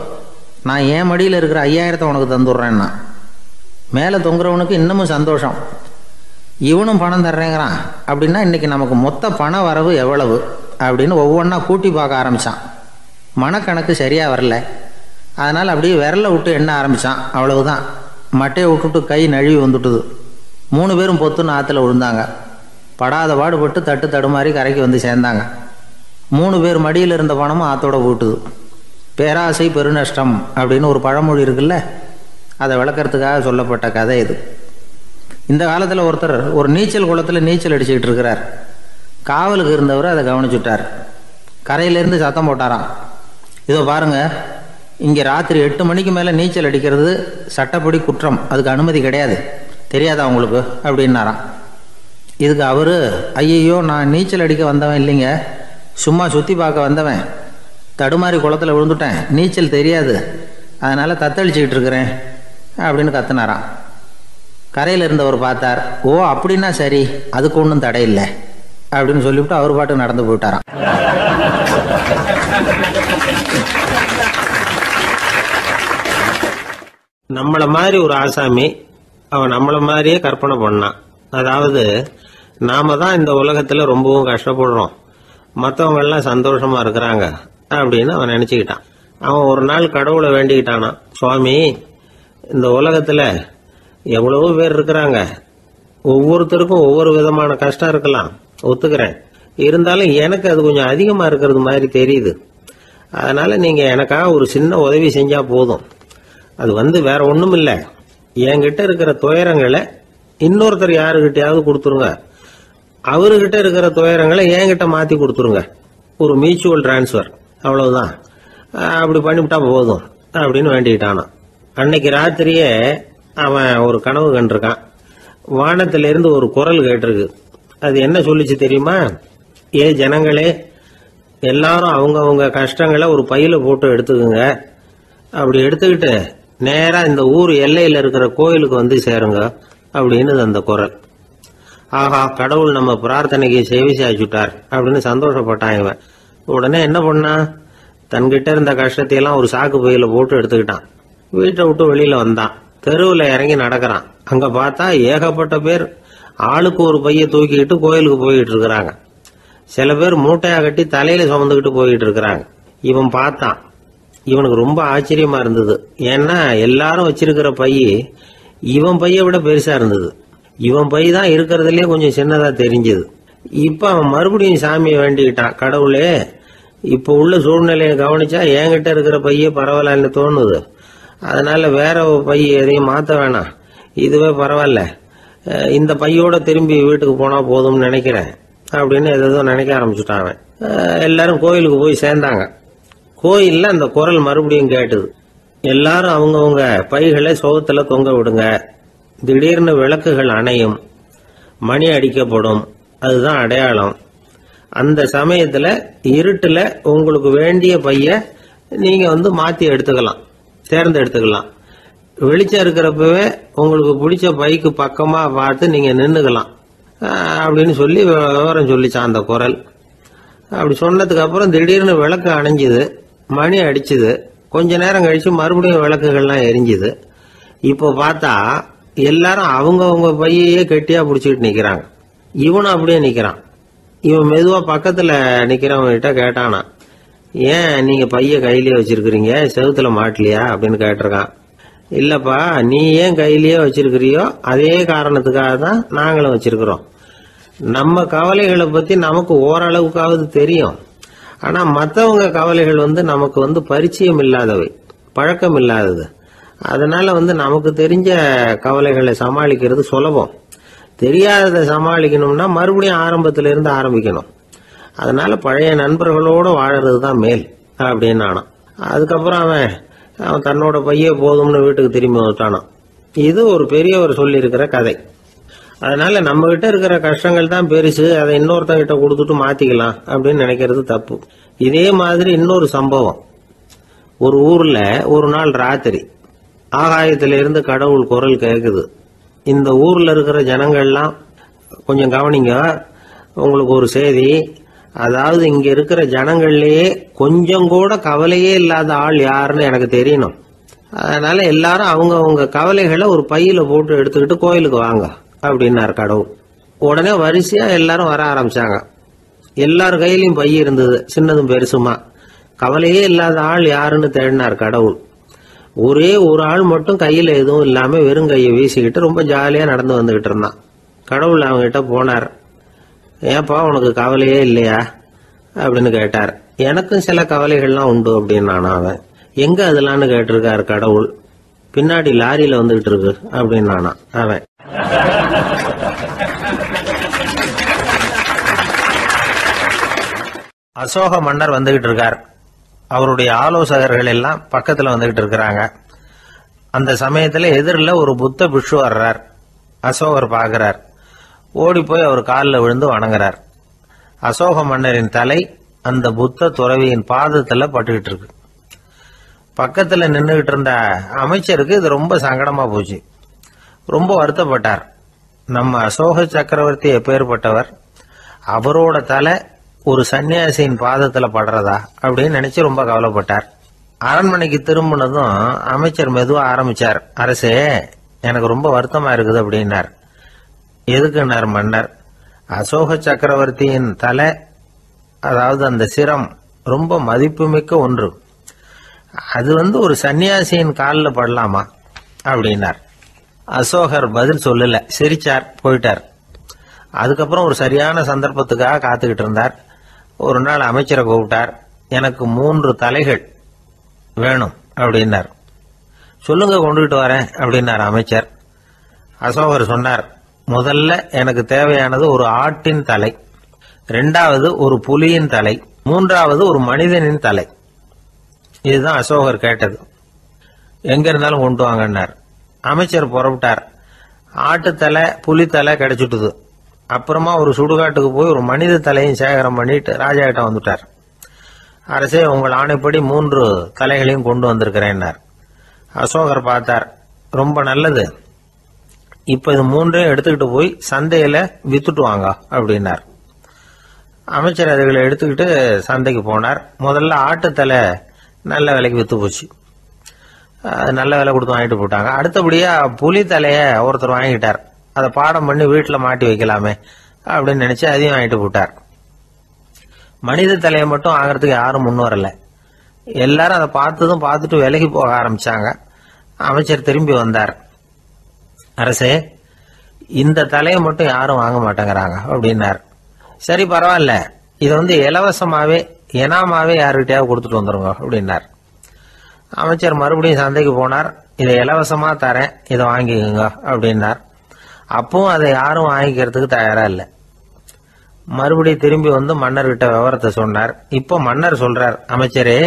நான் என் மடியில் இருக்கிற 5,000 உனக்கு தந்துடுறேன்னா. மேலே தொங்குறவனுக்கு இன்னமும் சந்தோஷம், இவனும் பணம் தர்றேங்கிறான் அப்படின்னா இன்றைக்கி நமக்கு மொத்த பண வரவு எவ்வளவு அப்படின்னு ஒவ்வொன்றா கூட்டி பார்க்க ஆரம்பித்தான். மனக்கணக்கு சரியாக வரல. அதனால் அப்படியே விரலை விட்டு எண்ண ஆரம்பித்தான். அவ்வளவுதான், மட்டையை விட்டுட்டு கை நழுவி வந்துட்டுது. 3 பேரும் பொத்துன்னு ஆற்றுல விழுந்தாங்க. படாத பாடுபட்டு தட்டு தடுமாறி கரைக்கு வந்து சேர்ந்தாங்க. 3 பேர் மடியில் இருந்த பணமும் ஆற்றோட போட்டுது. பேராசை பெருநஷ்டம் அப்படின்னு ஒரு பழமொழி இருக்குல்ல, அதை விளக்கறதுக்காக சொல்லப்பட்ட கதை இது. இந்த காலத்தில் ஒருத்தர் ஒரு நீச்சல் குளத்தில் நீச்சல் அடிச்சுக்கிட்டு இருக்கிறார். காவலுக்கு இருந்தவர் அதை கவனிச்சுட்டார். கரையிலேருந்து சத்தம் போட்டாராம், இதோ பாருங்க, இங்கே ராத்திரி 8 மணிக்கு மேலே நீச்சல் அடிக்கிறது சட்டப்படி குற்றம், அதுக்கு அனுமதி கிடையாது, தெரியாதா உங்களுக்கு அப்படின்னாராம். இதுக்கு அவர், ஐயையோ நான் நீச்சல் அடிக்க வந்தவன் இல்லைங்க, சும்மா சுற்றி பார்க்க வந்தவன், தடுமாறி குளத்தில் விழுந்துட்டேன், நீச்சல் தெரியாது, அதனால் தத்தளிச்சுக்கிட்டு இருக்கிறேன் அப்படின்னு கத்துனாராம். கரையில் இருந்தவர் பார்த்தார். ஓ அப்படின்னா சரி, அதுக்கு ஒன்றும் தடை இல்லை அப்படின்னு சொல்லிவிட்டு அவர் பாட்டுக்கு நடந்து போயிட்டாராம். நம்மளை மாதிரி ஒரு ஆசாமி அவன் நம்மளை மாதிரியே கற்பனை பண்ணான். அதாவது நாம தான் இந்த உலகத்தில் ரொம்பவும் கஷ்டப்படுறோம், மற்றவங்க எல்லாம் சந்தோஷமா இருக்கிறாங்க அப்படின்னு அவன் நினைச்சுக்கிட்டான். அவன் ஒரு நாள் கடவுளை வேண்டிக்கிட்டானா, சுவாமி இந்த உலகத்தில் எவ்வளவோ பேர் இருக்கிறாங்க, ஒவ்வொருத்தருக்கும் ஒவ்வொரு விதமான கஷ்டம் இருக்கலாம், ஒத்துக்கிறேன், இருந்தாலும் எனக்கு அது கொஞ்சம் அதிகமாக இருக்கிறது மாதிரி தெரியுது, அதனால நீங்க எனக்காக ஒரு சின்ன உதவி செஞ்சா போதும். அது வேற ஒண்ணும் இல்ல, என்கிட்ட இருக்கிற துயரங்களை இன்னொருத்தர் யாருகிட்டயாவது கொடுத்துருங்க, அவர்கிட்ட இருக்கிற துயரங்களை என்கிட்ட மாத்தி கொடுத்துருங்க. ஒரு மியூச்சுவல் டிரான்ஸ்பர், அவ்வளவுதான். அப்படி பண்ணிவிட்டா போதும் அப்படின்னு வேண்டிக்கிட்டானா. அன்னைக்கு ராத்திரியே அவன் ஒரு கனவு கண்டிருக்கான். வானத்திலிருந்து ஒரு குரல் கேட்டிருக்கு. அது என்ன சொல்லிச்சு தெரியுமா? ஏ ஜனங்களே, எல்லாரும் அவங்கவங்க கஷ்டங்களை ஒரு பையில போட்டு எடுத்துக்குங்க. அப்படி எடுத்துக்கிட்டு நேரா இந்த ஊர் எல்லையில இருக்கிற கோயிலுக்கு வந்து சேருங்க அப்படின்னு அந்த குரல். ஆஹா, கடவுள் நம்ம பிரார்த்தனைக்கு செவி சாய்ச்சுட்டார் அப்படின்னு சந்தோஷப்பட்டான் இவன். உடனே என்ன பண்ணா, தன்கிட்ட இருந்த கஷ்டத்தையெல்லாம் ஒரு சாக்கு பையில போட்டு எடுத்துக்கிட்டான். வீட்டை விட்டு வெளியில வந்தான். தெருவில் இறங்கி நடக்கிறான். அங்க பார்த்தா ஏகப்பட்ட பேர் ஆளுக்கு ஒரு பைய தூக்கிக்கிட்டு கோயிலுக்கு போயிட்டு இருக்கிறாங்க. சில பேர் மூட்டையா கட்டி தலையில சுமந்துக்கிட்டு போயிட்டு இருக்கிறாங்க. இவன் பார்த்தான். இவனுக்கு ரொம்ப ஆச்சரியமா இருந்தது. ஏன்னா எல்லாரும் வச்சிருக்கிற பைய இவன் பைய விட பெருசா இருந்தது. இவன் பை தான் இருக்கிறதுலயே கொஞ்சம் சின்னதா தெரிஞ்சது. இப்ப அவன் மறுபடியும் சாமியை வேண்டிக்கிட்டான். கடவுளே, இப்ப உள்ள சூழ்நிலையை கவனிச்சா என்கிட்ட இருக்கிற பைய பரவாயில்லன்னு தோணுது. அதனால வேற பை எதையும் மாத்த வேணாம், இதுவே பரவாயில்ல, இந்த பையோட திரும்பி வீட்டுக்கு போனா போதும்னு நினைக்கிறேன் அப்படின்னு ஏதோ நினைக்க ஆரம்பிச்சுட்டான் அவன். எல்லாரும் கோயிலுக்கு போய் சேர்ந்தாங்க. கோயில்ல அந்த குரல் மறுபடியும் கேட்டுது. எல்லாரும் அவங்கவுங்க பைகளை சோகத்துல தொங்க விடுங்க. திடீர்னு விளக்குகள் அணையும், மணி அடிக்கப்படும், அதுதான் அடையாளம். அந்த சமயத்துல இருட்டுல உங்களுக்கு வேண்டிய பைய நீங்க மாத்தி எடுத்துக்கலாம், தேர்ந்தெடுத்துக்கலாம். வெளிச்சம் இருக்கிறப்பவே உங்களுக்கு பிடிச்ச பைக்கு பக்கமா பார்த்து நீங்க நின்னுக்கலாம் அப்படின்னு சொல்லி விவரம் சொல்லிச்சான் அந்த குரல். அப்படி சொன்னதுக்கு அப்புறம் திடீர்னு விளக்கு அணைஞ்சுது, மணி அடிச்சுது. கொஞ்ச நேரம் கழிச்சு மறுபடியும் விளக்குகள்லாம் எரிஞ்சுது. இப்போ பார்த்தா எல்லாரும் அவங்கவுங்க பையையே கெட்டியா பிடிச்சிட்டு நிக்கிறாங்க. இவனும் அப்படியே நிக்கிறான். இவன் மெதுவா பக்கத்துல நிக்கிறவங்கிட்ட கேட்டானா, ஏன் நீங்க பைய கையிலேயே வச்சிருக்கிறீங்க, செவுத்துல மாட்டலையா அப்படின்னு கேட்டிருக்கான். இல்லப்பா, நீ ஏன் கையிலேயே வச்சிருக்கிறியோ அதே காரணத்துக்காக தான் நாங்களும் வச்சிருக்கிறோம். நம்ம கவலைகளை பத்தி நமக்கு ஓரளவுக்காவது தெரியும். ஆனா மற்றவங்க கவலைகள் நமக்கு பரிச்சயம் இல்லாதவை, பழக்கம் இல்லாதது. அதனால நமக்கு தெரிஞ்ச கவலைகளை சமாளிக்கிறது சுலபம். தெரியாததை சமாளிக்கணும்னா மறுபடியும் ஆரம்பத்தில இருந்து ஆரம்பிக்கணும். அதனால பழைய நண்பர்களோட வாழறது தான் மேல் அப்படின்னு நானான். அதுக்கப்புறம் அவன் தன்னோட பைய போதும்னு வீட்டுக்கு திரும்பி வந்துட்டானான். இது ஒரு பெரியவர் சொல்லி இருக்கிற கதை. அதனால நம்ம கிட்ட இருக்கிற கஷ்டங்கள் தான் பெருசு, அதை இன்னொருத்தங்கிட்ட கொடுத்துட்டு மாத்திக்கலாம் அப்படின்னு நினைக்கிறது தப்பு. இதே மாதிரி இன்னொரு சம்பவம். ஒரு ஊர்ல ஒரு நாள் ராத்திரி ஆகாயத்திலிருந்து கடவுள் குரல் கேக்குது. இந்த ஊர்ல இருக்கிற ஜனங்கள்லாம் கொஞ்சம் கவனிங்க, உங்களுக்கு ஒரு செய்தி. அதாவது இங்க இருக்கிற ஜனங்கள்லயே கொஞ்சம் கூட கவலையே இல்லாத ஆள் யாருன்னு எனக்கு தெரியணும். அதனால எல்லாரும் அவங்க கவலைகளை ஒரு பையில போட்டு எடுத்துக்கிட்டு கோயிலுக்கு வாங்க அப்படின்னாரு கடவுள். உடனே வரிசையா எல்லாரும் வர ஆரம்பிச்சாங்க. எல்லார் கையிலயும் பை இருந்தது, சின்னதும் பெருசுமா. கவலையே இல்லாத ஆள் யாருன்னு தேடினார் கடவுள். ஒரே ஒரு ஆள் மட்டும் கையில எதுவும் இல்லாம வெறும் கையை வீசிக்கிட்டு ரொம்ப ஜாலியா நடந்து வந்துகிட்டு இருந்தான். கடவுள் அவங்ககிட்ட போனார். ஏப்பா, உனக்கு கவலையே இல்லையா அப்படின்னு கேட்டார். எனக்கும் சில கவலைகள்லாம் உண்டு அப்படின்னு அவன். எங்க அதெல்லாம்னு கேட்டிருக்காரு கடவுள். பின்னாடி லாரியில வந்துகிட்டு இருக்கு அப்படின்னு அவன். அசோக மன்னர் வந்துகிட்டு இருக்கார். அவருடைய ஆலோசகர்கள் எல்லாம் பக்கத்துல வந்துகிட்டு இருக்கிறாங்க. அந்த சமயத்துல எதிரில் ஒரு புத்த பிக்ஷு வர்றார். அசோகர் பாக்குறார். ஓடி போய் அவர் காலில் விழுந்து வணங்குறார். அசோக மன்னரின் தலை அந்த புத்த துறவியின் பாதத்துல பட்டுக்கிட்டு இருக்கு. பக்கத்துல நின்றுகிட்டு இருந்த அமைச்சருக்கு இது ரொம்ப சங்கடமா போச்சு. ரொம்ப வருத்தப்பட்டார். நம்ம அசோக சக்கரவர்த்தி எப்பேற்பட்டவர், அவரோட தலை ஒரு சன்னியாசியின் பாதத்துல படுறதா அப்படின்னு நினைச்சு ரொம்ப கவலைப்பட்டார். அரண்மனைக்கு திரும்பினதும் அமைச்சர் மெதுவா ஆரம்பிச்சார். அரசே, எனக்கு ரொம்ப வருத்தமா இருக்குது அப்படின்னார். எதுக்குன்னார் மன்னர். அசோக சக்கரவர்த்தியின் தலை, அதாவது அந்த சிரம் ரொம்ப மதிப்புமிக்க ஒன்று. அது ஒரு சன்னியாசியின் காலில் படலாமா அப்படின்னார். அசோகர் பதில் சொல்லல, சிரிச்சார், போயிட்டார். அதுக்கப்புறம் ஒரு சரியான சந்தர்ப்பத்துக்காக காத்துக்கிட்டு இருந்தார். ஒரு நாள் அமைச்சரை கூப்பிட்டார். எனக்கு 3 தலைகள் வேணும் அப்படின்னார். சொல்லுங்க, கொண்டுகிட்டு வரேன் அப்படின்னார் அமைச்சர். அசோகர் சொன்னார், முதல்ல எனக்கு தேவையானது ஒரு ஆட்டின் தலை, 2வது ஒரு புலியின் தலை, 3வது ஒரு மனிதனின் தலை. இதுதான் அசோகர் கேட்டது. எங்க இருந்தாலும் கொண்டு வாங்கன்னார். அமைச்சர் புறப்பட்டார். ஆட்டுத்தலை புலித்தலை கிடைச்சிட்டுது. அப்புறமா ஒரு சுடுகாட்டுக்கு போய் ஒரு மனித தலையும் சேகரம் பண்ணிட்டு ராஜா கிட்ட வந்துட்டார். அரசே, உங்கள் ஆணைப்படி 3 தலைகளையும் கொண்டு வந்திருக்கிறேன்னார். அசோகர் பார்த்தார். ரொம்ப நல்லது, இப்ப இது 3ஐயும் எடுத்துக்கிட்டு போய் சந்தையில வித்துட்டு வாங்க அப்படின்னார். அமைச்சர் அதுகளை எடுத்துக்கிட்டு சந்தைக்கு போனார். முதல்ல ஆட்டுத்தலை நல்ல விலைக்கு வித்து போச்சு. நல்ல விலை கொடுத்து வாங்கிட்டு போட்டாங்க. அடுத்தபடியா புலி தலைய ஒருத்தர் வாங்கிட்டார். அதை பாடம் பண்ணி வீட்டில் மாட்டி வைக்கலாமே அப்படின்னு நினைச்சு அதையும் வாங்கிட்டு போட்டார். மனித தலையை மட்டும் வாங்கறதுக்கு யாரும் முன் வரல. எல்லாரும் அதை பார்த்துட்டு விலகி போக ஆரம்பிச்சாங்க. அமைச்சர் திரும்பி வந்தார். அரசே, இந்த தலையை மட்டும் யாரும் வாங்க மாட்டேங்கிறாங்க அப்படின்னார். சரி, பரவாயில்ல, இதை இலவசமாவே எனாமாவே யாருக்கிட்டையாவது கொடுத்துட்டு வந்துருங்க அப்படின்னார். அமைச்சர் மறுபடியும் சந்தைக்கு போனார். இதை இலவசமா தரேன், இதை வாங்கிக்கோங்க அப்படின்னார். அப்பவும் அதை யாரும் வாங்கிக்கிறதுக்கு தயாரா இல்லை. மறுபடியும் திரும்பி வந்து மன்னர்கிட்ட விவரத்தை சொன்னார். இப்போ மன்னர் சொல்றார், அமைச்சரே,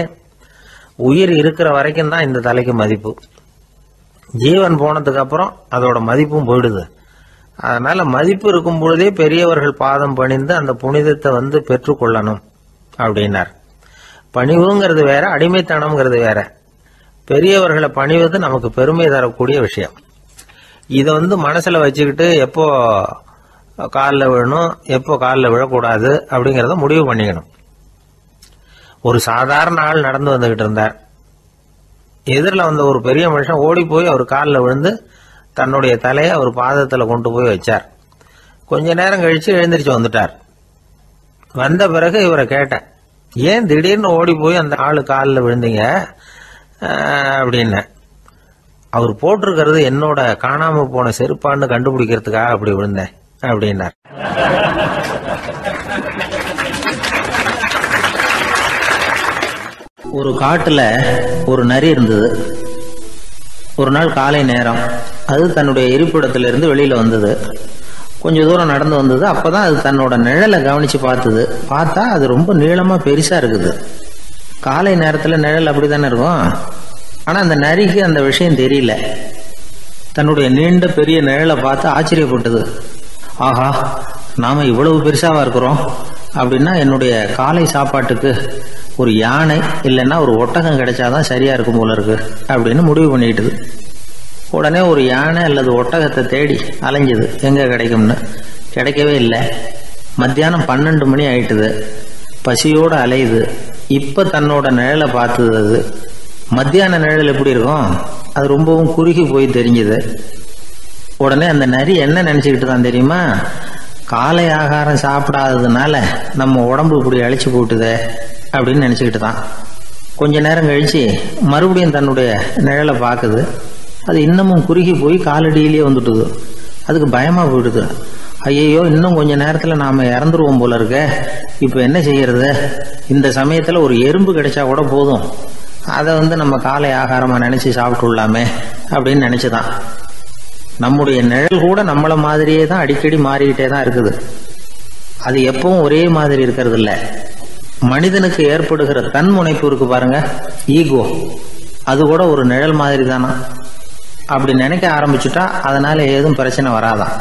உயிர் இருக்கிற வரைக்கும் தான் இந்த தலைக்கு மதிப்பு. ஜீவன் போனதுக்கு அப்புறம் அதோட மதிப்பும் போயிடுது. அதனால மதிப்பு இருக்கும் பொழுதே பெரியவர்கள் பாதம் பணிந்து அந்த புனிதத்தை பெற்றுக்கொள்ளணும் அப்படின்னார். பணிவுங்கிறது வேற, அடிமைத்தனம்ங்கிறது வேற. பெரியவர்களை பணிவது நமக்கு பெருமை தரக்கூடிய விஷயம். இதை மனசுல வச்சுக்கிட்டு எப்போ காலில் விழணும், எப்போ காலில் விழக்கூடாது அப்படிங்கறத முடிவு பண்ணிக்கணும். ஒரு சாதாரண ஆள் நடந்து வந்துகிட்டு இருந்தார். எதிரில் வந்த ஒரு பெரிய மனுஷன் ஓடி போய் அவர் காலில் விழுந்து தன்னுடைய தலையை அவர் பாதத்தில் கொண்டு போய் வச்சார். கொஞ்ச நேரம் கழிச்சு எழுந்திரிச்சு வந்துட்டார். வந்த பிறகு இவரை கேட்டேன், ஏன் திடீர்னு ஓடி போய் அந்த ஆளு காலில் விழுந்தீங்க அப்படின்னு. அவர் போட்டிருக்கிறது என்னோட காணாம போன செருப்பான்னு கண்டுபிடிக்கிறதுக்காக அப்படி விழுந்தேன் அப்படின்னார். ஒரு காட்டுல ஒரு நரி இருந்தது. ஒரு நாள் காலை நேரம் அது தன்னுடைய இருப்பிடத்திலிருந்து வெளியில வந்தது. கொஞ்ச தூரம் நடந்து வந்தது. அப்பதான் அது தன்னோட நிழலை கவனிச்சு பார்த்தது. பார்த்தா அது ரொம்ப நீளமா பெருசா இருக்குது. காலை நேரத்துல நிழல் அப்படித்தானே இருக்கும். ஆனா அந்த நரிக்கு அந்த விஷயம் தெரியல. தன்னுடைய நீண்ட பெரிய நிழலை பார்த்து ஆச்சரியப்பட்டது. ஆஹா, நாம இவ்வளவு பெருசாவா இருக்கிறோம் அப்படின்னா என்னுடைய காலை சாப்பாட்டுக்கு ஒரு யானை இல்லைன்னா ஒரு ஒட்டகம் கிடைச்சாதான் சரியா இருக்கும் போல இருக்கு அப்படின்னு முடிவு பண்ணிட்டுது. உடனே ஒரு யானை அல்லது ஒட்டகத்தை தேடி அலைஞ்சது, எங்க கிடைக்கும்னு. கிடைக்கவே இல்லை. மத்தியானம் 12 மணி ஆயிட்டுது. பசியோட அலையுது. இப்ப தன்னோட நிழலை பார்த்தது. அது மத்தியான நிழல் எப்படி இருக்கும், அது ரொம்பவும் குறுகி போய் தெரிஞ்சது. உடனே அந்த நரி என்ன நினைச்சுக்கிட்டு தான் தெரியுமா, காலை ஆகாரம் சாப்பிடாததுனால நம்ம உடம்பு இப்படி அழிச்சு போட்டுதே அப்படின்னு நினைச்சுக்கிட்டு தான். கொஞ்ச நேரம் கழிச்சு மறுபடியும் தன்னுடைய நிழலை பார்க்குது. அது இன்னமும் குறுகி போய் காலடியிலேயே வந்துட்டுது. அதுக்கு பயமா போயிடுது. ஐயோ, இன்னும் கொஞ்ச நேரத்துல நாம இறந்துருவோம் போல இருக்க. இப்ப என்ன செய்யறது? இந்த சமயத்துல ஒரு எறும்பு கிடைச்சா கூட போதும், அதை நம்ம காலை ஆகாரமா நினைச்சு சாப்பிட்டுள்ளாமே அப்படின்னு நினைச்சுதான். நம்முடைய நிழல் கூட நம்மள மாதிரியே தான் அடிக்கடி மாறிக்கிட்டே தான் இருக்குது. அது எப்பவும் ஒரே மாதிரி இருக்கிறது இல்ல. மனிதனுக்கு ஏற்படுகிற தன்முனைப்பு இருக்கு பாருங்க, ஈகோ, அது கூட ஒரு நிழல் மாதிரி தானா. அப்படி நினைக்க ஆரம்பிச்சுட்டா அதனால ஏதும் பிரச்சனை வராதான்.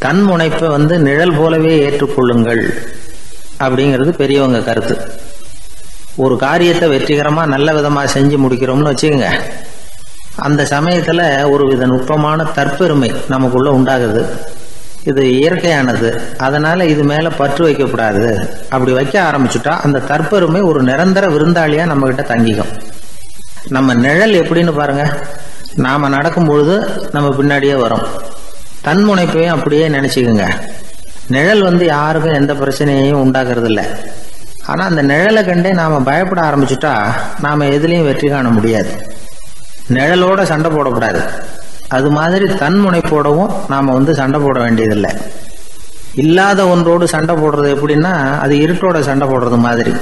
தன்முனைப்பை நிழல் போலவே ஏற்றுக்கொள்ளுங்கள் அப்படிங்கிறது பெரியவங்க கருத்து. ஒரு காரியத்தை வெற்றிகரமா நல்ல விதமா செஞ்சு முடிக்கிறோம்னு வச்சுக்கோங்க, அந்த சமயத்துல ஒரு வித நுட்பமான தற்பெருமை நமக்குள்ள உண்டாகுது. இது இயற்கையானது, அதனால இது மேல பற்று வைக்கக்கூடாது. அப்படி வைக்க ஆரம்பிச்சுட்டா அந்த தற்பெருமை ஒரு நிரந்தர விருந்தாளியா நம்ம கிட்ட தங்கிக்கும். நம்ம நிழல் எப்படின்னு பாருங்க, நாம நடக்கும் பொழுது நம்ம பின்னாடியே வரும். தன்முனைப்பையும் அப்படியே நினைச்சுக்குங்க. நிழல் யாருக்கும் எந்த பிரச்சனையையும் உண்டாக்குறது இல்லை. ஆனா அந்த நிழலை கண்டே நாம பயப்பட ஆரம்பிச்சுட்டா நாம எதுலையும் வெற்றி காண முடியாது. நிழலோட சண்டை போடக்கூடாது. அது மாதிரி தன்முனைப்போடவும் நாம சண்டை போட வேண்டியதில்லை. இல்லாத ஒன்றோடு சண்டை போடுறது எப்படின்னா, அது இருட்டோட சண்டை போடுறது மாதிரி.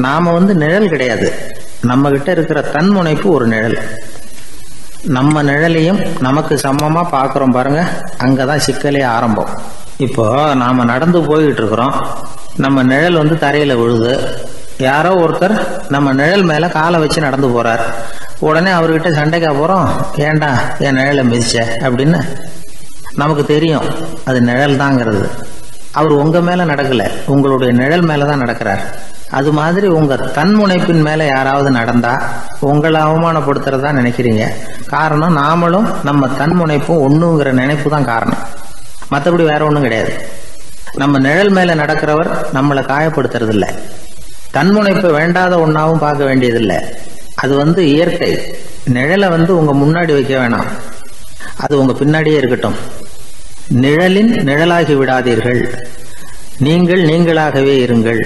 நாம நிழல் கிடையாது, நம்ம கிட்ட இருக்கிற தன்முனைப்பு ஒரு நிழல். நம்ம நிழலையும் நமக்கு சமமா பார்க்கிறோம் பாருங்க, அங்கதான் சிக்கலே ஆரம்பம். இப்போ நாம நடந்து போயிட்டு இருக்கிறோம், நம்ம நிழல் தரையில விழுது. யாரோ ஒருத்தர் நம்ம நிழல் மேல காலை வச்சு நடந்து போறார். உடனே அவர்கிட்ட சண்டைக்கா போறோம், ஏண்டா என் நிழலை மிதிச்ச அப்படின்னு. நமக்கு தெரியும் அது நிழல் தாங்கிறது. அவர் உங்க மேல நடக்கல, உங்களுடைய நிழல் மேலதான் நடக்கிறார். அது மாதிரி உங்க தன்முனைப்பின் மேல யாராவது நடந்தா உங்களை அவமானப்படுத்துறதா நினைக்கிறீங்க. காரணம், நாமளும் நம்ம தன்முனைப்பும் ஒண்ணுங்கிற நினைப்பு தான் காரணம், மற்றபடி வேற ஒண்ணும் கிடையாது. நம்ம நிழல் மேல நடக்கிறவர் நம்மளை காயப்படுத்துறது இல்லை. தன்முனைப்பை வேண்டாத ஒன்னாவும் பார்க்க வேண்டியதில்லை. அது இயற்கை. நிழலை உங்க முன்னாடி வைக்க வேணாம், அது உங்க பின்னாடியே இருக்கட்டும். நிழலின் நிழலாகி விடாதீர்கள், நீங்கள் நீங்களாகவே இருங்கள்.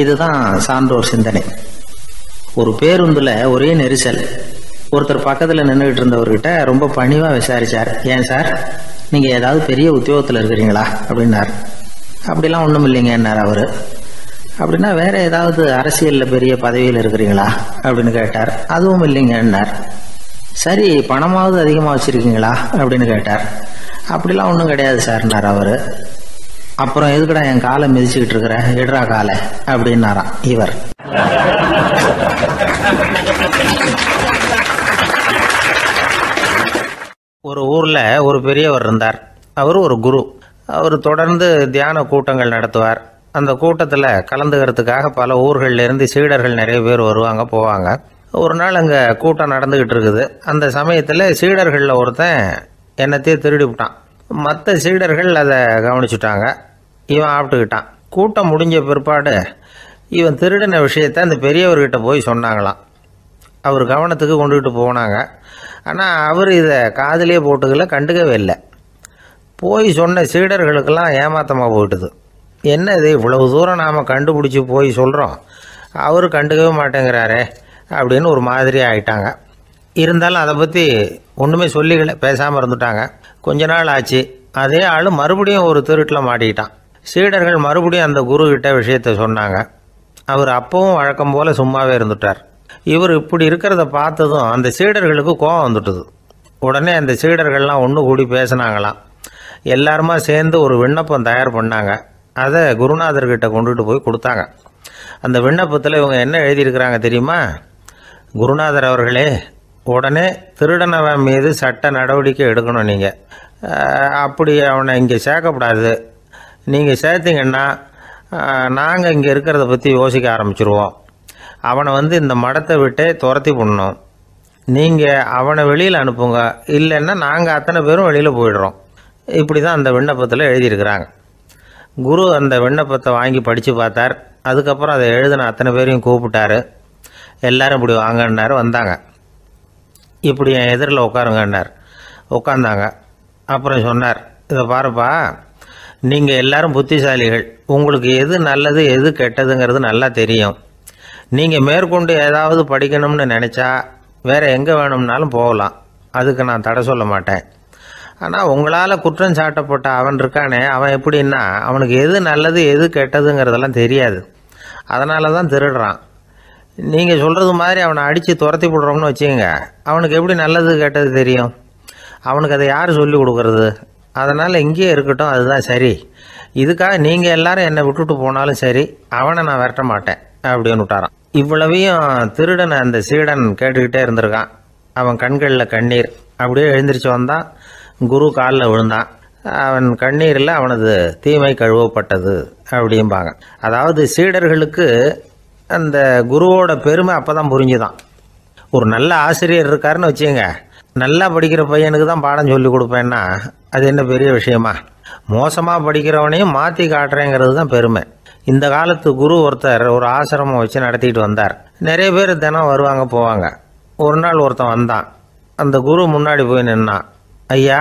இதுதான் சான்றோர் சிந்தனை. ஒரு பேருந்துல ஒரே நெரிசல். ஒருத்தர் பக்கத்துல நின்றுகிட்டு இருந்தவர்கிட்ட ரொம்ப பணிவா விசாரிச்சார், ஏன் சார் நீங்க ஏதாவது பெரிய உத்தியோகத்துல இருக்கிறீங்களா அப்படின்னார். அப்படிலாம் ஒண்ணும் இல்லைங்கன்னார் அவரு. அப்படின்னா வேற ஏதாவது அரசியல்ல பெரிய பதவியில் இருக்கிறீங்களா அப்படின்னு கேட்டார். அதுவும் இல்லைங்கன்னார். சரி, பணமாவது அதிகமா வச்சிருக்கீங்களா அப்படின்னு கேட்டார். அப்படிலாம் ஒன்றும் கிடையாது சார்னார் அவரு. அப்புறம் எதுக்குடா என் காலை மிதிச்சுக்கிட்டு இருக்கிற, எடுறா காலை அப்படின்னாராம் இவர். ஒரு ஊர்ல ஒரு பெரியவர் இருந்தார். அவர் ஒரு குரு. அவர் தொடர்ந்து தியான கூட்டங்கள் நடத்துவார். அந்த கூட்டத்தில் கலந்துக்கிறதுக்காக பல ஊர்களில் இருந்து சீடர்கள் நிறைய பேர் வருவாங்க போவாங்க. ஒரு நாள் அங்கே கூட்டம் நடந்துகிட்டு இருக்குது. அந்த சமயத்தில் சீடர்களில் ஒருத்தன் என்னத்தையே திருடி விட்டான். மற்ற சீடர்கள் அதை கவனிச்சுட்டாங்க. இவன் ஆப்பிட்டுக்கிட்டான். கூட்டம் முடிஞ்ச பிற்பாடு இவன் திருடின விஷயத்தை அந்த பெரியவர்கிட்ட போய் சொன்னாங்களாம். அவர் கவனத்துக்கு கொண்டுகிட்டு போனாங்க. ஆனால் அவர் இதை காதிலே போட்டுக்கல, கண்டுக்கவே இல்லை. போய் சொன்ன சீடர்களுக்கெல்லாம் ஏமாத்தமாக போயிட்டுது. என்ன இது, இவ்வளவு தூரம் நாம் கண்டுபிடிச்சி போய் சொல்கிறோம், அவர் கண்டுக்கவே மாட்டேங்கிறாரே அப்படின்னு ஒரு மாதிரி ஆயிட்டாங்க. இருந்தாலும் அதை பற்றி ஒன்றுமே சொல்லிக்கல, பேசாமல் இருந்துட்டாங்க. கொஞ்ச நாள் ஆச்சு. அதே ஆள் மறுபடியும் ஒரு திருட்டில் மாட்டிக்கிட்டான். சீடர்கள் மறுபடியும் அந்த குரு கிட்ட விஷயத்தை சொன்னாங்க. அவர் அப்பவும் வழக்கம் போல் சும்மாவே இருந்துட்டார். இவர் இப்படி இருக்கிறத பார்த்ததும் அந்த சீடர்களுக்கு கோபம் வந்துட்டுது. உடனே அந்த சீடர்கள்லாம் ஒன்று கூடி பேசினாங்களாம். எல்லாருமா சேர்ந்து ஒரு விண்ணப்பம் தயார் பண்ணாங்க. அதை குருநாதர்கிட்ட கொண்டுட்டு போய் கொடுத்தாங்க. அந்த விண்ணப்பத்தில் இவங்க என்ன எழுதியிருக்கிறாங்க தெரியுமா? குருநாதர் அவர்களே, உடனே திருடனவன் மீது சட்ட நடவடிக்கை எடுக்கணும். நீங்கள் அப்படி அவனை இங்கே சேர்க்கக்கூடாது. நீங்கள் சேர்த்தீங்கன்னா நாங்கள் இங்கே இருக்கிறத பற்றி யோசிக்க ஆரம்பிச்சிருவோம். அவனை இந்த மடத்தை விட்டே துரத்தி பண்ணணும். நீங்கள் அவனை வெளியில் அனுப்புங்க, இல்லைன்னா நாங்கள் அத்தனை பேரும் வெளியில் போயிடுறோம். இப்படி தான் அந்த விண்ணப்பத்தில் எழுதியிருக்கிறாங்க. குரு அந்த விண்ணப்பத்தை வாங்கி படித்து பார்த்தார். அதுக்கப்புறம் அதை எழுதின அத்தனை பேரையும் கூப்பிட்டாரு. எல்லாரும் இப்படி வாங்கன்னாரு. வந்தாங்க. இப்படி என் எதிரில் உட்காருங்கன்னார். உட்காந்தாங்க. அப்புறம் சொன்னார், இதை பாருப்பா, நீங்கள் எல்லாரும் புத்திசாலிகள். உங்களுக்கு எது நல்லது எது கெட்டதுங்கிறது நல்லா தெரியும். நீங்கள் மேற்கொண்டு ஏதாவது படிக்கணும்னு நினச்சா வேறு எங்கே வேணும்னாலும் போகலாம், அதுக்கு நான் தடை சொல்ல மாட்டேன். ஆனால் உங்களால் குற்றம் சாட்டப்பட்ட அவன் இருக்கானே, அவன் எப்படின்னா அவனுக்கு எது நல்லது எது கெட்டதுங்கிறதெல்லாம் தெரியாது. அதனால தான் திருடுறான். நீங்கள் சொல்கிறது மாதிரி அவனை அடித்து துரத்தி விடுறோம்னு வச்சுக்கோங்க, அவனுக்கு எப்படி நல்லது கெட்டது தெரியும்? அவனுக்கு அதை யார் சொல்லி கொடுக்கறது? அதனால் இங்கேயே இருக்கட்டும், அதுதான் சரி. இதுக்காக நீங்கள் எல்லாரும் என்னை விட்டுட்டு போனாலும் சரி, அவனை நான் விரட்ட மாட்டேன் அப்படின்னு விட்டாரான். இவ்வளவையும் திருடனை அந்த சீடன் கேட்டுக்கிட்டே இருந்திருக்கான். அவன் கண்களில் கண்ணீர். அப்படியே எழுந்திரிச்சு வந்தான். குரு காலில் விழுந்தான். அவன் கண்ணீரில் அவனது தீமை கழுவப்பட்டது அப்படிம்பாங்க. அதாவது சீடர்களுக்கு அந்த குருவோட பெருமை அப்போ தான் புரிஞ்சுதான். ஒரு நல்ல ஆசிரியர் இருக்காருன்னு வச்சுங்க, நல்லா படிக்கிற பையனுக்கு தான் பாடம் சொல்லி கொடுப்பேன்னா அது என்ன பெரிய விஷயமா? மோசமாக படிக்கிறவனையும் மாற்றி காட்டுறேங்கிறது தான் பெருமை. இந்த காலத்து குரு ஒருத்தர் ஒரு ஆசிரமம் வச்சு நடத்திட்டு வந்தார். நிறைய பேர் தினம் வருவாங்க போவாங்க. ஒரு நாள் ஒருத்தன் வந்தான். அந்த குரு முன்னாடி போய் நின்னான். ஐயா,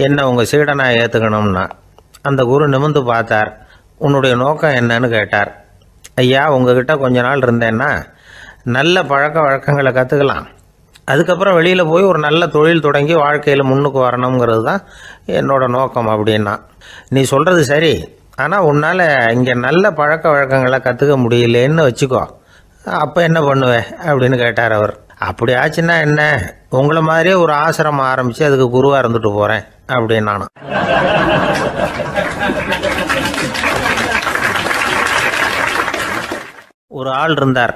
என்ன உங்கள் சீடனாக ஏற்றுக்கணும்னா. அந்த குரு நிமிர்ந்து பார்த்தார். உன்னுடைய நோக்கம் என்னன்னு கேட்டார். ஐயா, உங்ககிட்ட கொஞ்ச நாள் இருந்தேன்னா நல்ல பழக்க வழக்கங்களை கற்றுக்கலாம், அதுக்கப்புறம் வெளியில் போய் ஒரு நல்ல தொழில் தொடங்கி வாழ்க்கையில் முன்னுக்கு வரணுங்கிறது தான் என்னோட நோக்கம் அப்படின்னா. நீ சொல்கிறது சரி, ஆனால் உன்னால் இங்கே நல்ல பழக்க வழக்கங்களை கற்றுக்க முடியலேன்னு வச்சுக்கோ, அப்போ என்ன பண்ணுவேன் அப்படின்னு கேட்டார் அவர். அப்படி ஆச்சுன்னா என்ன, உங்களை மாதிரியே ஒரு ஆசிரமம் ஆரம்பித்து அதுக்கு குருவாக இருந்துட்டு போகிறேன் அப்படின்னு நானும். ஒரு ஆள் இருந்தார்.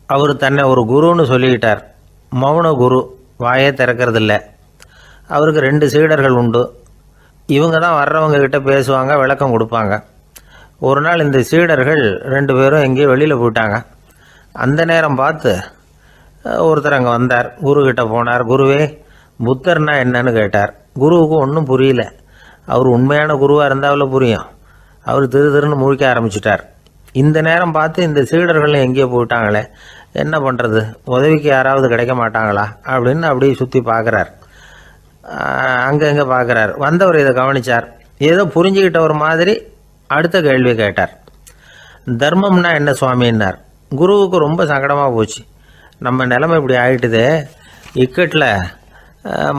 அவர் தன்னை ஒரு குருன்னு சொல்லிக்கிட்டார். மௌன குரு, வாயே திறக்கிறதில்ல. அவருக்கு 2 சீடர்கள் உண்டு. இவங்க தான் வர்றவங்க கிட்ட பேசுவாங்க, விளக்கம் கொடுப்பாங்க. ஒரு நாள் இந்த சீடர்கள் 2 பேரும் எங்கேயோ வெளியில் போயிட்டாங்க. அந்த நேரம் பார்த்து ஒருத்தர் அங்கே வந்தார். குருக்கிட்ட போனார். குருவே, புத்தர்னா என்னன்னு கேட்டார். குருவுக்கு ஒன்றும் புரியல. அவர் உண்மையான குருவாக இருந்தாவில் புரியும். அவர் திருன்னு முழிக்க ஆரம்பிச்சிட்டார். இந்த நேரம் பார்த்து இந்த சீடர்கள் எங்கேயோ போயிட்டாங்களே, என்ன பண்ணுறது, உதவிக்கு யாராவது கிடைக்க மாட்டாங்களா அப்படின்னு அப்படியே சுற்றி பார்க்குறார். அங்கங்கே பார்க்குறார். வந்தவர் இதை கவனித்தார். ஏதோ புரிஞ்சுக்கிட்ட ஒரு மாதிரி அடுத்த கேள்வி கேட்டார். தர்மம்னா என்ன சுவாமின்னார். குருவுக்கு ரொம்ப சங்கடமாக போச்சு. நம்ம நிலைமை இப்படி ஆகிட்டுதே, இக்கட்டில்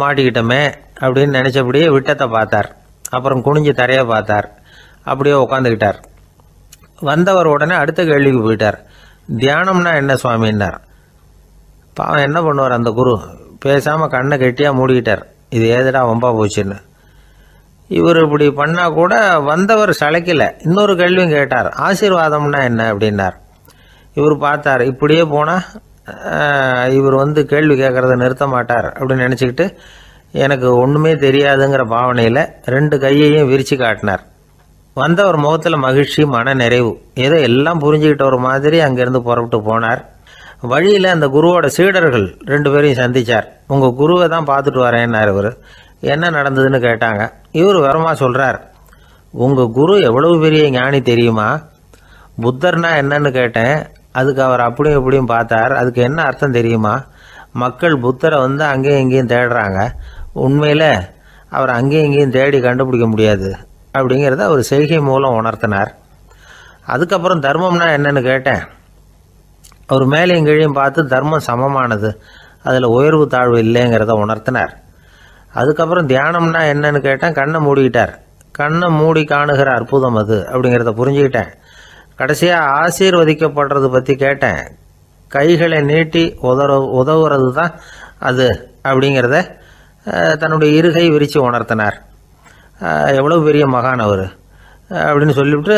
மாட்டிக்கிட்டோமே அப்படின்னு நினச்சபடியே விட்டத்தை பார்த்தார். அப்புறம் குனிஞ்சு தரையை பார்த்தார். அப்படியே உட்காந்துக்கிட்டார். வந்தவர் உடனே அடுத்த கேள்விக்கு போயிட்டார். தியானம்னா என்ன சுவாமின்னார். பாவம் என்ன பண்ணுவார் அந்த குரு, பேசாமல் கண்ணை கெட்டியாக மூடிக்கிட்டார். இது ஏதடா வம்பா போச்சுன்னு. இவர் இப்படி பண்ணால் கூட வந்தவர் சளைக்கலை. இன்னொரு கேள்வியும் கேட்டார். ஆசீர்வாதம்னா என்ன அப்படின்னார். இவர் பார்த்தார். இப்படியே போனால் இவர் கேள்வி கேட்குறத நிறுத்த மாட்டார் அப்படின்னு நினச்சிக்கிட்டு எனக்கு ஒன்றுமே தெரியாதுங்கிற பாவனையில் 2 கையையும் விரித்து காட்டினார். வந்தவர் முகத்தில் மகிழ்ச்சி, மன நிறைவு, ஏதோ எல்லாம் புரிஞ்சுக்கிட்ட ஒரு மாதிரி அங்கேருந்து புறப்பட்டு போனார். வழியில் அந்த குருவோட சீடர்கள் 2 பேரையும் சந்தித்தார். உங்கள் குருவை தான் பார்த்துட்டு வரேன்னார் இவர். என்ன நடந்ததுன்னு கேட்டாங்க. இவர் விவரமாக சொல்கிறார். உங்கள் குரு எவ்வளவு பெரிய ஞானி தெரியுமா? புத்தர்னா என்னன்னு கேட்டேன். அதுக்கு அவர் அப்படியும் இப்படியும் பார்த்தார். அதுக்கு என்ன அர்த்தம் தெரியுமா? மக்கள் புத்தரை அங்கேயும் இங்கேயும் தேடுறாங்க. உண்மையில் அவர் அங்கேயும் இங்கேயும் தேடி கண்டுபிடிக்க முடியாது அப்படிங்கிறத அவர் செய்கை மூலம் உணர்த்தினார். அதுக்கப்புறம் தர்மம்னா என்னன்னு கேட்டேன். அவர் மேலேயும் கீழையும் பார்த்து தர்மம் சமமானது, அதில் உயர்வு தாழ்வு இல்லைங்கிறத உணர்த்தினார். அதுக்கப்புறம் தியானம்னா என்னன்னு கேட்டேன். கண்ணை மூடிக்கிட்டார். கண்ணை மூடி காணுகிற அற்புதம் அது அப்படிங்கிறத புரிஞ்சுக்கிட்டேன். கடைசியாக ஆசீர்வதிக்கப்படுறது பற்றி கேட்டேன். கைகளை நீட்டி உதவுறது தான் அது அப்படிங்கிறத தன்னுடைய இருகை விரித்து உணர்த்தினார். எவ்வளோ பெரிய மகான் அவர் அப்படின்னு சொல்லிவிட்டு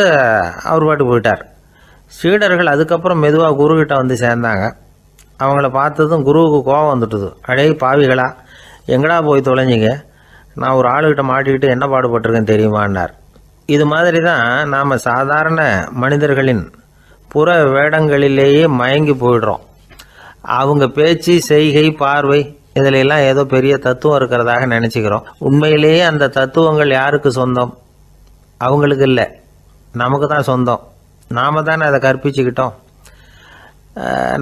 அவர் பாட்டு போயிட்டார். சீடர்கள் அதுக்கப்புறம் மெதுவாக குருக்கிட்ட சேர்ந்தாங்க. அவங்கள பார்த்ததும் குருவுக்கு கோபம் வந்துட்டுது. அடே பாவிகளா, எங்கடா போய் தொலைஞ்சிங்க, நான் ஒரு ஆளுகிட்ட மாட்டிக்கிட்டு என்ன பாடுபட்டிருக்கேன்னு தெரியுமான்னார். இது மாதிரி தான் நாம் சாதாரண மனிதர்களின் புற வேடங்களிலேயே மயங்கி போயிடுறோம். அவங்க பேச்சு, செய்கை, பார்வை இதிலெல்லாம் ஏதோ பெரிய தத்துவம் இருக்கிறதாக நினச்சிக்கிறோம். உண்மையிலேயே அந்த தத்துவங்கள் யாருக்கு சொந்தம்? அவங்களுக்கு இல்லை, நமக்கு தான் சொந்தம். நாம் தானே அதை கற்பிச்சுக்கிட்டோம்.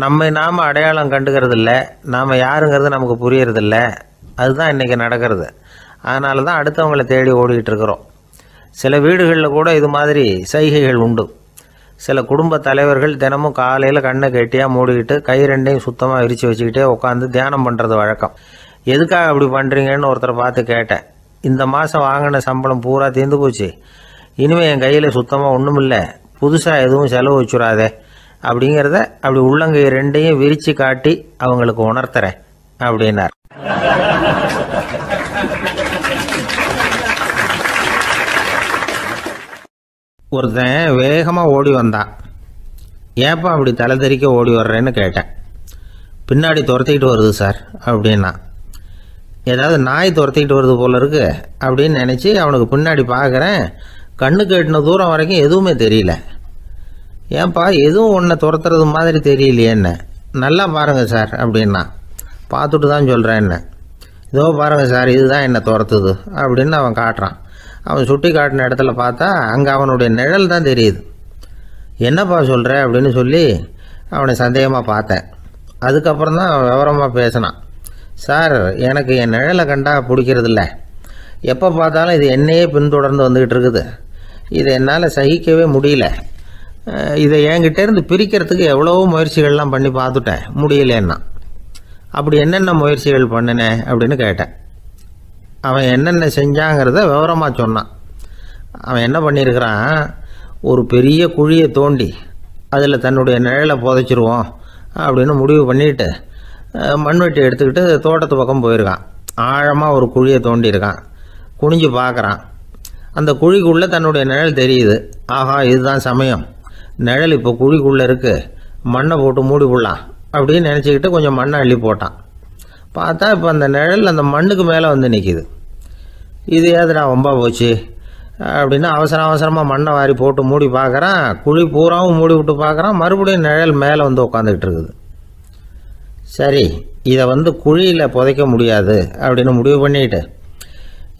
நாம் அடையாளம் கண்டுக்கிறதில்ல, நாம் யாருங்கிறது நமக்கு புரியறதில்ல. அதுதான் இன்றைக்கி நடக்கிறது. அதனால தான் அடுத்தவங்களை தேடி ஓடிக்கிட்டு இருக்கிறோம். சில வீடுகளில் கூட இது மாதிரி சைகைகள் உண்டு. சில குடும்ப தலைவர்கள் தினமும் காலையில் கண்ணை கெட்டியாக மூடிக்கிட்டு கை 2ஐயும் சுத்தமாக விரித்து வச்சுக்கிட்டே உட்காந்து தியானம் பண்ணுறது வழக்கம். எதுக்காக அப்படி பண்ணுறீங்கன்னு ஒருத்தரை பார்த்து கேட்டேன். இந்த மாதம் வாங்கின சம்பளம் பூரா தீர்ந்து போச்சு, இனிமேல் என் கையில் சுத்தமாக ஒன்றும் இல்லை, புதுசாக எதுவும் செலவு வச்சுடாதே அப்படிங்கிறத அப்படி உள்ளங்கை 2ஐயும் விரித்து காட்டி அவங்களுக்கு உணர்த்துறேன் அப்படின்னார். ஒருத்தன் வேகமாக ஓடி வந்தான். ஏப்பா அப்படி தலை தெறிக்க ஓடி வர்றேன்னு கேட்டேன். பின்னாடி துரத்திக்கிட்டு வருது சார் அப்படின்னா. ஏதாவது நாய் துரத்திக்கிட்டு வருது போல இருக்கு அப்படின்னு நினச்சி அவனுக்கு பின்னாடி பார்க்குறேன். கண்ணு கேட்டின தூரம் வரைக்கும் எதுவுமே தெரியல. ஏன்பா எதுவும் ஒன்றை துரத்துறது மாதிரி தெரியலையே என்ன, நல்லா பாருங்கள் சார் அப்படின்னா. பார்த்துட்டு தான் சொல்கிறேன் என்ன. இதோ பாருங்கள் சார், இதுதான் என்னை துரத்துது அப்படின்னு அவன் காட்டுறான். அவன் சுட்டி காட்டின இடத்துல பார்த்தா அங்கே அவனுடைய நிழல் தான் தெரியுது. என்னப்பா சொல்கிற அப்படின்னு சொல்லி அவனை சந்தேகமாக பார்த்தேன். அதுக்கப்புறம் தான் அவன் விவரமாக பேசினான். சார், எனக்கு என் நிழலை கண்டா பிடிக்கிறதில்ல, எப்போ பார்த்தாலும் இது என்னையே பின்தொடர்ந்து வந்துக்கிட்டு இருக்குது. இதை என்னால் சகிக்கவே முடியல. இதை என்கிட்டேருந்து பிரிக்கிறதுக்கு எவ்வளவோ முயற்சிகள்லாம் பண்ணி பார்த்துட்டேன், முடியலன்னா. அப்படி என்னென்ன முயற்சிகள் பண்ணினேன் அப்படின்னு கேட்டேன். அவன் என்னென்ன செஞ்சாங்கிறத விவரமாக சொன்னான். அவன் என்ன பண்ணியிருக்கிறான், ஒரு பெரிய குழியை தோண்டி அதில் தன்னுடைய நிழலை புதைச்சிருவோம் அப்படின்னு முடிவு பண்ணிட்டு மண்வெட்டி எடுத்துக்கிட்டு தோட்டத்து பக்கம் போயிருக்கான். ஆழமாக ஒரு குழியை தோண்டியிருக்கான். குனிஞ்சு பார்க்குறான். அந்த குழிக்குள்ளே தன்னுடைய நிழல் தெரியுது. ஆஹா, இதுதான் சமயம், நிழல் இப்போ குழிக்குள்ளே இருக்குது, மண்ணை போட்டு மூடி விடலாம் அப்படின்னு நினச்சிக்கிட்டு கொஞ்சம் மண்ணை அள்ளி போட்டான். பார்த்தா இப்போ அந்த நிழல் அந்த மண்ணுக்கு மேலே வந்து நிற்கிது. இது ஏதுடா வம்பா போச்சு அப்படின்னு அவசரமாக மண்ணை வாரி போட்டு மூடி பார்க்குறான். குழி பூராவும் மூடி விட்டு பார்க்குறான். மறுபடியும் நிழல் மேலே வந்து உட்காந்துக்கிட்டு இருக்குது. சரி, இதை குழியில் புதைக்க முடியாது அப்படின்னு முடிவு பண்ணிட்டு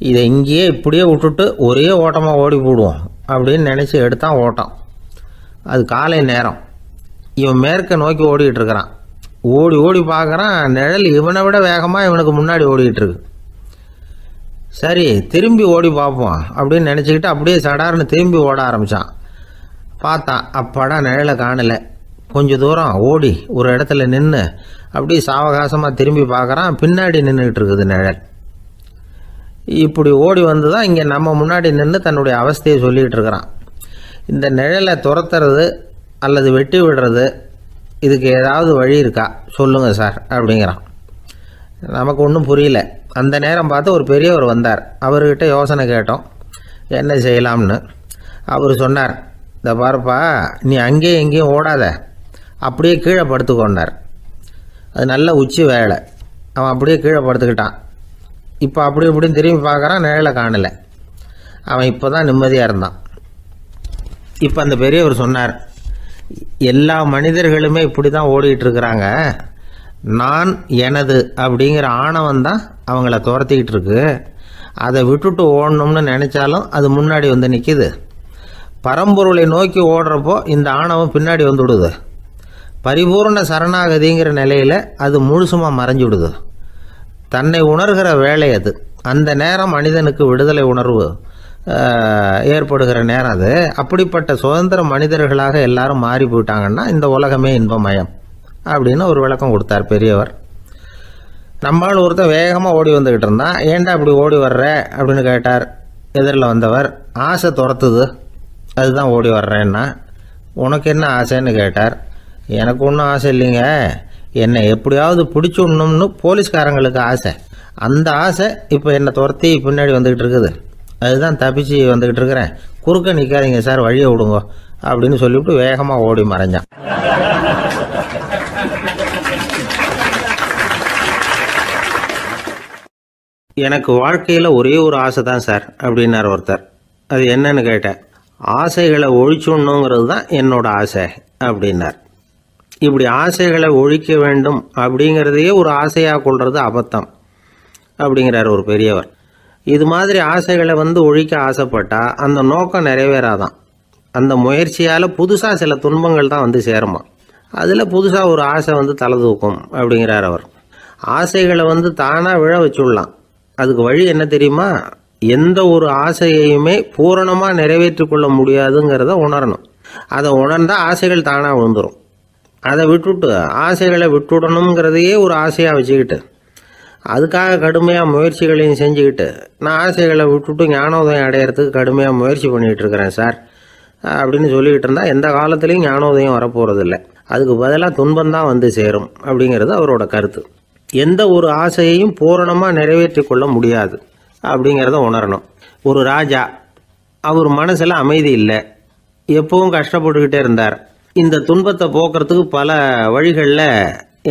இதை இங்கேயே இப்படியே விட்டுட்டு ஒரே ஓட்டமாக ஓடி போடுவோம் அப்படின்னு நினச்சி எடுத்தான் ஓட்டம். அது காலை நேரம். இவன் மேற்க நோக்கி ஓடிக்கிட்டு இருக்கிறான். ஓடி ஓடி பார்க்குறான், நிழல் இவனை விட வேகமாக இவனுக்கு முன்னாடி ஓடிக்கிட்டு இருக்கு. சரி, திரும்பி ஓடி பார்ப்போம் அப்படின்னு நினச்சிக்கிட்டு அப்படியே சடார்னு திரும்பி ஓட ஆரம்பித்தான். பார்த்தான், அப்பாடா நிழலை காணலை. கொஞ்சம் தூரம் ஓடி ஒரு இடத்துல நின்று அப்படியே சாவகாசமாக திரும்பி பார்க்குறான். பின்னாடி நின்றுக்கிட்டு இருக்குது நிழல். இப்படி ஓடி வந்து தான் இங்கே நம்ம முன்னாடி நின்று தன்னுடைய அவஸ்தையை சொல்லிகிட்டு இருக்கிறான். இந்த நிழலை துரத்துறது அல்லது வெட்டி விடுறது, இதுக்கு ஏதாவது வழி இருக்கா சொல்லுங்கள் சார் அப்படிங்கிறான். நமக்கு ஒன்றும் புரியல. அந்த நேரம் பார்த்து ஒரு பெரியவர் வந்தார். அவர்கிட்ட யோசனை கேட்டோம், என்ன செய்யலாம்னு. அவர் சொன்னார், இந்த பாருப்பா, நீ அங்கேயும் எங்கேயும் ஓடாத, அப்படியே கீழே படுத்துக்கொண்டார். அது நல்ல உச்சி வேலை. அவன் அப்படியே கீழே படுத்துக்கிட்டான். இப்போ அப்படி இப்படின்னு திரும்பி பார்க்குறான், நிழலை காணலை. அவன் இப்போ தான் நிம்மதியாக இருந்தான். இப்போ அந்த பெரியவர் சொன்னார், எல்லா மனிதர்களுமே இப்படி தான் ஓடிக்கிட்டு இருக்கிறாங்க. நான் எனது அப்படிங்கிற ஆணவம் தான் அவங்கள துரத்திக்கிட்டு இருக்கு. அதை விட்டுட்டு ஓடணும்னு நினச்சாலும் அது முன்னாடி வந்து நிற்கிது. பரம்பொருளை நோக்கி ஓடுறப்போ இந்த ஆணவம் பின்னாடி வந்துவிடுது. பரிபூர்ண சரணாகதிங்கிற நிலையில் அது முழுசுமாக மறைஞ்சுவிடுது. தன்னை உணர்கிற வேலை அது. அந்த நேரம் மனிதனுக்கு விடுதலை உணர்வு ஏற்படுகிற நேரம் அது. அப்படிப்பட்ட சுதந்திர மனிதர்களாக எல்லாரும் மாறி போயிட்டாங்கன்னா இந்த உலகமே இன்பமயம் அப்படின்னு ஒரு விளக்கம் கொடுத்தார் பெரியவர். நம்மளால் ஒருத்தர் வேகமாக ஓடி வந்துக்கிட்டு இருந்தான். ஏன்டா அப்படி ஓடி வர்ற அப்படின்னு கேட்டார் எதிரில் வந்தவர். ஆசை துரத்துது, அதுதான் ஓடி வர்றேன்னா. உனக்கு என்ன ஆசைன்னு கேட்டார். எனக்கு ஒன்றும் ஆசை இல்லைங்க, என்னை எப்படியாவது பிடிச்சுடணும்னு போலீஸ்காரங்களுக்கு ஆசை. அந்த ஆசை இப்போ என்னை துரத்தி பின்னாடி வந்துக்கிட்டு இருக்குது. அதுதான் தப்பிச்சு வந்துக்கிட்டு இருக்கிறேன். குறுக்க நிற்காதீங்க சார், வழியை விடுங்க அப்படின்னு சொல்லிவிட்டு வேகமாக ஓடி மறைஞ்சான். எனக்கு வாழ்க்கையில் ஒரே ஒரு ஆசை தான் சார் அப்படின்னார் ஒருத்தர். அது என்னன்னு கேட்டேன். ஆசைகளை ஒழிச்சுடணுங்கிறது தான் என்னோட ஆசை அப்படின்னார். இப்படி ஆசைகளை ஒழிக்க வேண்டும் அப்படிங்கிறதையே ஒரு ஆசையாக கொள்வது அபத்தம் அப்படிங்கிறார் ஒரு பெரியவர். இது மாதிரி ஆசைகளை ஒழிக்க ஆசைப்பட்டால் அந்த நோக்கம் நிறைவேறாதான். அந்த முயற்சியால் புதுசாக சில துன்பங்கள் தான் சேருமா. அதில் புதுசாக ஒரு ஆசை தலை தூக்கும் அப்படிங்கிறார் அவர். ஆசைகளை தானாக விழ வச்சுடலாம். அதுக்கு வழி என்ன தெரியுமா? எந்த ஒரு ஆசையையுமே பூரணமாக நிறைவேற்றி கொள்ள முடியாதுங்கிறத உணரணும். அதை உணர்ந்தால் ஆசைகள் தானாக விழுந்துடும். அதை விட்டுட்டு ஆசைகளை விட்டுடணுங்கிறதையே ஒரு ஆசையாக வச்சுக்கிட்டு அதுக்காக கடுமையாக முயற்சிகளையும் செஞ்சுக்கிட்டு நான் ஆசைகளை விட்டுட்டு ஞானோதயம் அடையிறதுக்கு கடுமையாக முயற்சி பண்ணிகிட்டு இருக்கிறேன் சார் அப்படின்னு சொல்லிக்கிட்டு இருந்தால் எந்த காலத்துலேயும் ஞானோதயம் வரப்போகிறதில்லை. அதுக்கு பதிலாக துன்பந்தான் சேரும் அப்படிங்கிறது அவரோட கருத்து. எந்த ஒரு ஆசையையும் பூரணமாக நிறைவேற்றி கொள்ள முடியாது அப்படிங்கிறத உணரணும். ஒரு ராஜா, அவர் மனசில் அமைதி இல்லை, எப்பவும் கஷ்டப்பட்டுக்கிட்டே இருந்தார். இந்த துன்பத்தை போக்குறதுக்கு பல வழிகளில்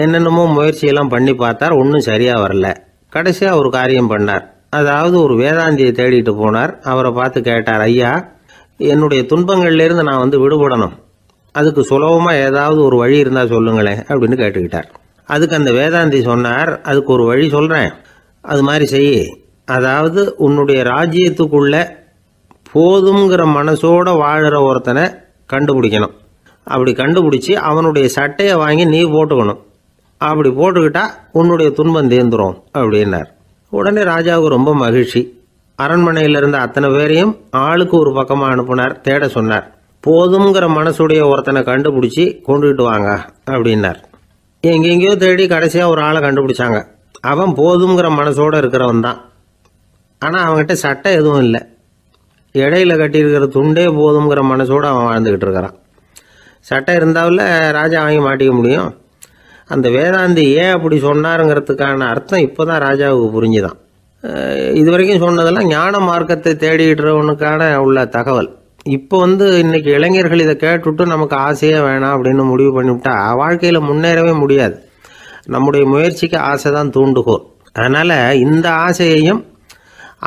என்னென்னமோ முயற்சியெல்லாம் பண்ணி பார்த்தார். ஒன்றும் சரியாக வரல. கடைசியாக ஒரு காரியம் பண்ணார். அதாவது ஒரு வேதாந்தியை தேடிட்டு போனார். அவரை பார்த்து கேட்டார், ஐயா, என்னுடைய துன்பங்கள்லேருந்து நான் விடுபடணும், அதுக்கு சுலபமாக ஏதாவது ஒரு வழி இருந்தால் சொல்லுங்களேன் அப்படின்னு கேட்டுக்கிட்டார். அதுக்கு அந்த வேதாந்தி சொன்னார், அதுக்கு ஒரு வழி சொல்கிறேன், அது மாதிரி செய். அதாவது உன்னுடைய ராஜ்யத்துக்குள்ள போதுங்கிற மனசோட வாழுற ஒருத்தனை கண்டுபிடிக்கணும். அப்படி கண்டுபிடிச்சி அவனுடைய சட்டையை வாங்கி நீ போட்டுக்கணும். அப்படி போட்டுக்கிட்டா உன்னுடைய துன்பம் தீர்ந்துடும் அப்படின்னார். உடனே ராஜாவுக்கு ரொம்ப மகிழ்ச்சி. அரண்மனையில் இருந்த அத்தனை பேரையும் ஆளுக்கு ஒரு பக்கமாக அனுப்புனார். தேட சொன்னார். போதுங்கிற மனசுடைய ஒருத்தனை கண்டுபிடிச்சி கொண்டுகிட்டு வாங்க அப்படின்னார். எங்கெங்கேயோ தேடி கடைசியாக ஒரு ஆளை கண்டுபிடிச்சாங்க. அவன் போதுங்கிற மனசோடு இருக்கிறவன் தான். ஆனால் அவன்கிட்ட சட்டை எதுவும் இல்லை. இடையில கட்டியிருக்கிற துண்டே போதுங்கிற மனசோடு அவன் வாழ்ந்துக்கிட்டு இருக்கிறான். சட்டை இருந்தாவில் ராஜா வாங்கி மாட்டிக்க முடியும். அந்த வேதாந்தி ஏன் அப்படி சொன்னாருங்கிறதுக்கான அர்த்தம் இப்போ தான் ராஜாவுக்கு புரிஞ்சுதான். இது வரைக்கும் சொன்னதெல்லாம் ஞான மார்க்கத்தை தேடிடுறவனுக்கான உள்ள தகவல். இப்போ இன்னைக்கு இளைஞர்கள் இதை கேட்டுவிட்டு நமக்கு ஆசையே வேணாம் அப்படின்னு முடிவு பண்ணிவிட்டா வாழ்க்கையில் முன்னேறவே முடியாது. நம்முடைய முயற்சிக்கு ஆசை தான் தூண்டுகோல். அதனால் இந்த ஆசையையும்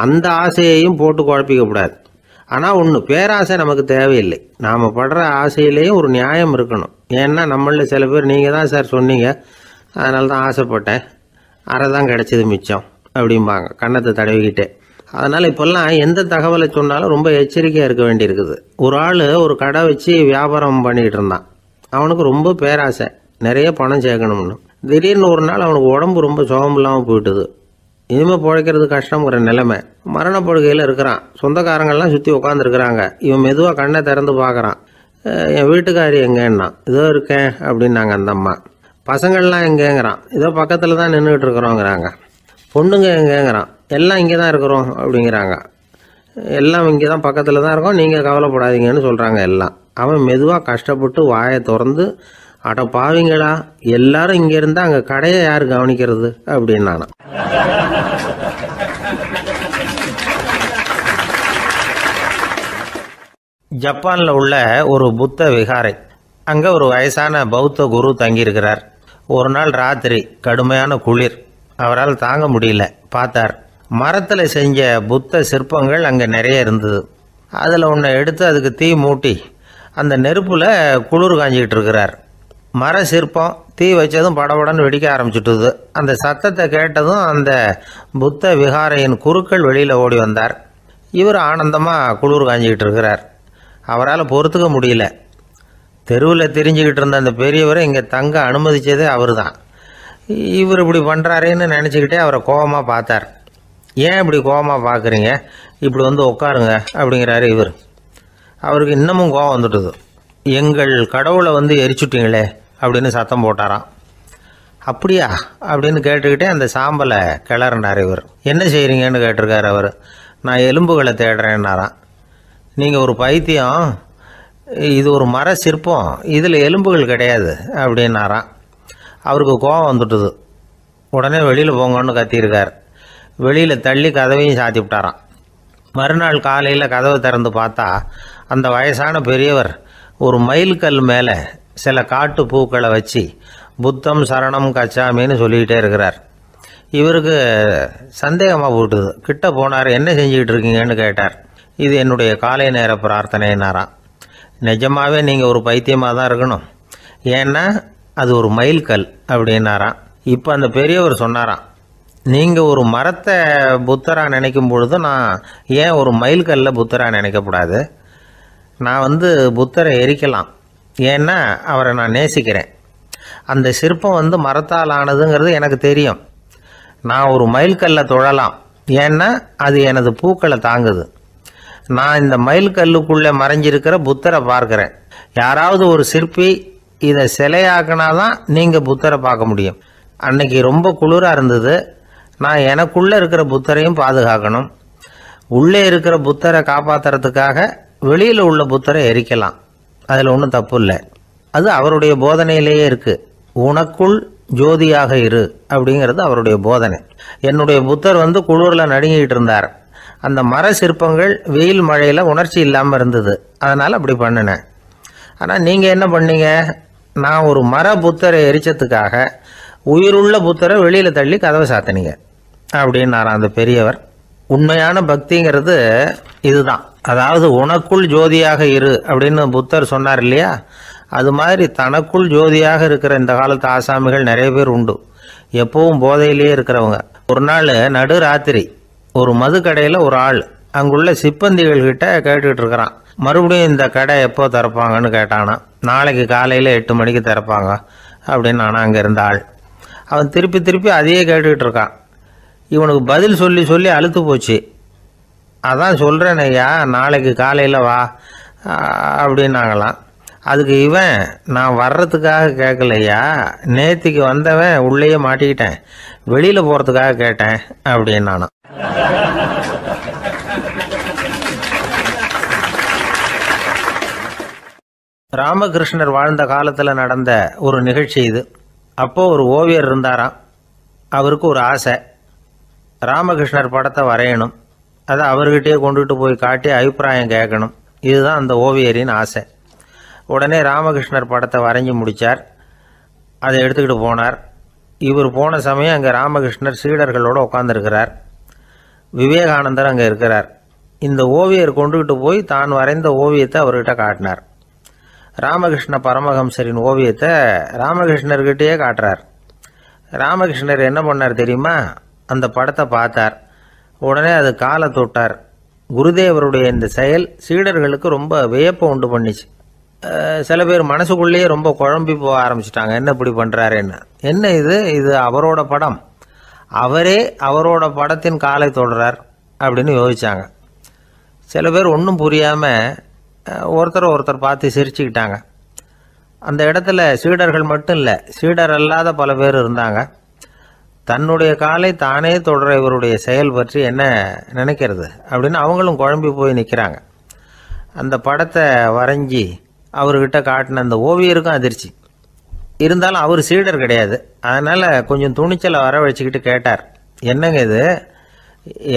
அந்த ஆசையையும் போட்டு குழப்பிக்கக்கூடாது. ஆனால் ஒன்று, பேராசை நமக்கு தேவையில்லை. நாம் படுற ஆசையிலேயும் ஒரு நியாயம் இருக்கணும். ஏன்னா நம்மளில் சில பேர் நீங்கள் தான் சார் சொன்னீங்க, அதனால தான் ஆசைப்பட்டேன், அரை தான் கிடச்சிது மிச்சம் அப்படிம்பாங்க கன்னத்தை தடவிக்கிட்டே. அதனால் இப்போல்லாம் எந்த தகவலை சொன்னாலும் ரொம்ப எச்சரிக்கையாக இருக்க வேண்டியிருக்குது. ஒரு ஆள் ஒரு கடை வச்சு வியாபாரம் பண்ணிக்கிட்டு இருந்தான். அவனுக்கு ரொம்ப பேராசை, நிறைய பணம் சேர்க்கணும்னு. திடீர்னு ஒரு நாள் அவனுக்கு உடம்பு ரொம்ப சுகம் இல்லாமல் போயிட்டுது. இனிமேல் பிழைக்கிறது கஷ்டங்கிற நிலைமை. மரணப்படுகையில் இருக்கிறான். சொந்தக்காரங்கள்லாம் சுற்றி உட்காந்துருக்குறாங்க. இவன் மெதுவாக கண்ணை திறந்து பார்க்குறான். என் வீட்டுக்காரி எங்கேன்னா, இதோ இருக்கேன் அப்படின்னாங்க அந்த அம்மா. பசங்கள்லாம் எங்கேங்கிறான். இதோ பக்கத்தில் தான் நின்றுக்கிட்டு இருக்கிறோங்கிறாங்க. பொண்ணுங்க எங்கேங்கிறான். எல்லாம் இங்கே தான் இருக்கிறோம் அப்படிங்கிறாங்க. எல்லாம் இங்கே தான் பக்கத்தில் தான் இருக்கோம், நீங்கள் கவலைப்படாதீங்கன்னு சொல்கிறாங்க எல்லாம். அவன் மெதுவாக கஷ்டப்பட்டு வாயை திறந்து, அட பாவிங்களா, எல்லாரும் இங்கே இருந்தால் அங்கே கடையை யார் கவனிக்கிறது அப்படின்னானா. ஜப்பானில் உள்ள ஒரு புத்த விகாரை. அங்கே ஒரு வயசான பௌத்த குரு தங்கியிருக்கிறார். ஒரு நாள் ராத்திரி கடுமையான குளிர். அவரால் தாங்க முடியல. பார்த்தார், மரத்தில் செஞ்ச புத்த சிற்பங்கள் அங்கே நிறைய இருந்தது. அதில் ஒன்றை எடுத்து அதுக்கு தீ மூட்டி அந்த நெருப்பில் குளிர் காஞ்சிக்கிட்டு இருக்கிறார். மர சிற்பம் தீ வச்சதும் படபடன்னு வெடிக்க ஆரம்பிச்சுட்டுது. அந்த சத்தத்தை கேட்டதும் அந்த புத்த விகாரையின் குருக்கள் வெளியில் ஓடி வந்தார். இவர் ஆனந்தமாக குளிர் காஞ்சிக்கிட்டு இருக்கிறார். அவரால் பொறுத்துக்க முடியல. தெருவில் திரிஞ்சுக்கிட்டு இருந்த அந்த பெரியவரை இங்கே தங்க அனுமதித்ததே அவர் தான். இவர் இப்படி பண்ணுறாருன்னு நினச்சிக்கிட்டே அவரை கோபமாக பார்த்தார். ஏன் இப்படி கோபமாக பார்க்குறீங்க, இப்படி உட்காருங்க அப்படிங்கிறாரு இவர். அவருக்கு இன்னமும் கோபம் வந்துட்டுது. எங்கள் கடவுளை எரிச்சுட்டீங்களே அப்படின்னு சத்தம் போட்டாராம். அப்படியா அப்படின்னு கேட்டுக்கிட்டே அந்த சாம்பலை கிளறினார் இவர். என்ன செய்கிறீங்கன்னு கேட்டிருக்காரு அவர். நான் எலும்புகளை தேடுறேன்னாராம். நீங்கள் ஒரு பைத்தியம், இது ஒரு மர சிற்பம், இதில் எலும்புகள் கிடையாது அப்படின்னாராம். அவருக்கு கோபம் வந்துட்டுது. உடனே வெளியில் போங்கன்னு கத்தியிருக்கார். வெளியில் தள்ளி கதவையும் சாத்தி விட்டாராம். மறுநாள் காலையில் கதவை திறந்து பார்த்தா அந்த வயசான பெரியவர் ஒரு மயில்கல் மேலே சில காட்டு பூக்களை வச்சு புத்தம் சரணம் கச்சாமின்னு சொல்லிக்கிட்டே இருக்கிறார். இவருக்கு சந்தேகமாக போட்டுது. கிட்ட போனார். என்ன செஞ்சுக்கிட்டு இருக்கீங்கன்னு கேட்டார். இது என்னுடைய காலை நேர பிரார்த்தனைனாராம். நிஜமாகவே நீங்கள் ஒரு பைத்தியமாக தான் இருக்கணும், ஏன்னா அது ஒரு மயில்கல் அப்படின்னாராம். இப்போ அந்த பெரியவர் சொன்னாராம், நீங்கள் ஒரு மரத்தை புத்தராக நினைக்கும் பொழுது நான் ஏன் ஒரு மயில்கல்ல புத்தராக நினைக்கக்கூடாது? நான் புத்தரை எரிக்கலாம், ஏன்னா அவரை நான் நேசிக்கிறேன். அந்த சிற்பம் மரத்தால் ஆனதுங்கிறது எனக்கு தெரியும். நான் ஒரு மயில்கல்லை தொழலாம், ஏன்னா அது எனது பூக்களை தாங்குது. நான் இந்த மயில்கல்லுக்குள்ளே மறைஞ்சிருக்கிற புத்தரை பார்க்குறேன். யாராவது ஒரு சிற்பி இதை சிலையாக்கினாதான் நீங்கள் புத்தரை பார்க்க முடியும். அன்னைக்கு ரொம்ப குளிராக இருந்தது. நான் எனக்குள்ளே இருக்கிற புத்தரையும் பாதுகாக்கணும். உள்ளே இருக்கிற புத்தரை காப்பாற்றுறதுக்காக வெளியில் உள்ள புத்தரை எரிக்கலாம், அதில் ஒன்றும் தப்பு இல்லை. அது அவருடைய போதனையிலேயே இருக்குது. உனக்குள் ஜோதியாக இரு அப்படிங்கிறது அவருடைய போதனை. என்னுடைய புத்தர் குளிரில் நடுங்கிட்டு இருந்தார். அந்த மர சிற்பங்கள் வெயில் மழையில் உணர்ச்சி இல்லாமல் இருந்தது, அதனால் அப்படி பண்ணினேன். ஆனால் நீங்கள் என்ன பண்ணீங்க? நான் ஒரு மர புத்தரை எரிச்சதுக்காக உயிருள்ள புத்தரை வெளியில் தள்ளி கதவை சாத்தினீங்க அப்படின்னாராம் அந்த பெரியவர். உண்மையான பக்திங்கிறது இதுதான். அதாவது உனக்குள் ஜோதியாக இரு அப்படின்னு புத்தர் சொன்னார் இல்லையா, அது மாதிரி தனக்குள் ஜோதியாக இருக்கிற இந்த காலத்து ஆசாமிகள் நிறைய பேர் உண்டு. எப்பவும் போதையிலேயே இருக்கிறவங்க. ஒரு நாள் நடு ராத்திரி ஒரு மது கடையில் ஒரு ஆள் அங்குள்ள சிப்பந்திகள் கிட்ட கேட்டுக்கிட்டு இருக்கிறான். மறுபடியும் இந்த கடை எப்போ திறப்பாங்கன்னு கேட்டானா. நாளைக்கு காலையில் 8 மணிக்கு திறப்பாங்க அப்படின்னு நானா அங்கே இருந்த ஆள். அவன் திருப்பி திருப்பி அதையே கேட்டுக்கிட்டு இருக்கான். இவனுக்கு பதில் சொல்லி சொல்லி அழுத்து போச்சு. அதான் சொல்கிறேன் ஐயா, நாளைக்கு காலையில் வா அப்படின்னாங்களாம். அதுக்கு இவன், நான் வர்றதுக்காக கேட்கலையா, நேற்றுக்கு வந்தவன் உள்ளேயே மாட்டிக்கிட்டேன், வெளியில் போகிறதுக்காக கேட்டேன் அப்படின்னானா. ராமகிருஷ்ணர் வாழ்ந்த காலத்தில் நடந்த ஒரு நிகழ்ச்சி இது. அப்போது ஒரு ஓவியர் இருந்தாராம். அவருக்கு ஒரு ஆசை, ராமகிருஷ்ணர் படத்தை வரையணும், அதை அவர்கிட்டயே கொண்டுகிட்டு போய் காட்டி அபிப்பிராயம் கேட்கணும். இதுதான் அந்த ஓவியரின் ஆசை. உடனே ராமகிருஷ்ணர் படத்தை வரைஞ்சி முடித்தார். அதை எடுத்துக்கிட்டு போனார். இவர் போன சமயம் அங்கே ராமகிருஷ்ணர் சீடர்களோடு உட்காந்துருக்கிறார். விவேகானந்தர் அங்கே இருக்கிறார். இந்த ஓவியர் கொண்டுகிட்டு போய் தான் வரைந்த ஓவியத்தை அவர்கிட்ட காட்டினார். ராமகிருஷ்ண பரமஹம்சரின் ஓவியத்தை ராமகிருஷ்ணர்கிட்டயே காட்டுறார். ராமகிருஷ்ணர் என்ன பண்ணார் தெரியுமா? அந்த படத்தை பார்த்தார். உடனே அது காலை தொட்டார். குருதேவருடைய இந்த செயல் சீடர்களுக்கு ரொம்ப வியப்பை உண்டு பண்ணிச்சு. சில பேர் மனசுக்குள்ளேயே ரொம்ப குழம்பி போக ஆரம்பிச்சிட்டாங்க, என்ன இப்படி பண்ணுறாருன்னு. என்ன இது அவரோட படம், அவரே அவரோட படத்தின் காலை தொடுறார் அப்படின்னு யோசித்தாங்க. சில பேர் ஒன்றும் புரியாமல் ஒருத்தர் பார்த்து சிரிச்சுக்கிட்டாங்க. அந்த இடத்துல சீடர்கள் மட்டும் இல்லை, சீடர் அல்லாத பல பேர் இருந்தாங்க. தன்னுடைய காலை தானே தொடர இவருடைய செயல் பற்றி என்ன நினைக்கிறது அப்படின்னு அவங்களும் குழம்பி போய் நிற்கிறாங்க. அந்த படத்தை வரைஞ்சி அவர்கிட்ட காட்டின அந்த ஓவியருக்கும் அதிர்ச்சி. இருந்தாலும் அவர் சீடர் கிடையாது. அதனால் கொஞ்சம் துணிச்சலை வர வச்சுக்கிட்டு கேட்டார், என்னங்க இது,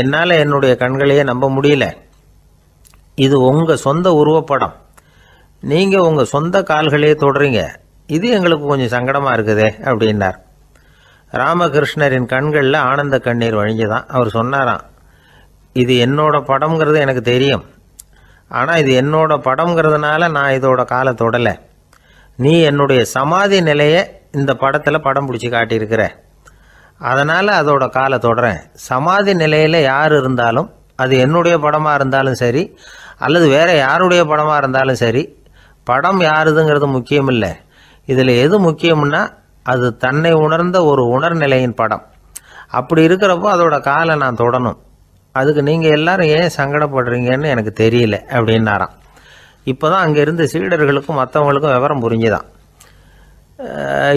என்னால் என்னுடைய கண்களையே நம்ப முடியல. இது உங்கள் சொந்த உருவப்படம், நீங்கள் உங்கள் சொந்த கால்களையே தொடுறீங்க, இது எங்களுக்கு கொஞ்சம் சங்கடமாக இருக்குதே அப்படின்னார். ராமகிருஷ்ணரின் கண்களில் ஆனந்த கண்ணீர் வழிஞ்சுதான். அவர் சொன்னாராம், இது என்னோட படம்ங்கிறது எனக்கு தெரியும், ஆனால் இது என்னோட படம்ங்கிறதுனால நான் இதோட காலை தொடலை. நீ என்னுடைய சமாதி நிலையை இந்த படத்தில் படம் பிடிச்சி காட்டியிருக்கிற, அதனால் அதோட காலை தொடறேன். சமாதி நிலையில் யார் இருந்தாலும், அது என்னுடைய படமாக இருந்தாலும் சரி அல்லது வேறு யாருடைய படமாக இருந்தாலும் சரி, படம் யாருதுங்கிறது முக்கியம் இல்லை. இதில் எது முக்கியம்னா அது தன்னை உணர்ந்த ஒரு உணர்நிலையின் படம். அப்படி இருக்கிறப்போ அதோட காலை நான் தொடணும். அதுக்கு நீங்கள் எல்லாரும் ஏன் சங்கடப்படுறீங்கன்னு எனக்கு தெரியல அப்படின்னாராம். இப்போ தான் அங்கே இருந்த சீடர்களுக்கும் மற்றவங்களுக்கும் விவரம் புரிஞ்சுதான்.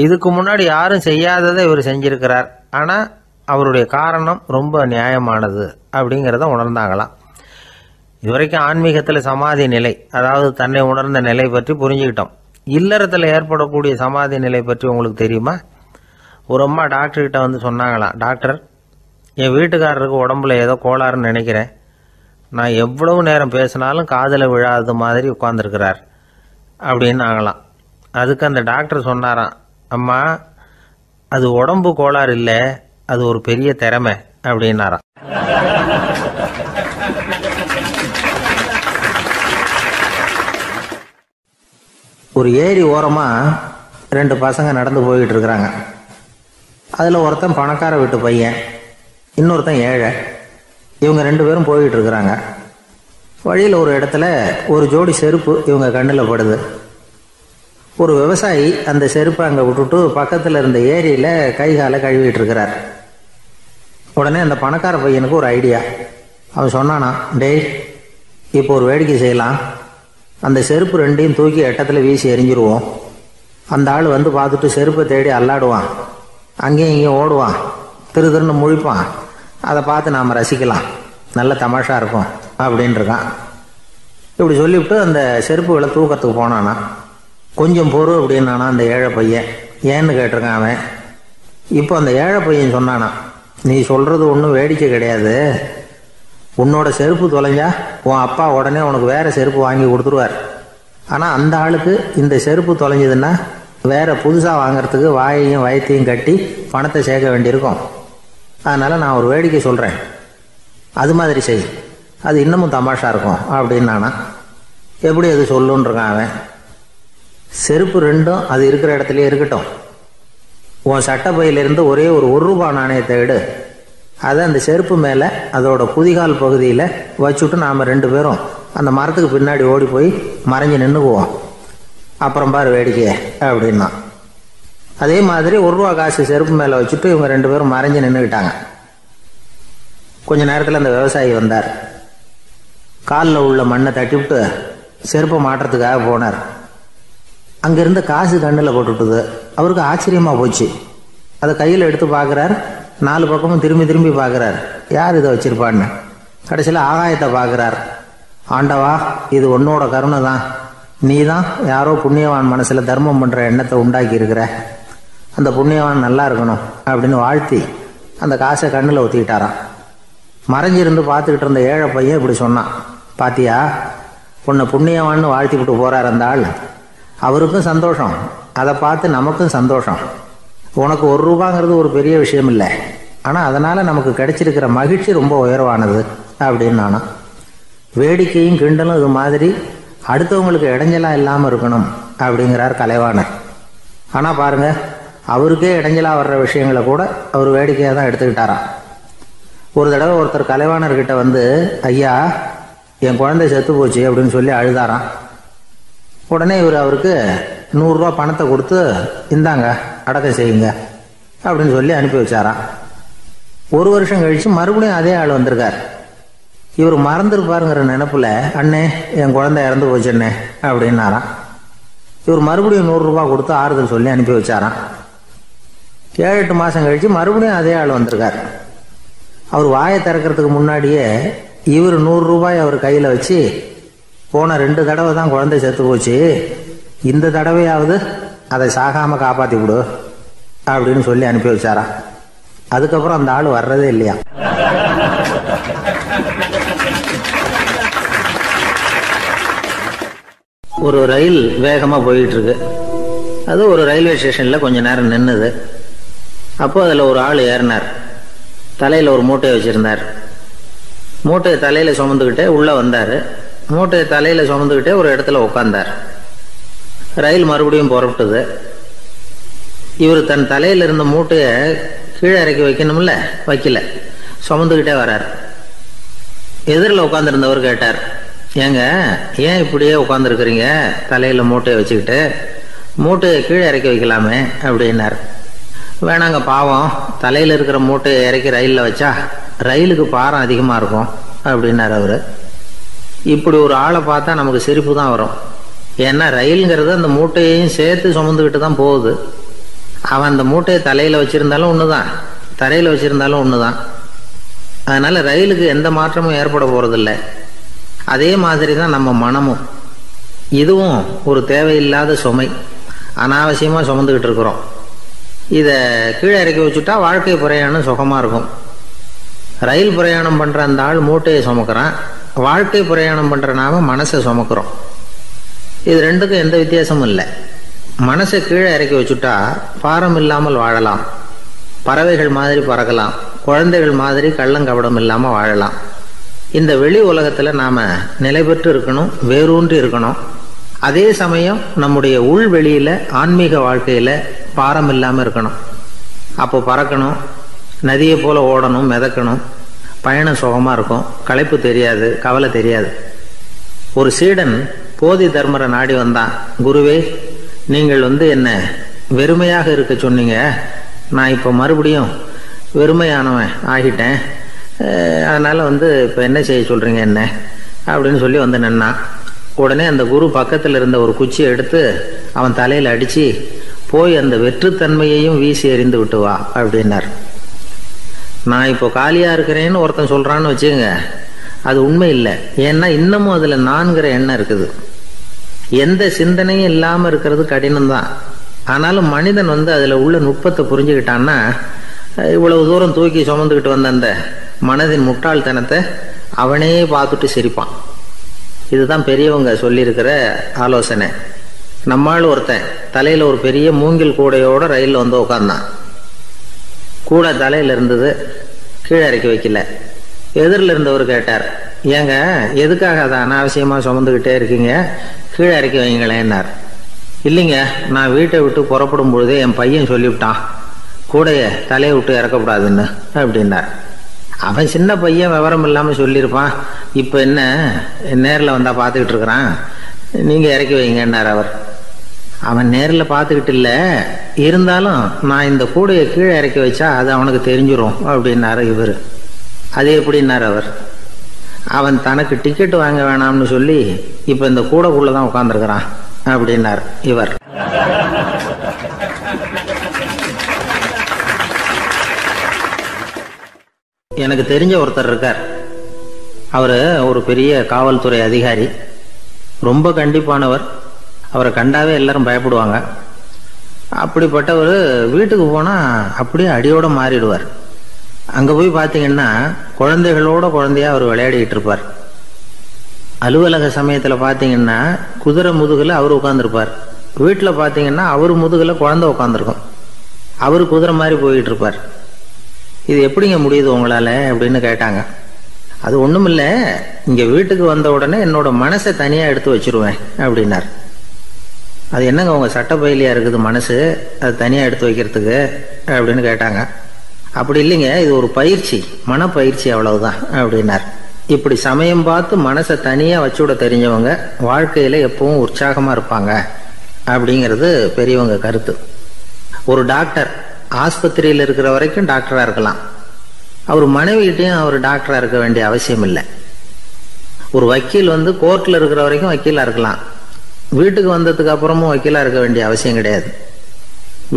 இதுக்கு முன்னாடி யாரும் செய்யாததை இவர் செஞ்சிருக்கிறார், ஆனால் அவருடைய காரணம் ரொம்ப நியாயமானது அப்படிங்கிறத உணர்ந்தாங்களாம். இதுவரைக்கும் ஆன்மீகத்தில் சமாதி நிலை, அதாவது தன்னை உணர்ந்த நிலை பற்றி புரிஞ்சுக்கிட்டோம். இல்லறத்தில் ஏற்படக்கூடிய சமாதி நிலை பற்றி உங்களுக்கு தெரியுமா? ஒரு அம்மா டாக்டர்கிட்ட வந்து சொன்னாங்களாம், டாக்டர், என் வீட்டுக்காரருக்கு உடம்புல ஏதோ கோளாறுன்னு நினைக்கிறேன், நான் எவ்வளவு நேரம் பேசினாலும் காதில் விழாதது மாதிரி உட்காந்துருக்கிறார் அப்படின்னாங்களாம். அதுக்கு அந்த டாக்டர் சொன்னாராம், அம்மா, அது உடம்பு கோளாறு இல்லை, அது ஒரு பெரிய திறமை அப்படின்னாராம். ஒரு ஏரி ஓரமாக 2 பசங்க நடந்து போய்கிட்டு இருக்கிறாங்க. அதில் ஒருத்தன் பணக்கார வீட்டு பையன், இன்னொருத்தன் ஏழை. இவங்க 2 பேரும் போய்கிட்டு இருக்கிறாங்க. வழியில் ஒரு இடத்துல ஒரு ஜோடி செருப்பு இவங்க கண்ணில் படுது. ஒரு விவசாயி அந்த செருப்பை அங்கே விட்டுட்டு பக்கத்தில் இருந்த ஏரியில் கை காலை கழுவிட்டு இருக்கிறார். உடனே அந்த பணக்கார பையனுக்கு ஒரு ஐடியா. அவன் சொன்னானா, டேய், இப்போ ஒரு வேடிக்கை செய்யலாம், அந்த செருப்பு 2ஐயும் தூக்கி எட்டத்தில் வீசி எரிஞ்சிருவோம். அந்த ஆள் வந்து பார்த்துட்டு செருப்பை தேடி அல்லாடுவான், அங்கேயும் இங்கேயும் ஓடுவான், திருன்னு முழிப்பான். அதை பார்த்து நாம் ரசிக்கலாம், நல்ல தமாஷா இருக்கும் அப்படின்ட்டுருக்கான். இப்படி சொல்லிவிட்டு அந்த செருப்புகளை தூக்கத்துக்கு போனானா. கொஞ்சம் பொறு அப்படின்னானா அந்த ஏழை பையன். ஏன்னு கேட்டிருக்கான் அவன். இப்போ அந்த ஏழை பையன் சொன்னானா, நீ சொல்கிறது ஒன்றும் வேடிக்கை கிடையாது, உன்னோட செருப்பு தொலைஞ்சா உன் அப்பா உடனே உனக்கு வேறு செருப்பு வாங்கி கொடுத்துருவார். ஆனால் அந்த ஆளுக்கு இந்த செருப்பு தொலைஞ்சதுன்னா வேறு புதுசாக வாங்கிறதுக்கு வாயையும் வயத்தையும் கட்டி பணத்தை சேர்க்க வேண்டியிருக்கும். அதனால் நான் ஒரு வேடிக்கை சொல்கிறேன், அது மாதிரி செய், அது இன்னமும் தமாஷா இருக்கும் அப்படின்னானா. எப்படி அது சொல்லுன்றிருக்கான் அவன். செருப்பு 2ம் அது இருக்கிற இடத்துலையே இருக்கட்டும், உன் சட்டை பையிலிருந்து ஒரே ஒரு ரூபா நாணயத்தை எடு, அதை அந்த செருப்பு மேலே அதோட குதிகால் பகுதியில் வச்சுட்டு நாம் 2 பேரும் அந்த மரத்துக்கு பின்னாடி ஓடி போய் மறைஞ்சு நின்றுக்குவோம், அப்புறம் பாரு வேடிக்கை அப்படின்னா. அதே மாதிரி 1 ரூபா காசு செருப்பு மேலே வச்சுட்டு இவங்க 2 பேரும் மறைஞ்சு நின்றுக்கிட்டாங்க. கொஞ்ச நேரத்தில் அந்த விவசாயி வந்தார். காலில் உள்ள மண்ணை தட்டிவிட்டு செருப்பை மாட்டுறதுக்காக போனார். அங்கிருந்த காசு கண்ணில் போட்டுவிட்டது. அவருக்கு ஆச்சரியமாக போச்சு. அதை கையில் எடுத்து பார்க்குறார். 4 பக்கமும் திரும்பி திரும்பி பார்க்குறார், யார் இதை வச்சிருப்பான்னு. கடைசியில் ஆகாயத்தை பார்க்குறார். ஆண்டவா, இது உன்னோட கருணை தான், நீ தான் யாரோ புண்ணியவான் மனசில் தர்மம் பண்ணுற எண்ணத்தை உண்டாக்கி இருக்கிற, அந்த புண்ணியவான் நல்லா இருக்கணும் அப்படின்னு வாழ்த்தி அந்த காசை கண்ணில் ஊற்றிக்கிட்டாராம். மறைஞ்சிருந்து பார்த்துக்கிட்டு இருந்த ஏழை பையன் இப்படி சொன்னான், பாத்தியா உன்னை புண்ணியவான்னு வாழ்த்தி விட்டு போகிறார் அந்த ஆள், அவருக்கும் சந்தோஷம், அதை பார்த்து நமக்கும் சந்தோஷம். உனக்கு 1 ரூபாங்கிறது ஒரு பெரிய விஷயம் இல்லை, ஆனால் அதனால் நமக்கு கிடைச்சிருக்கிற மகிழ்ச்சி ரொம்ப உயர்வானது அப்படின்னு நானும். வேடிக்கையும் கிண்டலும் இது மாதிரி அடுத்தவங்களுக்கு இடைஞ்சலாக இல்லாமல் இருக்கணும் அப்படிங்கிறார் கலைவாணர். ஆனால் பாருங்க, அவருக்கே இடைஞ்சலாக வர்ற விஷயங்களை கூட அவர் வேடிக்கையாக தான் எடுத்துக்கிட்டாராம். ஒரு தடவை ஒருத்தர் கலைவாணர்கிட்ட வந்து, ஐயா என் குழந்தை செத்து போச்சு அப்படின்னு சொல்லி அழுதாராம். உடனே இவர் அவருக்கு 100 ரூபா பணத்தை கொடுத்து, இந்தாங்க அடக்கம் செய்யுங்க அப்படின்னு சொல்லி அனுப்பி வச்சாராம். 1 வருஷம் கழித்து மறுபடியும் அதே ஆள் வந்திருக்கார். இவர் மறந்துருப்பாருங்கிற நினைப்புல, அண்ணே என் குழந்தை இறந்து போச்சுண்ணே அப்படின்னாராம். இவர் மறுபடியும் 100 ரூபா கொடுத்து ஆறுதல் சொல்லி அனுப்பி வச்சாராம். 7-8 மாதம் கழித்து மறுபடியும் அதே ஆள் வந்திருக்கார். அவர் வாயை திறக்கிறதுக்கு முன்னாடியே இவர் 100 ரூபாய் அவர் கையில் வச்சு, போன 2 தடவை தான் குழந்தை செத்து போச்சு, இந்த தடவையாவது அதை சாகாமல் காப்பாற்றி விடு அப்படின்னு சொல்லி அனுப்பி வச்சாராம். அதுக்கப்புறம் அந்த ஆள் வர்றதே இல்லையா. ஒரு ரயில் வேகமாக போயிட்டு இருக்கு. அது ஒரு ரயில்வே ஸ்டேஷனில் கொஞ்ச நேரம் நின்றுது. அப்போ அதில் ஒரு ஆள் ஏறினார். தலையில் ஒரு மூட்டையை வச்சுருந்தார். மூட்டையை தலையில் சுமந்துக்கிட்டே உள்ளே வந்தார். மூட்டையை தலையில் சுமந்துக்கிட்டே ஒரு இடத்துல உட்காந்தார். ரயில் மறுபடியும் புறப்பட்டது. இவர் தன் தலையில் இருந்த மூட்டையை கீழே இறக்கி வைக்கணும்ல, வைக்கல, சுமந்துக்கிட்டே வரார். எதிரில் உட்காந்துருந்தவர் கேட்டார், ஏங்க ஏன் இப்படியே உட்காந்துருக்குறீங்க தலையில் மூட்டையை வச்சுக்கிட்டு, மூட்டையை கீழே இறக்கி வைக்கலாமே அப்படின்னார். வேணாங்க, பாவம், தலையில் இருக்கிற மூட்டையை இறக்கி ரயிலில் வச்சா ரயிலுக்கு பாரம் அதிகமாக இருக்கும் அப்படின்னார் அவர். இப்படி ஒரு ஆளை பார்த்தா நமக்கு சிரிப்பு தான் வரும். ஏன்னா ரயிலுங்கிறது அந்த மூட்டையையும் சேர்த்து சுமந்துக்கிட்டு தான் போகுது. அவன் அந்த மூட்டையை தலையில் வச்சுருந்தாலும் ஒன்று தான், தரையில் வச்சுருந்தாலும் ஒன்று தான். அதனால் ரயிலுக்கு எந்த மாற்றமும் ஏற்பட போகிறதில்ல. அதே மாதிரி தான் நம்ம மனமும். இதுவும் ஒரு தேவையில்லாத சுமை, அனாவசியமாக சுமந்துக்கிட்டு இருக்கிறோம். இதை கீழே இறக்கி வச்சுட்டா வாழ்க்கை பிரயாணம் சுகமாக இருக்கும். ரயில் பிரயாணம் பண்ணுற அந்த ஆள் மூட்டையை சுமக்கிறான், வாழ்க்கை பிரயாணம் பண்ணுற நாம மனசை சுமக்கிறோம். இது ரெண்டுக்கும் எந்த வித்தியாசமும் இல்லை. மனசை கீழே இறக்கி வச்சுட்டா பாரம் இல்லாமல் வாழலாம், பறவைகள் மாதிரி பறக்கலாம், குழந்தைகள் மாதிரி கள்ளங்கபடம் இல்லாமல் வாழலாம். இந்த வெளி உலகத்தில் நாம் நிலை பெற்று இருக்கணும், வேரூன்றி இருக்கணும். அதே சமயம் நம்முடைய உள்வெளியில் ஆன்மீக வாழ்க்கையில் பாரம் இல்லாமல் இருக்கணும். அப்போ பறக்கணும், நதியை போல் ஓடணும், மிதக்கணும், பயணம் சுகமாக இருக்கும், களைப்பு தெரியாது, கவலை தெரியாது. ஒரு சீடன் போதி தர்மரை நாடி வந்தான். குருவே, நீங்கள் என்ன வெறுமையாக இருக்க சொன்னீங்க, நான் இப்போ மறுபடியும் வெறுமையானவன் ஆகிட்டேன், அதனால் இப்போ என்ன செய்ய சொல்கிறீங்க என்ன அப்படின்னு சொல்லி நின்னான். உடனே அந்த குரு பக்கத்தில் இருந்த ஒரு குச்சியை எடுத்து அவன் தலையில் அடித்து, போய் அந்த வெற்றுத்தன்மையையும் வீசி எறிந்து விட்டு வா அப்படின்னார். நான் இப்போ காலியாக இருக்கிறேன்னு ஒருத்தன் சொல்கிறான்னு வச்சுக்கோங்க, அது உண்மை இல்லை. ஏன்னா இன்னமும் அதில் நான்கிற எண்ணம் இருக்குது. எந்த சிந்தனையும் இல்லாமல் இருக்கிறது கடினம்தான். ஆனாலும் மனிதன் அதில் உள்ள நுட்பத்தை புரிஞ்சுக்கிட்டான்னா, இவ்வளவு தூரம் தூக்கி சுமந்துக்கிட்டு வந்த அந்த மனதின் முட்டாள்தனத்தை அவனே பார்த்துட்டு சிரிப்பான். இதுதான் பெரியவங்க சொல்லியிருக்கிற ஆலோசனை. நம்மால் ஒருத்தன் தலையில் ஒரு பெரிய மூங்கில் கூடையோட ரயிலில் உட்காந்தான். கூடை தலையில் இருந்தது, கீழே இறக்கி வைக்கல. எதிரில் இருந்தவர் கேட்டார், ஏங்க எதுக்காக அதை அனாவசியமாக சுமந்துக்கிட்டே இருக்கீங்க, கீழே இறக்கி வைங்களேன்னார். இல்லைங்க, நான் வீட்டை விட்டு புறப்படும் பொழுதே என் பையன் சொல்லிவிட்டான், கூடையை தலையை விட்டு இறக்கக்கூடாதுன்னு அப்படின்னார். அவன் சின்ன பையன், விவரம் இல்லாமல் சொல்லியிருப்பான். இப்போ என்ன நேரில் வந்தால் பார்த்துக்கிட்டு இருக்கிறான், நீங்கள் இறக்கி வைங்கன்னார் அவர். அவன் நேரில் பார்த்துக்கிட்டு இல்லை, இருந்தாலும் நான் இந்த கூடையை கீழே இறக்கி வச்சா அது அவனுக்கு தெரிஞ்சிடும் அப்படின்னாரு இவர். அது எப்படின்னார் அவர். அவன் தனக்கு டிக்கெட் வாங்க வேணாம்னு சொல்லி இப்போ இந்த கூடைக்குள்ளே தான் உட்காந்துருக்கிறான் அப்படின்னார் இவர். எனக்கு தெரிஞ்ச ஒருத்தர் இருக்கார். அவர் ஒரு பெரிய காவல்துறை அதிகாரி, ரொம்ப கண்டிப்பானவர். அவரை கண்டாவே எல்லாரும் பயப்படுவாங்க. அப்படிப்பட்டவர் வீட்டுக்கு போனால் அப்படியே அடியோட மாறிடுவார். அங்கே போய் பார்த்தீங்கன்னா குழந்தைகளோட குழந்தையா அவர் விளையாடிக்கிட்டு இருப்பார். அலுவலக சமயத்தில் பார்த்தீங்கன்னா குதிரை முதுகில் அவர் உட்காந்துருப்பார். வீட்டில் பார்த்தீங்கன்னா அவர் முதுகில் குழந்தை உட்காந்துருக்கும். அவர் குதிரை மாதிரி போயிட்டு இருப்பார். இது எப்படிங்க முடியுது உங்களால் அப்படின்னு கேட்டாங்க. அது ஒன்றும் இல்லை, இங்கே வீட்டுக்கு வந்த உடனே என்னோட மனசை தனியாக எடுத்து வச்சிருவேன் அப்படின்னார். அது என்னங்க உங்கள் சட்டப்பையிலையா இருக்குது மனசு, அது தனியாக எடுத்து வைக்கிறதுக்கு அப்படின்னு கேட்டாங்க. அப்படி இல்லைங்க, இது ஒரு பயிற்சி, மனப்பயிற்சி, அவ்வளவுதான் அப்படின்னார். இப்படி சமயம் பார்த்து மனசை தனியாக வச்சுவிட தெரிஞ்சவங்க வாழ்க்கையில் எப்பவும் உற்சாகமாக இருப்பாங்க அப்படிங்கிறது பெரியவங்க கருத்து. ஒரு டாக்டர் ஆஸ்பத்திரியில் இருக்கிற வரைக்கும் டாக்டராக இருக்கலாம். அவர் மனைவிகிட்டையும் அவர் டாக்டராக இருக்க வேண்டிய அவசியம் இல்லை. ஒரு வக்கீல் கோர்ட்டில் இருக்கிற வரைக்கும் வக்கீலாக இருக்கலாம். வீட்டுக்கு வந்ததுக்கு அப்புறமும் வக்கீலாக இருக்க வேண்டிய அவசியம் கிடையாது.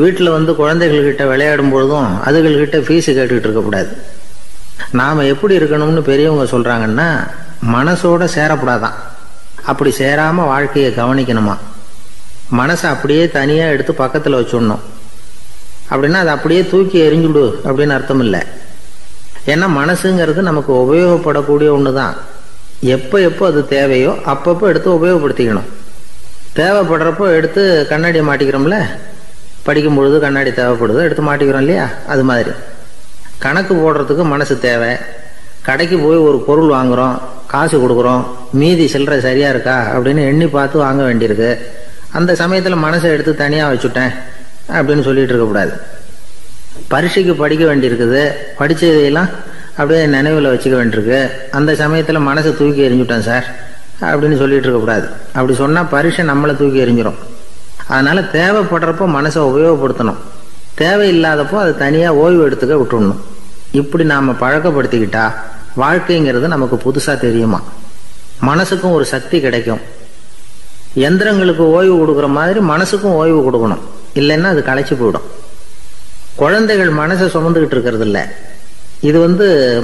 வீட்டில் குழந்தைகள்கிட்ட விளையாடும் பொழுதும் அதுகள்கிட்ட ஃபீஸு கேட்டுக்கிட்டு இருக்கக்கூடாது. நாம் எப்படி இருக்கணும்னு பெரியவங்க சொல்கிறாங்கன்னா, மனசோட சேரக்கூடாதான். அப்படி சேராமல் வாழ்க்கையை கவனிக்கணுமா. மனசை அப்படியே தனியாக எடுத்து பக்கத்தில் வச்சுடணும். அப்படின்னா அதை அப்படியே தூக்கி எறிஞ்சுடு அப்படின்னு அர்த்தம் இல்லை. ஏன்னா மனசுங்கிறது நமக்கு உபயோகப்படக்கூடிய ஒன்று தான். எப்போ அது தேவையோ அப்பப்போ எடுத்து உபயோகப்படுத்திக்கணும். தேவைப்படுறப்போ எடுத்து கண்ணாடியை மாட்டிக்கிறோம்ல, படிக்கும் பொழுது கண்ணாடி தேவைப்படுது, எடுத்து மாட்டிக்கிறோம் இல்லையா, அது மாதிரி கணக்கு போடுறதுக்கு மனசு தேவை. கடைக்கு போய் ஒரு பொருள் வாங்குகிறோம், காசு கொடுக்குறோம், மீதி சில்லறை சரியாக இருக்கா அப்படின்னு எண்ணி பார்த்து வாங்க வேண்டியிருக்கு. அந்த சமயத்தில் மனசை எடுத்து தனியாக வச்சுட்டேன் அப்படின்னு சொல்லிட்டு இருக்கக்கூடாது. பரீட்சைக்கு படிக்க வேண்டியிருக்குது, படித்ததையெல்லாம் அப்படியே நினைவில் வச்சுக்க வேண்டியிருக்கு. அந்த சமயத்தில் மனசை தூக்கி எறிஞ்சுட்டேன் சார் அப்படின்னு சொல்லிட்டு இருக்கக்கூடாது. அப்படி சொன்னால் பரீட்சை நம்மளை தூக்கி எறிஞ்சிடும். அதனால் தேவைப்படுறப்போ மனசை உபயோகப்படுத்தணும், தேவையில்லாதப்போ அது தனியாக ஓய்வு எடுத்துக்க விட்டுடணும். இப்படி நாம் பழக்கப்படுத்திக்கிட்டா வாழ்க்கைங்கிறது நமக்கு புதுசாக தெரியுமா. மனசுக்கும் ஒரு சக்தி கிடைக்கும். எந்திரங்களுக்கு ஓய்வு கொடுக்குற மாதிரி மனசுக்கும் ஓய்வு கொடுக்கணும், இல்லைன்னா அது களைச்சி போயிடும். குழந்தைகள் மனசை சுமந்துக்கிட்டு இருக்கிறது இல்லை. இது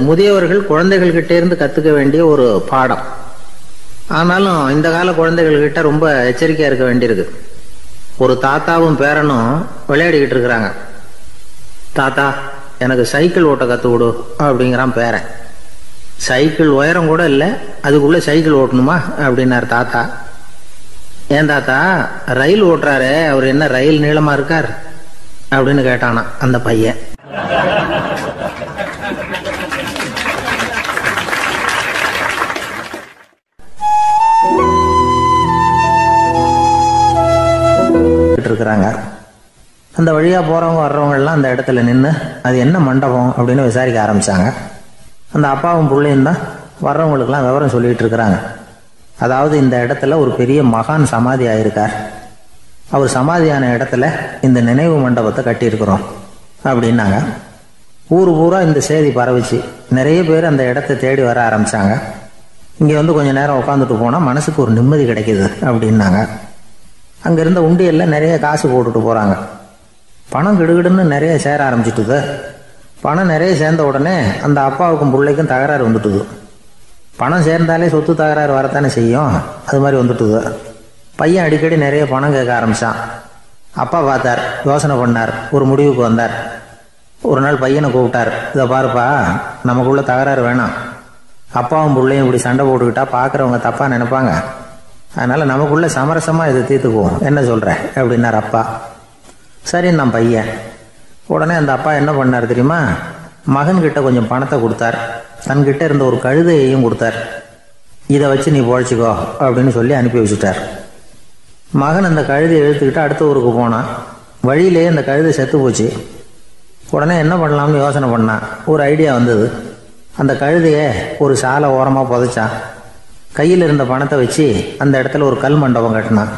முதியவர்கள் குழந்தைகள்கிட்ட இருந்து கற்றுக்க வேண்டிய ஒரு பாடம். ஆனாலும் இந்த கால குழந்தைகள்கிட்ட ரொம்ப எச்சரிக்கையாக இருக்க வேண்டியிருக்கு. ஒரு தாத்தாவும் பேரனும் விளையாடிக்கிட்டு இருக்கிறாங்க. தாத்தா எனக்கு சைக்கிள் ஓட்ட கற்றுக் கொடு அப்படிங்கிறான் பேரன். சைக்கிள் உயரம் கூட இல்லை, அதுக்குள்ளே சைக்கிள் ஓட்டணுமா அப்படின்னார் தாத்தா. ஏன் தாத்தா, ரயில் ஓட்டுறாரு, அவர் என்ன ரயில் நீளமாக இருக்கார் அப்படின்னு கேட்டானா அந்த பையன். இருக்கிறாங்க. அந்த வழியாக போகிறவங்க வர்றவங்கெல்லாம் அந்த இடத்துல நின்று அது என்ன மண்டபம் அப்படின்னு விசாரிக்க ஆரம்பித்தாங்க. அந்த அப்பாவும் பிள்ளையும் தான் வர்றவங்களுக்கெல்லாம் விவரம் சொல்லிகிட்டு இருக்கிறாங்க. அதாவது இந்த இடத்துல ஒரு பெரிய மகான் சமாதி ஆயிருக்கார், அவர் சமாதியான இடத்துல இந்த நினைவு மண்டபத்தை கட்டியிருக்கிறோம் அப்படின்னாங்க. ஊர் பூரா இந்த செய்தி பரவிச்சு. நிறைய பேர் அந்த இடத்த தேடி வர ஆரம்பித்தாங்க. இங்கே கொஞ்சம் நேரம் உட்காந்துட்டு போனால் மனசுக்கு ஒரு நிம்மதி கிடைக்கிது அப்படின்னாங்க. அங்கே இருந்த உண்டியலில் நிறைய காசு போட்டுட்டு போகிறாங்க. பணம் கிடுகிடுன்னு நிறைய சேர ஆரம்பிச்சிட்டுது. பணம் நிறைய சேர்ந்த உடனே அந்த அப்பாவுக்கும் பிள்ளைக்கும் தகராறு வந்துட்டுது. பணம் சேர்ந்தாலே சொத்து தகராறு வரத்தானே செய்யும், அது மாதிரி வந்துட்டுது. பையன் அடிக்கடி நிறைய பணம் கேட்க ஆரம்பித்தான். அப்பா பார்த்தார், யோசனை பண்ணார், ஒரு முடிவுக்கு வந்தார். ஒரு நாள் பையனை கூப்பிட்டார். இதை பாருப்பா, நமக்குள்ள தகராறு வேணாம். அப்பாவும் பிள்ளையும் இப்படி சண்டை போட்டுக்கிட்டா பார்க்குறவங்க தப்பாக நினைப்பாங்க. அதனால் நமக்குள்ள சமரசமாக இதை தீர்த்துக்குவோம், என்ன சொல்கிற அப்படின்னார் அப்பா. சரின்னு நான் பையன். உடனே அந்த அப்பா என்ன பண்ணார் தெரியுமா, மகன்கிட்ட கொஞ்சம் பணத்தை கொடுத்தார். தன்கிட்ட இருந்த ஒரு கழுதையையும் கொடுத்தார். இதை வச்சு நீ பொழைச்சிக்கோ அப்படின்னு சொல்லி அனுப்பி வச்சுட்டார். மகன் அந்த கழுதையை இழுத்துக்கிட்டு அடுத்த ஊருக்கு போனான். வழியிலேயே அந்த கழுதை செத்து போச்சு. உடனே என்ன பண்ணலாம்னு யோசனை பண்ணான். ஒரு ஐடியா வந்தது. அந்த கழுதையை ஒரு சாலை ஓரமாக புதைச்சான். கையில் இருந்த பணத்தை வச்சு அந்த இடத்துல ஒரு கல் மண்டபம் கட்டினான்.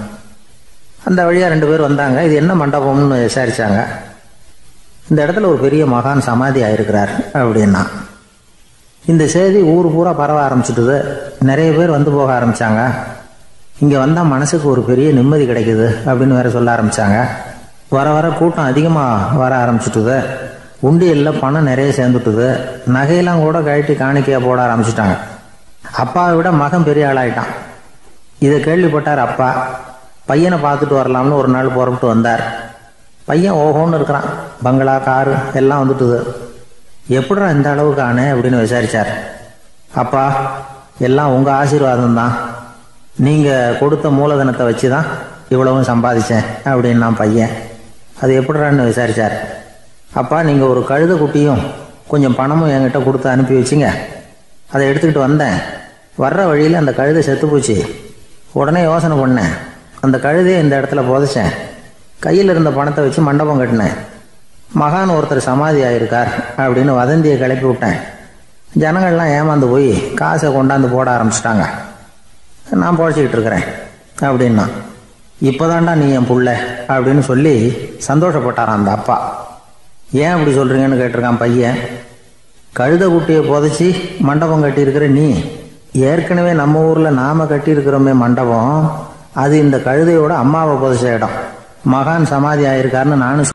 அந்த வழியாக 2 பேர் வந்தாங்க. இது என்ன மண்டபம்னு விசாரித்தாங்க. இந்த இடத்துல ஒரு பெரிய மகான் சமாதி ஆயிருக்கிறார் அப்படின்னா. இந்த செய்தி ஊர் பூரா பரவ ஆரம்பிச்சுட்டுது. நிறைய பேர் போக ஆரம்பித்தாங்க. இங்கே வந்தால் மனசுக்கு ஒரு பெரிய நிம்மதி கிடைக்குது அப்படின்னு வேற சொல்ல ஆரம்பித்தாங்க. வர வர கூட்டம் அதிகமாக வர ஆரம்பிச்சுட்டுது. உண்டியலில் பணம் நிறைய சேர்ந்துட்டுது. நகையெல்லாம் கூட கழட்டி காணிக்கையாக போட ஆரம்பிச்சுட்டாங்க. அப்பாவை விட மகன் பெரிய ஆளாயிட்டான். இதை கேள்விப்பட்டார் அப்பா. பையனை பார்த்துட்டு வரலாம்னு ஒரு நாள் புறப்பட்டு வந்தார். பையன் ஓஹோன்னு இருக்கிறான், பங்களா காரு எல்லாம் வந்துட்டுது. எப்படிடா இந்த அளவுக்கு ஆனே அப்படின்னு விசாரிச்சார். அப்பா, எல்லாம் உங்கள் ஆசீர்வாதம் தான், நீங்கள் கொடுத்த மூலதனத்தை வச்சு தான் இவ்வளவும் சம்பாதிச்சேன் அப்படின்னு நான் பையன். அது எப்படிறான்னு விசாரிச்சார். அப்பா, நீங்கள் ஒரு கழுதை குட்டியும் கொஞ்சம் பணமும் என்கிட்ட கொடுத்து அனுப்பி வச்சிங்க. அதை எடுத்துக்கிட்டு வந்தேன். வர்ற வழியில் அந்த கழுதை செத்து போச்சு. உடனே யோசனை பண்ணேன், அந்த கழுதையை இந்த இடத்துல புதைச்சேன். கையில் இருந்த பணத்தை வச்சு மண்டபம் கட்டினேன். மகான் ஒருத்தர் சமாதி ஆயிருக்கார் அப்படின்னு வதந்தியை கிளப்பி விட்டேன். ஜனங்கள்லாம் ஏமாந்து போய் காசை கொண்டாந்து போட ஆரம்பிச்சிட்டாங்க. நான் பொழைச்சிக்கிட்டு இருக்கிறேன் அப்படின்னா. இப்போதான்டா நீ என் புள்ள அப்படின்னு சொல்லி சந்தோஷப்பட்டாரான் அந்த அப்பா. ஏன் அப்படி சொல்கிறீங்கன்னு கேட்டிருக்கான் பையன். கழுத குட்டியை புதைச்சி மண்டபம் கட்டியிருக்கிற நீ, ஏற்கனவே நம்ம ஊரில் நாம் கட்டியிருக்கிறோமே மண்டபம், அது இந்த கழுதையோட அம்மாவை புதைச்ச இடம். மகான் சமாதி ஆயிருக்காருன்னு நானும்